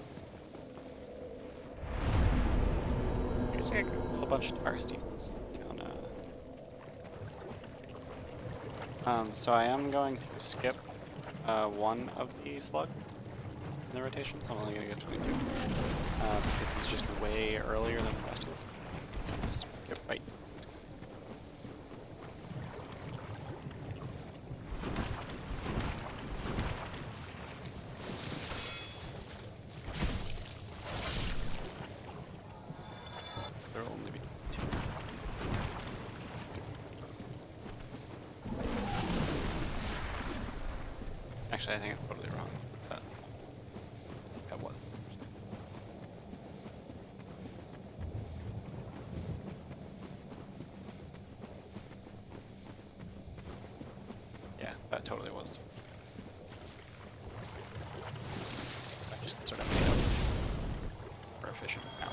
I guess I could kill a bunch of tar steeples. So I am going to skip 1 of the slugs in the rotation, so I'm only going to get 22. Because he's just way earlier than the rest of this. Just skip right. There'll only be 2. Actually, I think I'm totally wrong. That was the first. Yeah, that totally was. I just sort of made up for efficient now.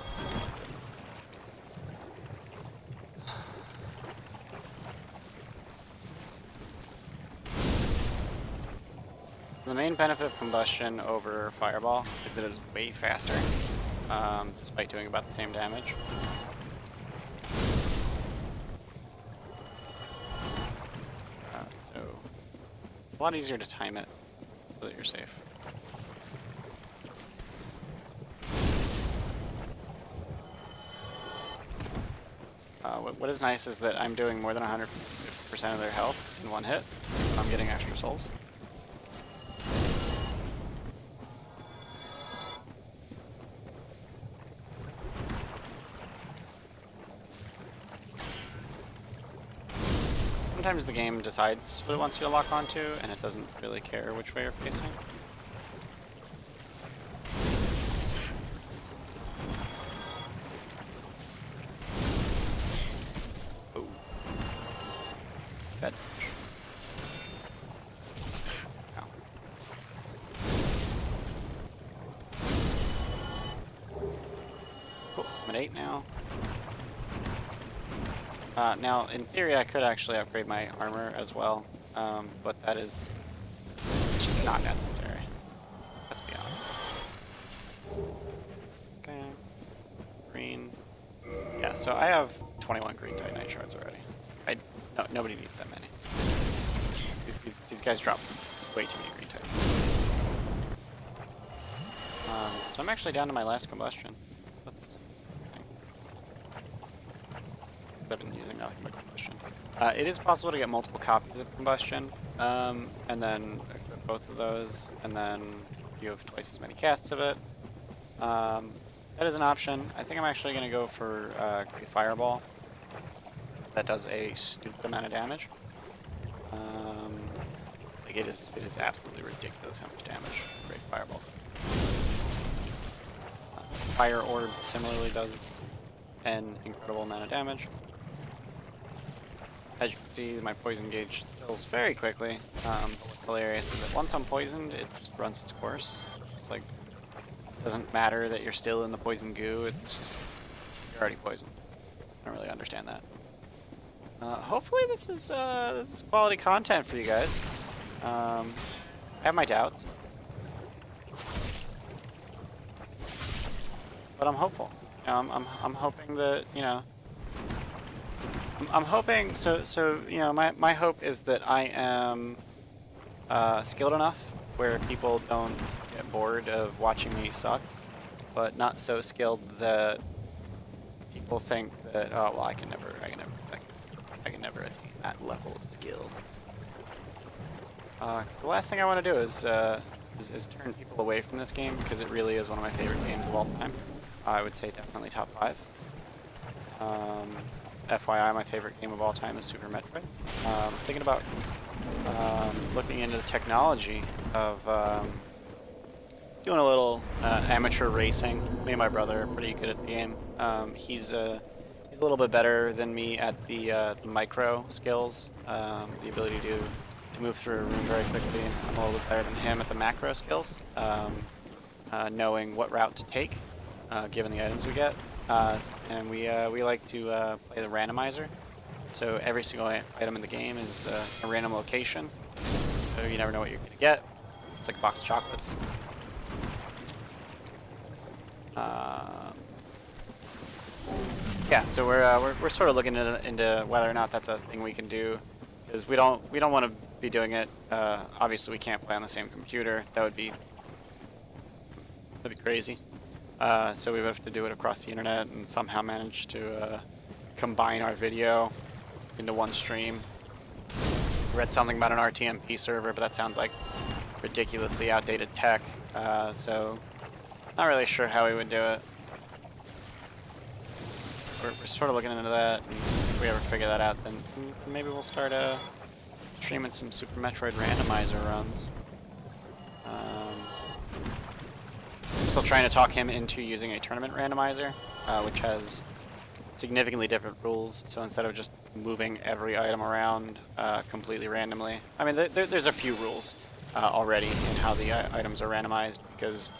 So the main benefit of combustion over fireball is that it is way faster, despite doing about the same damage. So it's a lot easier to time it so that you're safe. What is nice is that I'm doing more than 100% of their health in one hit. I'm getting extra souls. Sometimes the game decides what it wants you to lock onto, and it doesn't really care which way you're facing. Oh. Bad. Ow. Cool. I'm at 8 now. Now, in theory, I could actually upgrade my armor as well, but it's just not necessary. Let's be honest. Okay. Green. Yeah, so I have 21 green Titanite shards already. No, nobody needs that many. These guys drop way too many green Titanites. So I'm actually down to my last combustion. That's I've been using nothing but combustion. It is possible to get multiple copies of combustion, and then both of those, and then you have twice as many casts of it. That is an option. I think I'm actually going to go for Great Fireball. That does a stupid amount of damage. Like it is absolutely ridiculous how much damage Great Fireball does. Fire Orb similarly does an incredible amount of damage. As you can see, my poison gauge fills very quickly. What's hilarious is that once I'm poisoned, it just runs its course. It's like, it doesn't matter that you're still in the poison goo, it's just, you're already poisoned. I don't really understand that. Hopefully this is quality content for you guys. I have my doubts. But I'm hopeful. You know, I'm hoping that, you know, I'm hoping, so you know, my hope is that I am skilled enough where people don't get bored of watching me suck, but not so skilled that people think that, oh well, I can never attain that level of skill. The last thing I want to do is turn people away from this game, because it really is one of my favorite games of all time. I would say definitely top 5. FYI, my favorite game of all time is Super Metroid. Thinking about looking into the technology of doing a little amateur racing. Me and my brother are pretty good at the game. He's a little bit better than me at the micro skills, the ability to move through a room very quickly, and I'm a little bit better than him at the macro skills, knowing what route to take, given the items we get. And we like to play the randomizer. So every single item in the game is a random location, so you never know what you're gonna get. It's like a box of chocolates. Yeah, so we're sort of looking into whether or not that's a thing we can do, because we don't want to be doing it. Obviously, we can't play on the same computer. That'd be crazy. So we would have to do it across the internet and somehow manage to combine our video into one stream. I read something about an RTMP server, but that sounds like ridiculously outdated tech. So not really sure how we would do it. We're sort of looking into that, and if we ever figure that out, then maybe we'll start streaming some Super Metroid randomizer runs. I'm still trying to talk him into using a tournament randomizer, which has significantly different rules. So instead of just moving every item around completely randomly, I mean, there's a few rules already in how the items are randomized, because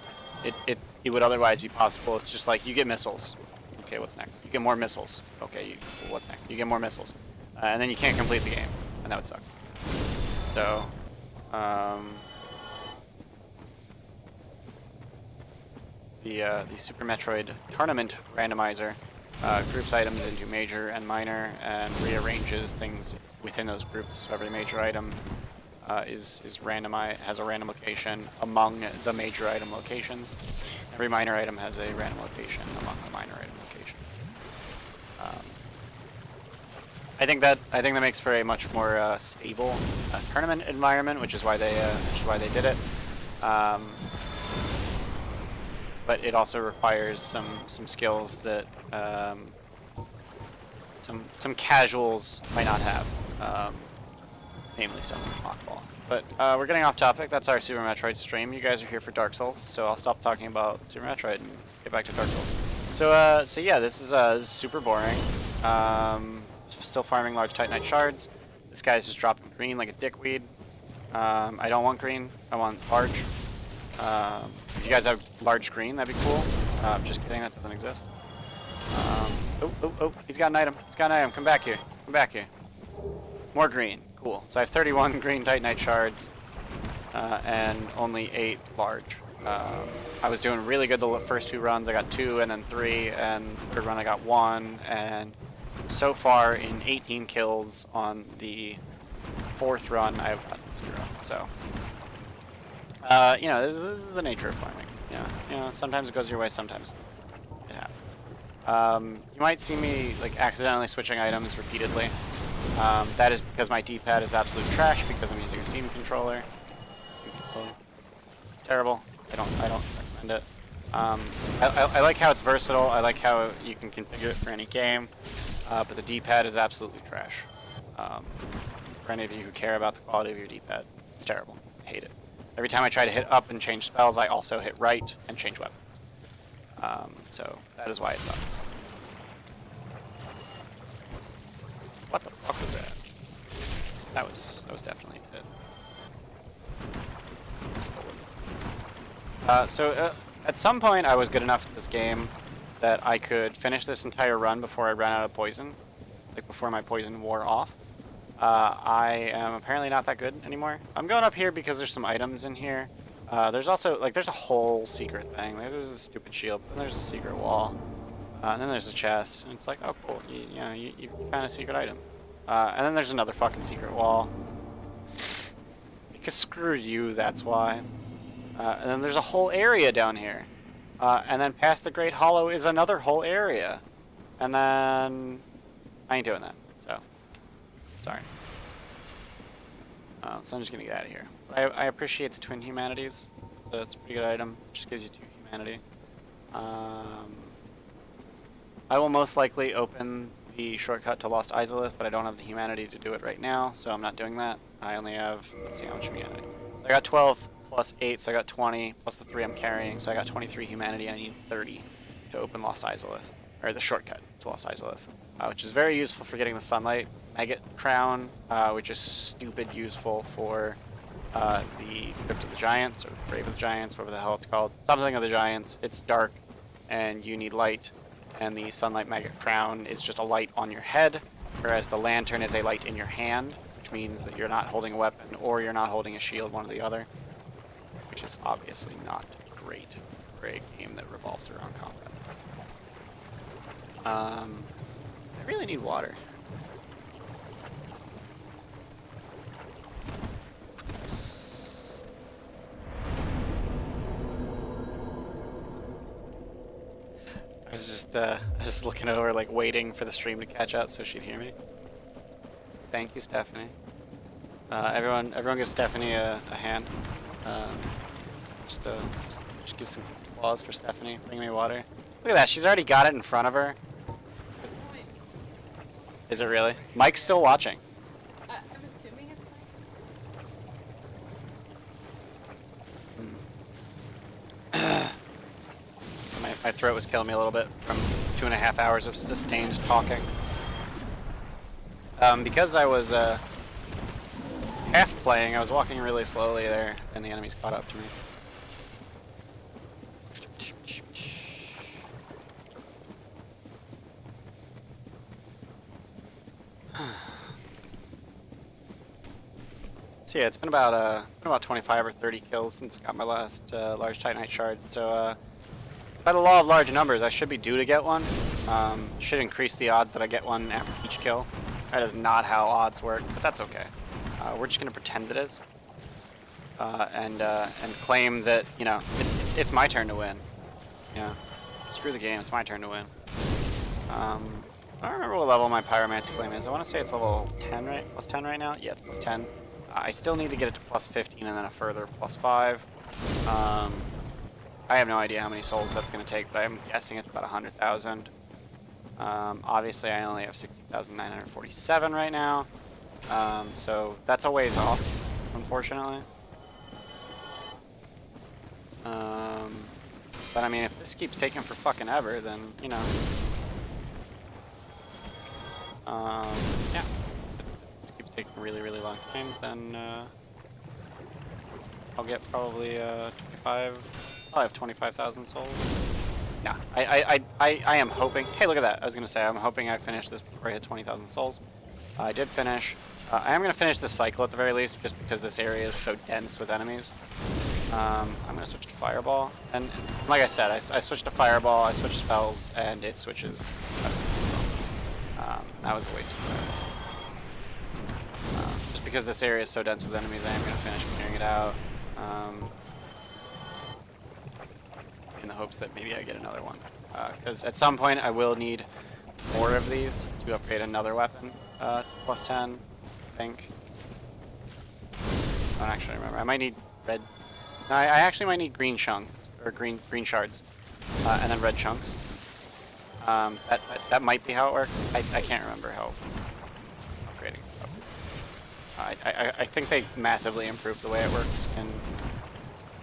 it would otherwise be possible. It's just like, you get missiles. Okay, what's next? You get more missiles. Okay, what's next? You get more missiles. And then you can't complete the game, and that would suck. So, the Super Metroid Tournament Randomizer groups items into major and minor, and rearranges things within those groups. So every major item is randomized, has a random location among the major item locations. Every minor item has a random location among the minor item locations. I think that makes for a much more stable tournament environment, which is why they did it. But it also requires some skills that some casuals might not have, namely some mockball. But we're getting off topic. That's our Super Metroid stream. You guys are here for Dark Souls, so I'll stop talking about Super Metroid and get back to Dark Souls. So yeah, this is super boring. Still farming large Titanite shards. This guy's just dropping green like a dickweed. I don't want green. I want large. If you guys have large green, that'd be cool. Just kidding, that doesn't exist. Oh, he's got an item. He's got an item. Come back here. Come back here. More green. Cool. So I have 31 green Titanite shards and only 8 large. I was doing really good the first 2 runs. I got 2 and then 3, and the third run I got 1. And so far in 18 kills on the 4th run, I've gotten 0. So, you know, this is the nature of farming. You know, sometimes it goes your way, sometimes it happens. You might see me like accidentally switching items repeatedly. That is because my D-pad is absolute trash because I'm using a Steam controller. It's terrible. I don't recommend it. I like how it's versatile. I like how you can configure it for any game. But the D-pad is absolutely trash. For any of you who care about the quality of your D-pad, it's terrible. I hate it. Every time I try to hit up and change spells, I also hit right and change weapons. So that is why it sucks. What the fuck was that? That was definitely it. So at some point I was good enough at this game that I could finish this entire run before I ran out of poison, like before my poison wore off. I am apparently not that good anymore. I'm going up here because there's some items in here. There's also, like, there's a whole secret thing. Like, there's a stupid shield, and there's a secret wall. And then there's a chest, and it's like, oh cool, you found a secret item. And then there's another fucking secret wall. Because screw you, that's why. And then there's a whole area down here. And then past the Great Hollow is another whole area. And then I ain't doing that, so sorry. So I'm just gonna get out of here. I appreciate the Twin Humanities. It's a pretty good item. It just gives you 2 humanity. I will most likely open the shortcut to Lost Izalith, but I don't have the humanity to do it right now, so I'm not doing that. I only have, let's see how much humanity. So I got 12 plus 8, so I got 20, plus the 3 I'm carrying, so I got 23 humanity. I need 30 to open Lost Izalith, or the shortcut to Lost Izalith, which is very useful for getting the Sunlight Maggot Crown, which is stupid useful for the Crypt of the Giants, or Grave of the Giants, whatever the hell it's called. Something of the Giants. It's dark, and you need light, and the Sunlight Maggot Crown is just a light on your head, whereas the Lantern is a light in your hand, which means that you're not holding a weapon, or you're not holding a shield, one or the other, which is obviously not great for a game that revolves around combat. I really need water. I was just looking over, like, waiting for the stream to catch up so she'd hear me. Thank you, Stephanie. Everyone give Stephanie a hand. Just give some applause for Stephanie. Bring me water. Look at that. She's already got it in front of her. Is it really? Mike's still watching. I'm assuming it's My throat was killing me a little bit from 2.5 hours of sustained talking. Because I was half playing, I was walking really slowly there, and the enemies caught up to me. So yeah, it's been about 25 or 30 kills since I got my last large Titanite shard. So by the law of large numbers, I should be due to get one. Should increase the odds that I get one after each kill. That is not how odds work, but that's okay. We're just gonna pretend it is. and claim that, you know, it's my turn to win. You know, screw the game. It's my turn to win. I don't remember what level my Pyromancy Flame is. I want to say it's level 10, right? Plus 10 right now? Yeah, it's plus 10. I still need to get it to plus 15 and then a further plus 5. I have no idea how many souls that's going to take, but I'm guessing it's about 100,000. Obviously, I only have 60,947 right now, so that's a ways off, unfortunately. But I mean, if this keeps taking for fucking ever, then, you know. Yeah. If this keeps taking a really, really long time, then, I'll get probably, 25... I'll have 25,000 souls. Yeah, I am hoping... Hey, look at that. I was going to say, I'm hoping I finish this before I hit 20,000 souls. I did finish. I am going to finish this cycle at the very least, just because this area is so dense with enemies. I'm going to switch to Fireball. And like I said, I switched to Fireball, I switched spells, and it switches weapons as well. That was a waste of Fireball. Just because this area is so dense with enemies, I am going to finish clearing it out. In the hopes that maybe I get another one. Because at some point I will need more of these to upgrade another weapon. Plus 10, I think. I don't actually remember. I might need red... No, I actually might need green chunks, or green shards, and then red chunks. That might be how it works. I can't remember how upgrading. I think they massively improved the way it works in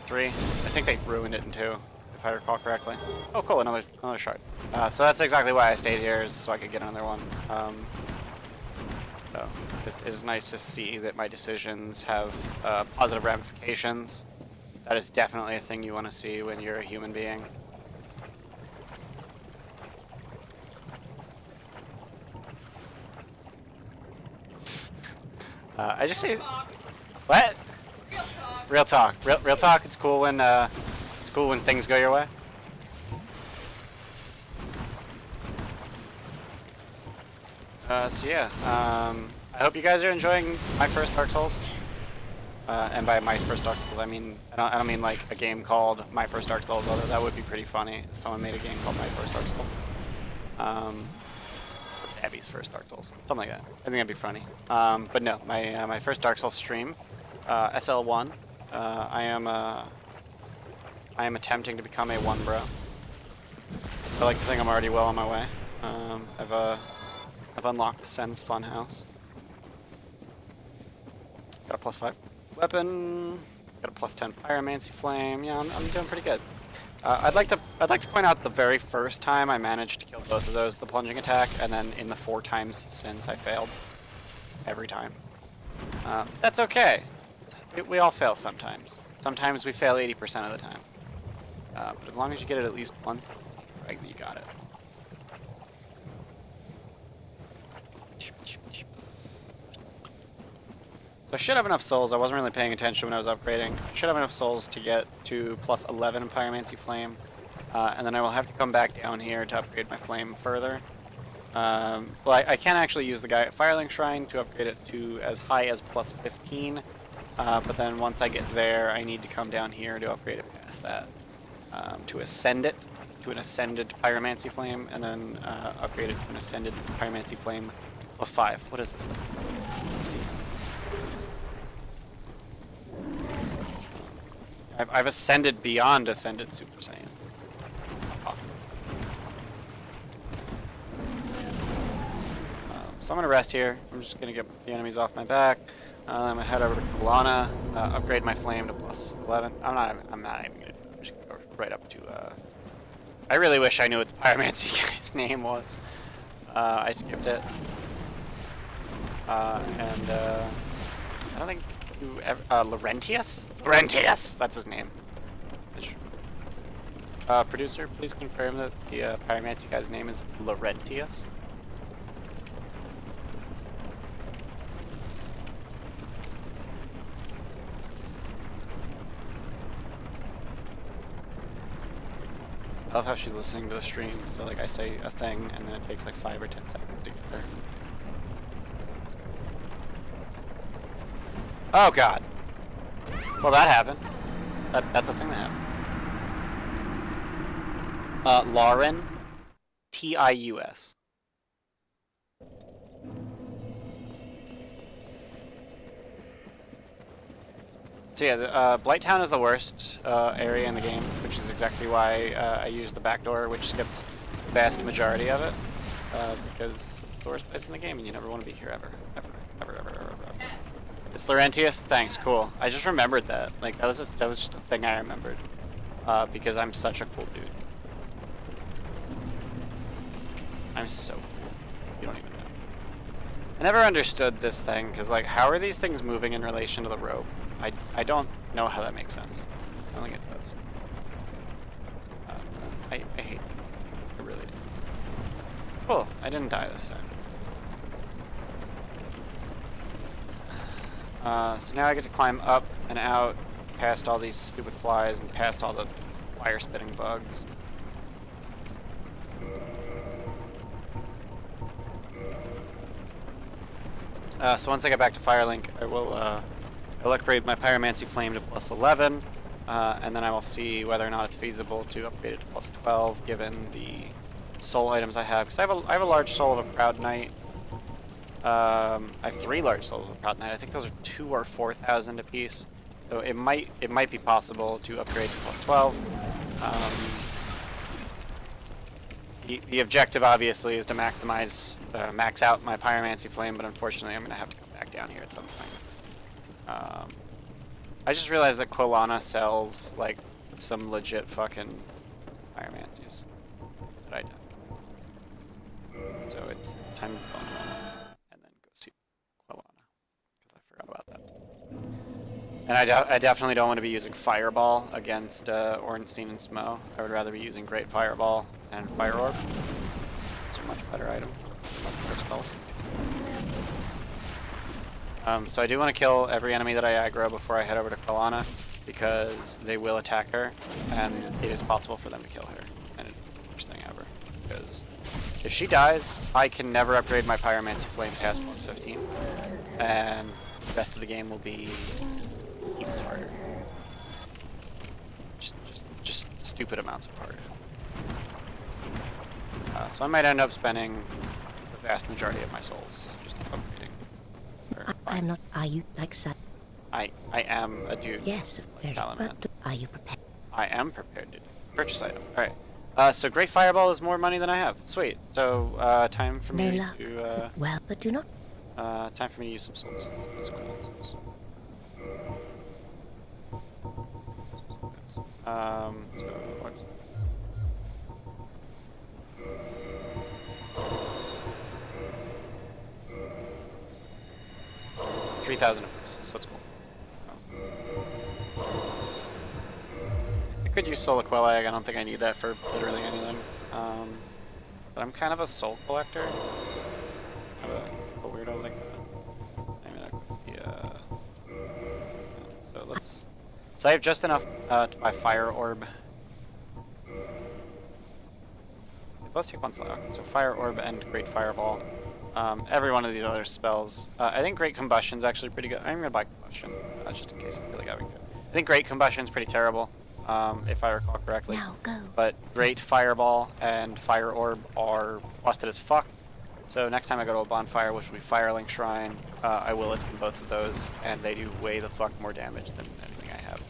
3. I think they ruined it in 2. If I recall correctly. Oh, cool! Another shard. So that's exactly why I stayed here, is so I could get another one. So it's nice to see that my decisions have positive ramifications. That is definitely a thing you want to see when you're a human being. I just say, what? Real talk. Real talk. It's cool when things go your way. So yeah, I hope you guys are enjoying my first Dark Souls. And by my first Dark Souls, I don't mean like a game called My First Dark Souls, although that would be pretty funny if someone made a game called My First Dark Souls. Or Abby's First Dark Souls, something like that. I think that'd be funny. But no, my first Dark Souls stream, SL1. I am attempting to become a 1 bro. I like to think I'm already well on my way. I've unlocked Sen's Funhouse. Got a plus 5 weapon. Got a plus 10 Pyromancy Flame. Yeah, I'm doing pretty good. I'd like to point out the very first time I managed to kill both of those, the plunging attack, and then in the 4 times since I failed. Every time. That's okay. We all fail sometimes. Sometimes we fail 80% of the time. But as long as you get it at least once, right, you got it. So I should have enough souls. I wasn't really paying attention when I was upgrading. I should have enough souls to get to plus 11 in Pyromancy Flame. And then I will have to come back down here to upgrade my flame further. Well, I can actually use the guy at Firelink Shrine to upgrade it to as high as plus 15. But then once I get there, I need to come down here to upgrade it past that. To ascend it to an ascended Pyromancy Flame, and then upgrade it to an ascended Pyromancy Flame plus 5. What is this thing? Let's see. I've ascended beyond ascended Super Saiyan. So I'm gonna rest here. I'm just gonna get the enemies off my back. I'm gonna head over to Kulana, upgrade my flame to plus 11. I'm not even gonna do it. I'm just gonna go right up to. I really wish I knew what the Pyromancy guy's name was. I skipped it. And I don't think. Laurentius? Laurentius! That's his name. Producer, please confirm that the Pyromancy guy's name is Laurentius. I love how she's listening to the stream, so like I say a thing and then it takes like 5 or 10 seconds to get there. Oh god. Well, that happened. That's a thing that happened. Lauren, Tius. So yeah, Blighttown is the worst area in the game, which is exactly why I used the back door, which skipped the vast majority of it, because it's the worst place in the game, and you never want to be here ever. Yes. It's Laurentius? Thanks, cool. I just remembered that. Like, that was just a thing I remembered, because I'm such a cool dude. I'm so cool. You don't even know. I never understood this thing, because, like, how are these things moving in relation to the rope? I don't know how that makes sense. I don't think it does. I hate this. I really do. Cool, I didn't die this time. So now I get to climb up and out, past all these stupid flies and past all the fire-spitting bugs. So once I get back to Firelink, I will I'll upgrade my Pyromancy Flame to +11, and then I will see whether or not it's feasible to upgrade it to +12, given the soul items I have. Because I have a large soul of a Proud Knight. I have 3 large souls of a Proud Knight. I think those are 2,000 or 4,000 apiece. So it might be possible to upgrade to +12. The objective obviously is to max out my Pyromancy Flame, but unfortunately I'm going to have to come back down here at some point. I just realized that Quilana sells like some legit fucking Pyromancies that I definitely. So it's time to go home and then go see Quilana, because I forgot about that. And I definitely don't want to be using Fireball against Ornstein and Smo. I would rather be using Great Fireball and Fire Orb. Those are much better items, much better spells. So I do want to kill every enemy that I aggro before I head over to Quilana, because they will attack her, and it is possible for them to kill her, and it's the worst thing ever. Because if she dies, I can never upgrade my Pyromancy Flame past +15, and the rest of the game will be heaps harder. Just stupid amounts of harder. So I might end up spending the vast majority of my souls just upgrading. I'm not. Are you like that? I am a dude. Yes, very. But are you prepared? I am prepared to do. Purchase item. Alright. So Great Fireball is more money than I have. Sweet. So time for me to well, but do not. Time for me to use some souls. That's cool. So what? 3,000 apiece, so it's cool. I could use Soul Aquila Egg. I don't think I need that for literally anything. But I'm kind of a soul collector. I'm a weirdo like that. I mean, yeah. So let's. So I have just enough to buy Fire Orb. They both take 1 slot. So Fire Orb and Great Fireball. Every one of these other spells. I think Great Combustion's actually pretty good. I'm gonna buy Combustion, just in case I feel like having to. I think Great Combustion's pretty terrible, if I recall correctly. Now go. But Great Fireball and Fire Orb are busted as fuck. So next time I go to a bonfire, which will be Firelink Shrine, I will attend both of those, and they do way the fuck more damage than anything I have.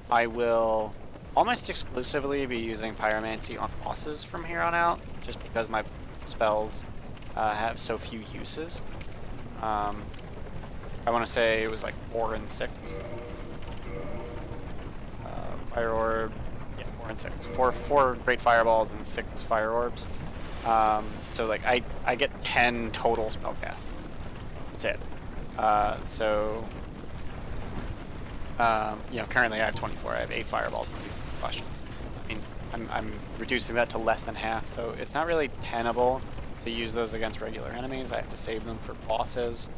I will almost exclusively be using Pyromancy on bosses from here on out, just because my spells have so few uses. I want to say it was like 4 and 6. Fire Orb, yeah, 4 and 6. 4 Great Fireballs and 6 Fire Orbs. So like I get 10 total spell casts. That's it. You know, currently I have 24. I have 8 Fireballs and 6 Combustions. I mean, I'm reducing that to less than half, so it's not really tenable to use those against regular enemies. I have to save them for bosses.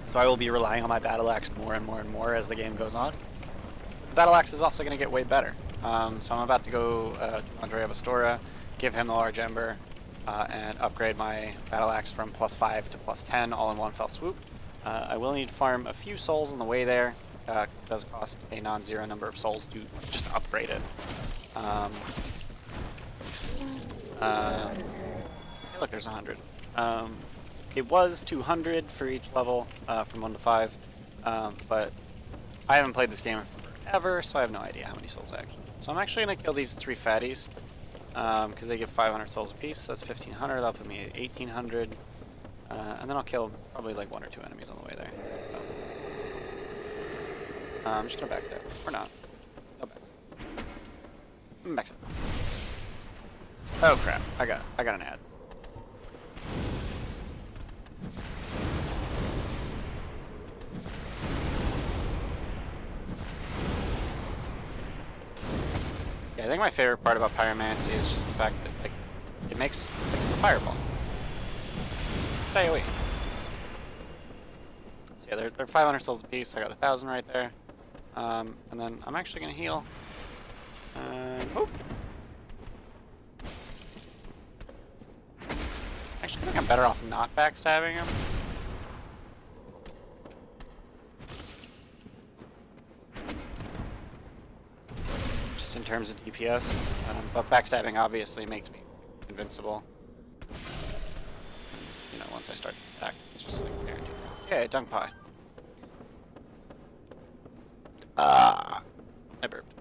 So I will be relying on my Battle Axe more and more and more as the game goes on. The Battle Axe is also going to get way better. So I'm about to go to Andrea Vestora, give him the Large Ember, and upgrade my battle axe from +5 to +10 all in one fell swoop. I will need to farm a few souls on the way there. It does cost a non-zero number of souls to just upgrade it. Hey, look, there's 100. It was 200 for each level from 1 to 5, but I haven't played this game forever, so I have no idea how many souls I actually need. So I'm actually going to kill these 3 fatties, because they give 500 souls apiece, so that's 1,500, that'll put me at 1,800, and then I'll kill probably like 1 or 2 enemies on the way there. So. I'm just going to backstab, or not. No backstab. Backstab. Oh crap, I got an ad. Yeah, I think my favorite part about pyromancy is just the fact that like it makes it's a fireball. It's AoE. So yeah, they're 500 souls apiece. So I got 1,000 right there, and then I'm actually gonna heal. Oh. Actually, I think I'm better off not backstabbing him. Just in terms of DPS. But backstabbing obviously makes me invincible. You know, once I start to attack, it's just like guaranteed. Yeah, dung pie. I burped.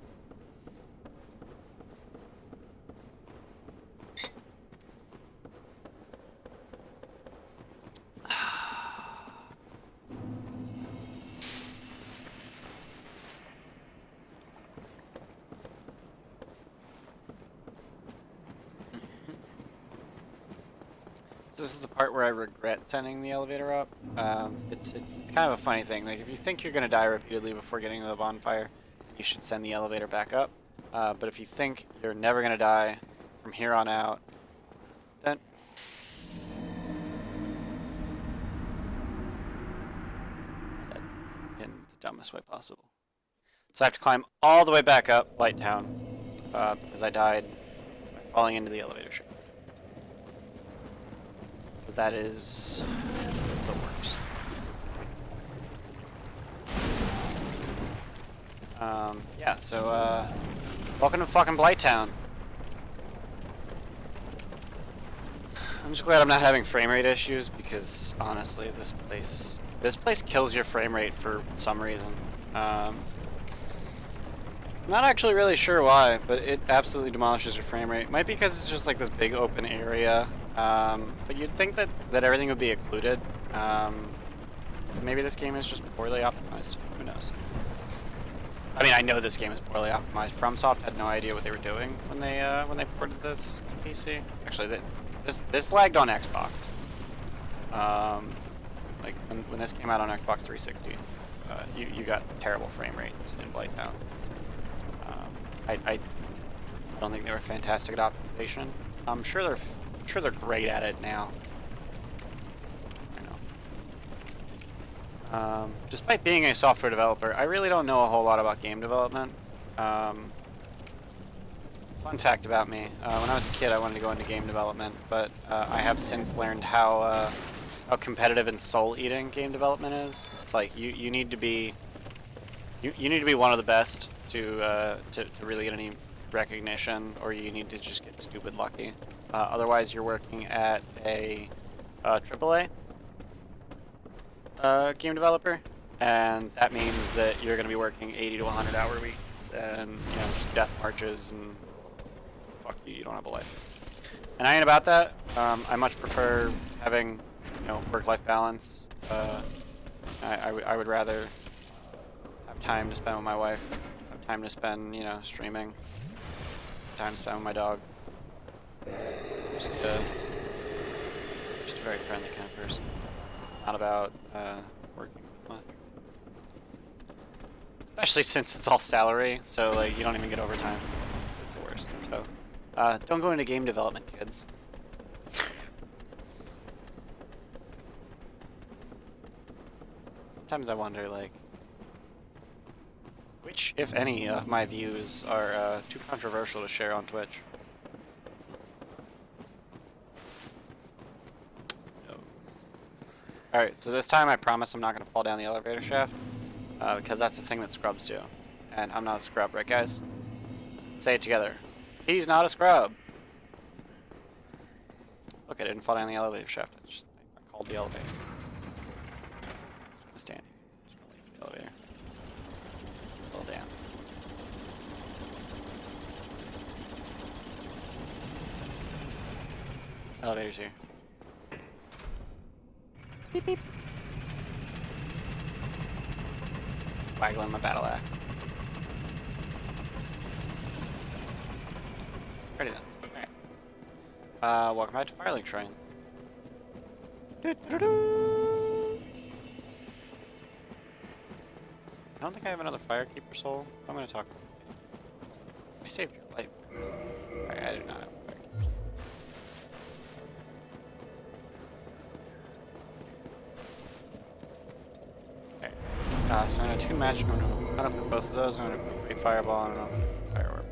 This is the part where I regret sending the elevator up. It's kind of a funny thing. Like, if you think you're going to die repeatedly before getting to the bonfire, you should send the elevator back up. But if you think you're never going to die from here on out, then... in the dumbest way possible. So I have to climb all the way back up Light Town, because I died by falling into the elevator shaft. So that is the worst. Yeah, so, welcome to fucking Blighttown. I'm just glad I'm not having frame rate issues, because honestly, this place kills your frame rate for some reason. I'm not actually really sure why, but it absolutely demolishes your frame rate. Might be because it's just like this big open area, but you'd think that everything would be occluded. Maybe this game is just poorly optimized. Who knows? I mean, I know this game is poorly optimized. FromSoft had no idea what they were doing when they ported this to PC. Actually, this lagged on Xbox. Like when this came out on Xbox 360, you got terrible frame rates in Blighttown. I don't think they were fantastic at optimization. I'm sure they're great at it now. Despite being a software developer, I really don't know a whole lot about game development. Fun fact about me, when I was a kid I wanted to go into game development, but I have since learned how competitive and soul-eating game development is. It's like you need to be one of the best to really get any recognition, or you need to just get stupid lucky. Otherwise you're working at a AAA game developer, and that means that you're going to be working 80 to 100 hour weeks, and you know, just death marches, and fuck you, you don't have a life. And I ain't about that. I much prefer having, you know, work-life balance. I would rather have time to spend with my wife, have time to spend, you know, streaming, time to spend with my dog. Just a very friendly kind of person. Not about working much. Especially since it's all salary, so like you don't even get overtime. It's the worst. So don't go into game development, kids. Sometimes I wonder, like, which, if any, of my views are too controversial to share on Twitch. Alright, so this time I promise I'm not going to fall down the elevator shaft, because that's the thing that scrubs do. And I'm not a scrub, right guys? Say it together. He's not a scrub! Look, I didn't fall down the elevator shaft. I called the elevator. Just gonna stand here. Just gonna leave the elevator. Fall down. Elevator's here. Beep beep. Waggling my battle axe. Ready then. Alright. Welcome back to Firelink Shrine. Doo-doo-doo-doo. I don't think I have another Firekeeper soul. I'm gonna talk to this lady. I saved your life. Alright, I do not have a Firekeeper soul. Okay. So I'm gonna 2 magic. I'm gonna put both of those. I'm gonna put a Fireball and a Fire Orb.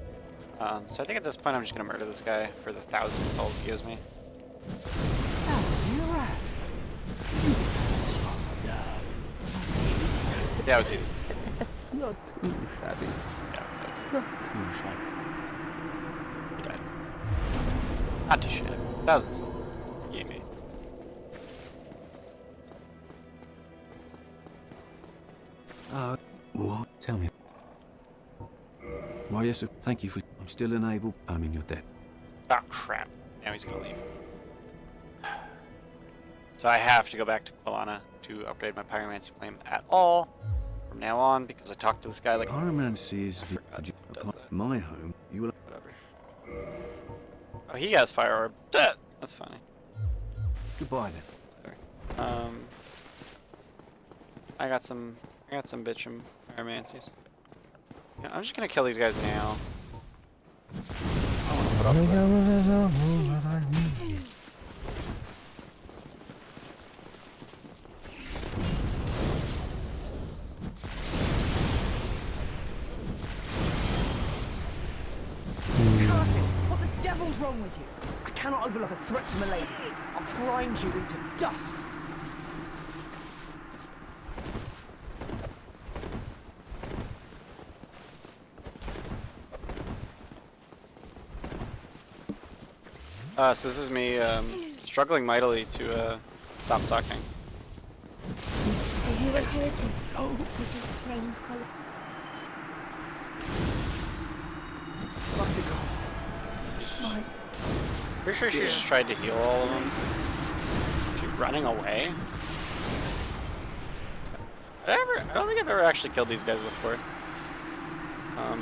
So I think at this point I'm just gonna murder this guy for the 1,000 souls he gives me. Yeah, it was easy. Not too shabby. Yeah, it was easy. Not too shabby. He died. Not too shabby. 1,000 souls. He gave me. What? Tell me. Why, yes, sir. Thank you for... I'm still unable... I mean, you're dead. Oh, crap. Now he's gonna leave. So I have to go back to Quilana to upgrade my Pyromancy Flame at all from now on, because I talked to this guy like... Pyromancy is the... forgot it does that. My home. You will... Whatever. Oh, he has Fire Orb. That's funny. Goodbye, then. Whatever. I got some bitchin' Pyromancies. Yeah, I'm just gonna kill these guys now. I wanna put up with it. Curses! What the devil's wrong with you? I cannot overlook a threat to Milady. I'll grind you into dust. So this is me struggling mightily to stop sucking. Pretty sure she just tried to heal all of them. She's running away. I don't think I've ever actually killed these guys before.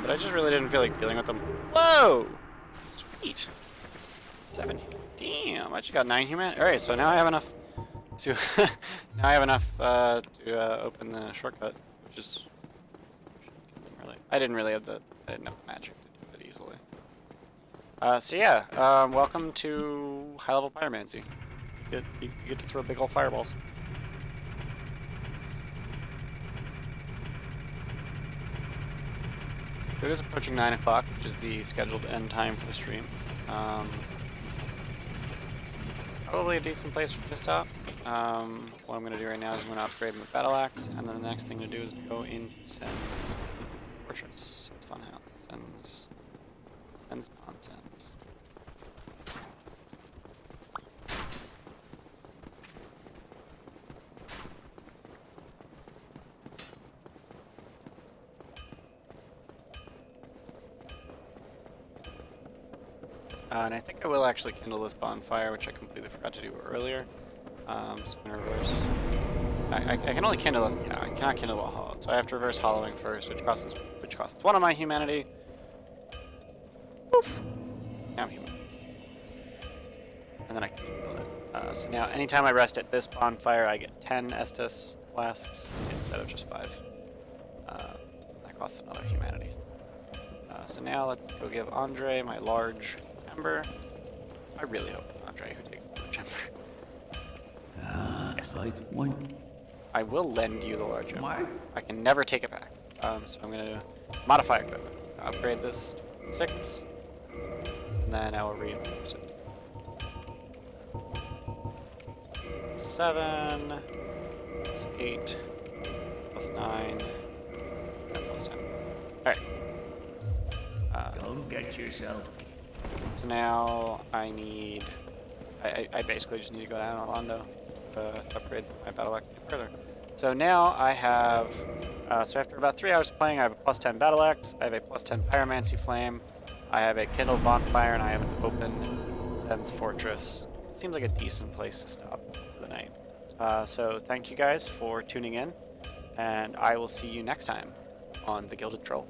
But I just really didn't feel like dealing with them. Whoa! Sweet. 7. Damn, I just got 9 human. Alright, so now I have enough to to open the shortcut, which is really. I didn't have the magic to do it easily. So yeah, welcome to high level pyromancy. You get to throw big old fireballs. So it is approaching 9 o'clock, which is the scheduled end time for the stream. Probably a decent place for me to stop. What I'm going to do right now is I'm going to upgrade my battle axe, and then the next thing to do is go into Sen's fortress. Sen's funhouse. Sen's nonsense. And I think I will actually kindle this bonfire, which I completely forgot to do earlier. So I'm gonna reverse. I can only kindle it. Yeah, I cannot kindle while hollowed, so I have to reverse hollowing first, which costs 1 of my humanity. Poof. Now I'm human. And then I can kindle it. So now, anytime I rest at this bonfire, I get 10 Estus flasks instead of just 5. That costs another humanity. So now let's go give Andre my large ember. I really hope it's Andre who takes the large ember. Yes, I will lend you the large ember. I can never take it back. So I'm going to modify equipment. Upgrade this to 6, and then I will reinforce it. 7, plus 8, plus 9, and plus 10. Alright. Don't get yourself. So now I need... I basically just need to go down to Orlando to upgrade my battle axe further. So now I have... so after about 3 hours of playing, I have a plus 10 battle axe, I have a plus 10 pyromancy flame, I have a kindled bonfire, and I have an open Zen's fortress. It seems like a decent place to stop for the night. So thank you guys for tuning in, and I will see you next time on The Gilded Troll.